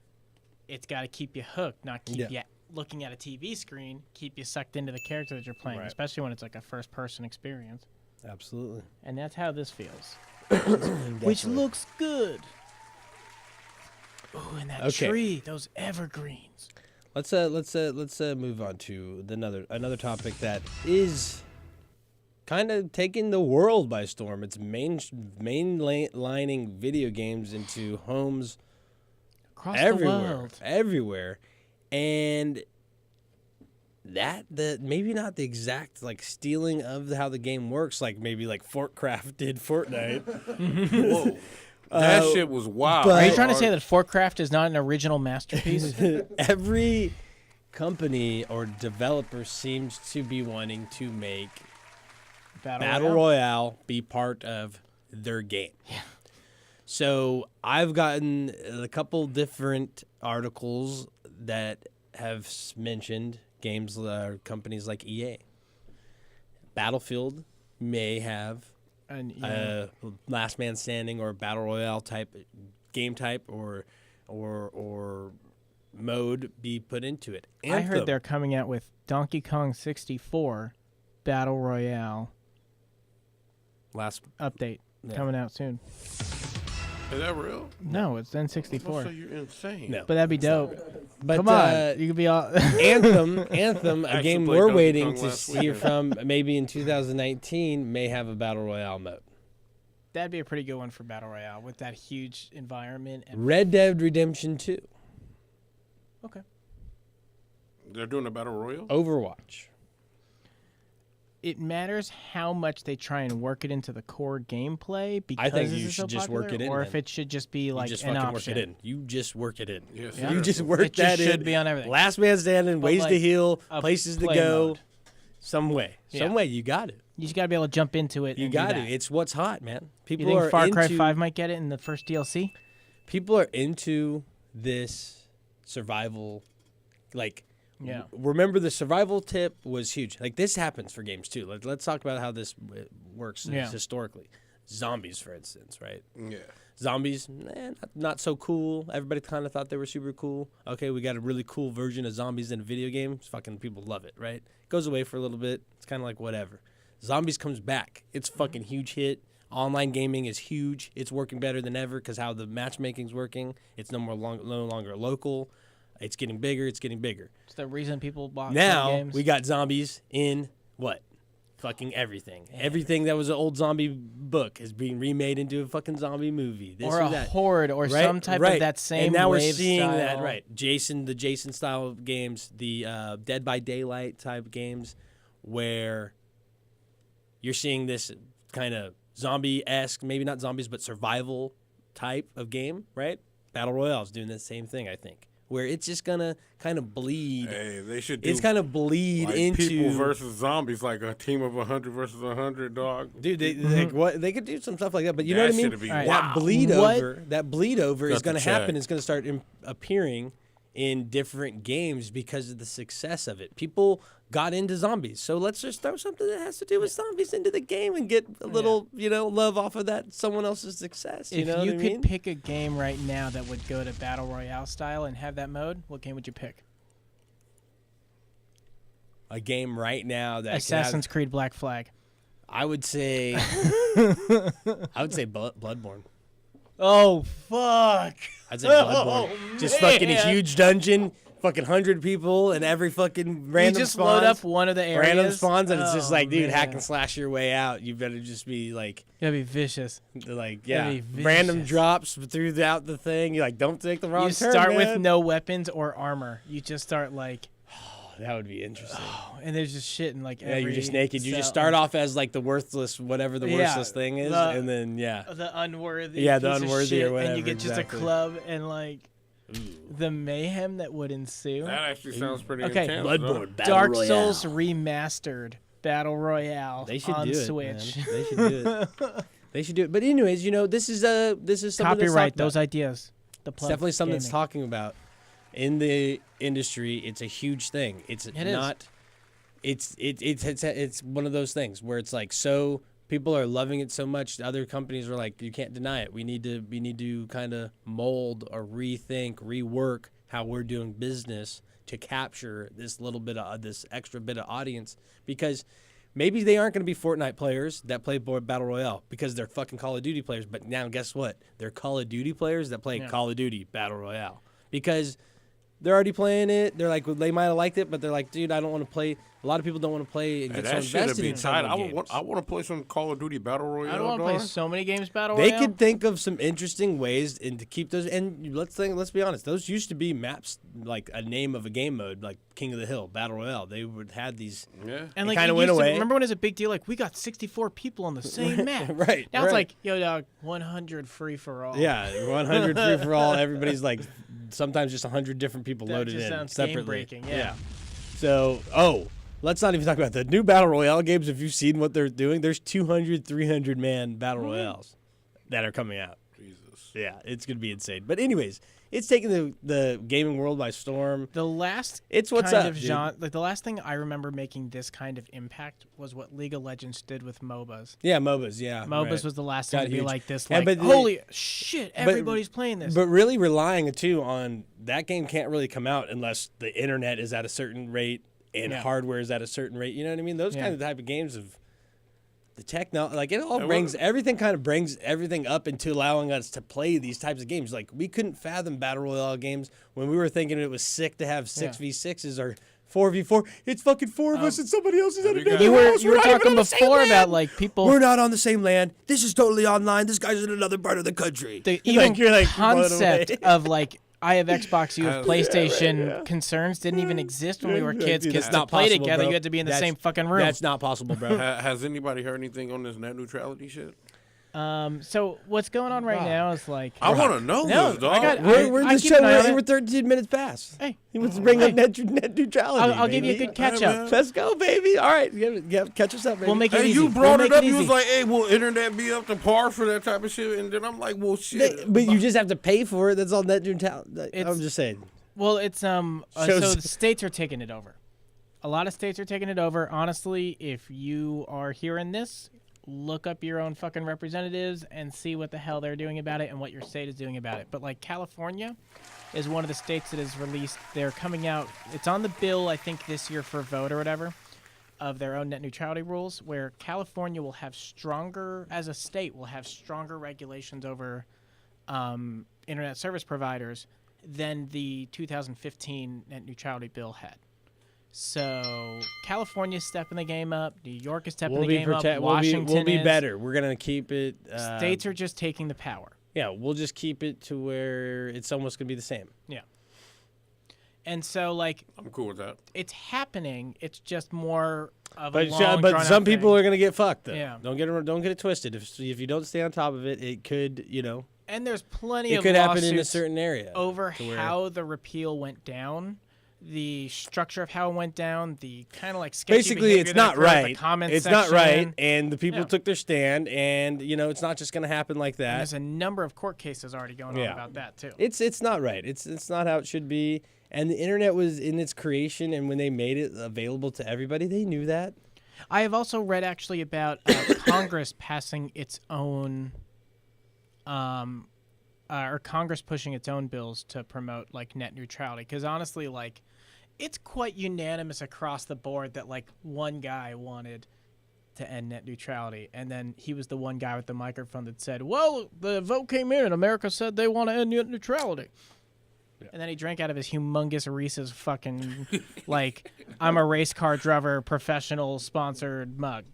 it's got to keep you hooked, not keep you looking at a TV screen, keep you sucked into the character that you're playing, Right. especially when it's like a first person experience. Absolutely. And that's how this feels. Which looks good. Oh, and that Okay. tree, those evergreens. Let's move on to another topic that is kind of taking the world by storm. It's mainlining video games into homes Across everywhere, and that maybe not the exact like stealing of how the game works, like maybe like Fortcraft did Fortnite. Whoa. That shit was wild. but- Are you trying to say that Fortcraft is not an original masterpiece? Every company or developer seems to be wanting to make Battle Royale be part of their game. Yeah. So I've gotten a couple different articles that have mentioned games, companies like EA. Battlefield may have And, last man standing or battle royale type game type or mode be put into it. I Anthem, heard they're coming out with Donkey Kong 64 Battle Royale last update Yeah. coming out soon. Is that real? No, it's So N64. you're insane. No. But that'd be dope. But Come on, you could be all. Anthem, a Actually game played we're Donkey waiting Kong to last hear weekend. from maybe in 2019 may have a battle royale mode. That'd be a pretty good one for Battle Royale with that huge environment. And Red Dead Redemption 2, okay, They're doing a battle royal. Overwatch. it matters how much they try and work it into the core gameplay. Because think this you is so should just work popular, it in, or if man. it should just be like You just an fucking option. work it in. You just work it in. Yes, Yeah. sir. You just work It just that in. should be on everything. Last man standing, But ways to like heal, a places to play go, mode. some way. Some Yeah. way. You got it. You just gotta be able to jump into it. You and got do it. that. It's what's hot, man. You People think are Far Cry into, 5 might get it in the first DLC? People are into this survival. Like, Yeah. remember the survival tip was huge. Like, this happens for games too. Let's talk about how this works Yeah. historically. Zombies, for instance, right? Yeah. Zombies, not so cool. Everybody kind of thought they were super cool. Okay, we got a really cool version of zombies in a video game. Fucking people love it, right? Goes away for a little bit. It's kind of like whatever. Zombies comes back. It's fucking huge hit. Online gaming is huge. It's working better than ever because how the matchmaking's working. It's no longer local. It's getting bigger. It's getting bigger. It's the reason people bought Now games. we got zombies in what? Fucking everything. Everything that was an old zombie book is being remade into a fucking zombie movie. This or a that. horde or Right? some type Right. of that same And now we're wave seeing that, style. right? The Jason style games, the Dead by Daylight type games, where you're seeing this kind of zombie-esque, maybe not zombies, but survival type of game, right? Battle Royale's doing the same thing, I think, where it's just gonna kind of bleed. Hey, they should do It's kind of bleed like into people versus zombies, like a team of 100 versus 100, dog. Dude, like, what they could do some stuff like that, but you know That what I mean. shit'd be All right. That wild. bleed over is Cut going the to happen. check. It's going to start appearing in different games because of the success of it. People got into zombies, so let's just throw something that has to do with zombies into the game and get a little, love off of that someone else's success. You If know you what I could mean? pick a game right now that would go to Battle Royale style and have that mode, what game would you pick? A game right now that Assassin's Creed Black Flag. I would say, Bloodborne. Oh, fuck. I'd say Bloodborne. Just fucking a huge dungeon, fucking 100 people, and every fucking random You just spawns. load up one of the areas. Random spawns, and it's just Oh, like, dude, hack man. and slash your way out. You better just be like, That'd be vicious. yeah, be random vicious. drops throughout the thing. You're like, don't take the wrong You turn, start with man. no weapons or armor. You just start like, That would be interesting. and there's just shit in like Yeah, you're just every naked. You just cell. start off as like the worthless, whatever the Yeah, worthless thing is, the- and then the unworthy. Yeah, the piece of unworthy or shit, and whatever, you get just exactly. a club and like the mayhem that would ensue. That actually sounds pretty Okay. intense. Bloodborne, Battle Dark Royale. Souls remastered Battle Royale They should on do it, Switch. man. They should do it. They should do it. But anyways, this is something that's Copyright talked those about. ideas. The It's plug definitely something that's gaming. talking about in the industry. It's a huge thing. It's It is. not. It's one of those things where it's like, so people are loving it so much. Other companies are like, you can't deny it. We need to kind of mold or rethink, rework how we're doing business to capture this little bit of this extra bit of audience, because maybe they aren't going to be Fortnite players that play Battle Royale because they're fucking Call of Duty players. But now guess what? They're Call of Duty players that play Yeah. Call of Duty Battle Royale, because they're already playing it. They're like, they might have liked it, but they're like, dude, I don't want to play. A lot of people don't want to play and And get so that should invested be in some tight. of the games. I want to play some Call of Duty Battle Royale. I don't want to play so many games battle They royale. could think of some interesting ways and to keep those. And let's be honest, those used to be maps like a name of a game mode, like King of the Hill, Battle Royale. They would had these. Yeah. And it like, kind it of went used to- away. remember when it was a big deal? Like, we got 64 people on the same map. Right. Now right. it's like, yo, dog, 100 free for all. Yeah, 100 free for all. Everybody's like, sometimes just 100 different people That loaded just in sounds separately. game-breaking, yeah. So, let's not even talk about the new Battle Royale games. If you've seen what they're doing, there's 200, 300 man Battle Royales that are coming out. Jesus. Yeah, it's going to be insane. But anyways, it's taking the gaming world by storm. The last It's what's kind up, of dude. genre, like the last thing I remember making this kind of impact was what League of Legends did with MOBAs. Yeah, MOBAs, yeah. MOBAs right. was the last Got thing to be huge. like this, Yeah, like, but the- holy shit, everybody's playing this. But really relying, too, on that game can't really come out unless the internet is at a certain rate and Yeah. hardware is at a certain rate. You know what I mean? Those Yeah. kind of type of games of the technology, like it all And brings what- everything kind of brings everything up into allowing us to play these types of games. Like we couldn't fathom battle royale games when we were thinking it was sick to have 6v6s or 4v4. It's fucking four of us and somebody else is at you another got- you were house. you We're were not even talking on the same before land. about like people. We're not on the same land. This is totally online. This guy's in another part of the country. the Like, even you're like blown concept away. of like I have Xbox, you have Yeah, PlayStation concerns didn't even exist when we were Dude, kids. Because that's to not play possible, together, bro. you had to be in the That's- same fucking room. That's not possible, bro. Has anybody heard anything on this net neutrality shit? So what's going on right now is like I want to know No, this, I dog. got- We're I just keep an eye on showing it. we're 13 minutes past. Hey, He wants to bring up hey. net neutrality. I'll give you a baby. good catch Hey, up. man. Let's go, baby. All right, catch us up, baby. We'll make it Hey, easy. you brought We'll it make up. You was easy. like, "Hey, will internet be up to par for that type of shit?" And then I'm like, "Well, shit." But you just have to pay for it. That's all net neutrality. It's- I'm just saying. Well, it's so Shows- the states are taking it over. A lot of states are taking it over. Honestly, if you are hearing this, look up your own fucking representatives and see what the hell they're doing about it and what your state is doing about it. But like California is one of the states that has released. They're coming out. It's on the bill, I think, this year for a vote or whatever, of their own net neutrality rules, where California will have stronger, as a state, will have stronger regulations over internet service providers than the 2015 net neutrality bill had. So California's stepping the game up. New York is stepping We'll the be game up. protect. Washington We'll be is. better. We're gonna keep it. States are just taking the power. Yeah, we'll just keep it to where it's almost gonna be the same. Yeah. And so, like, I'm cool with that. it's happening. It's just more of But a long, but drawn-out some people thing. are gonna get fucked though. Yeah. Don't get it twisted. If you don't stay on top of it, it could And there's plenty it of could happen in a lawsuits certain area over to where- how the repeal went down, the structure of how it went down, the kind of like sketchy Basically, behavior it's that not occurred in right. The comment It's not right, section. and the people Yeah. took their stand, and it's not just gonna happen like And that. there's a number of court cases already going on Yeah. about that too. It's not right. It's not how it should be. And the internet was in its creation, and when they made it available to everybody, they knew that. I have also read actually about Congress passing its own, or Congress pushing its own bills to promote like net neutrality. Because honestly, like, it's quite unanimous across the board that like one guy wanted to end net neutrality, and then he was the one guy with the microphone that said, "Well, the vote came in, and America said they want to end net neutrality." And then he drank out of his humongous Reese's fucking, like, I'm a race car driver, professional sponsored mug.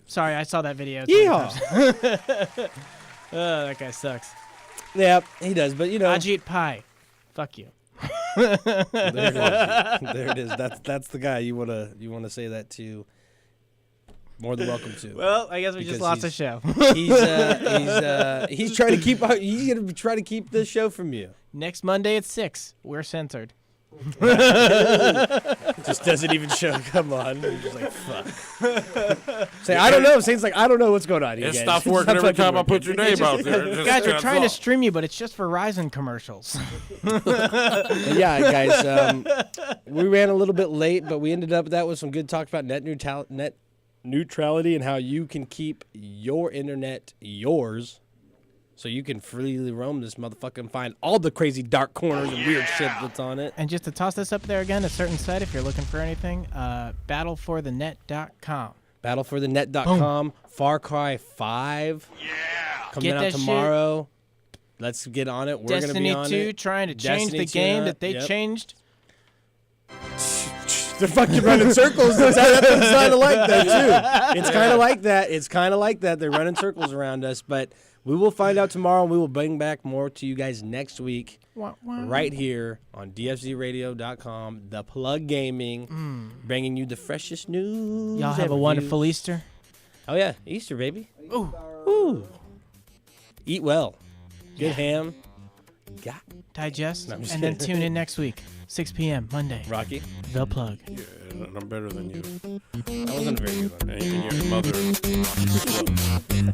Sorry, I saw that video. Yeehaw! That guy sucks. Yeah, he does. But Ajit Pai. Fuck you. there it is. There it is. That's the guy you wanna say that to. More than welcome to. Well, I guess we just Because lost a show. He's trying to keep. He's gonna try to keep this show from you. Next Monday at 6. We're censored. Just doesn't even show. Come on. You're just like fuck. Say I don't know. Saint's like I don't know what's going on here. It guys. stops It's working not every fucking time I working. put your name out there. It just Guys, we're cuts trying to off. stream you, but it's just Verizon commercials. But yeah, guys. We ran a little bit late, but we ended up that was some good talk about net neutrality and how you can keep your internet yours, so you can freely roam this motherfucker and find all the crazy dark corners and weird shit that's on it. And just to toss this up there again, a certain site, if you're looking for anything, battleforthenet.com. Battleforthenet.com, Far Cry 5 coming Get out that shit. tomorrow. Let's get on it. We're going to be Destiny on 2 it. trying to change Destiny the 2 game on that they it. Yep. changed. They're fucking running circles. It's kind of like that too. It's kind of like that. It's kind of like that. They're running circles around us, but we will find out tomorrow, and we will bring back more to you guys next week, right here on DFZRadio.com. The Plug Gaming, bringing you the freshest news. Y'all have a wonderful Easter. Oh yeah, Easter baby. Ooh. Ooh. Eat well. Good ham. Got Digest, No, I'm just and then kidding. tune in next week, 6 p.m. Monday. Rocky. The Plug. Yeah, and I'm better than you. That wasn't a very good one. And your mother. Rocky Sloan.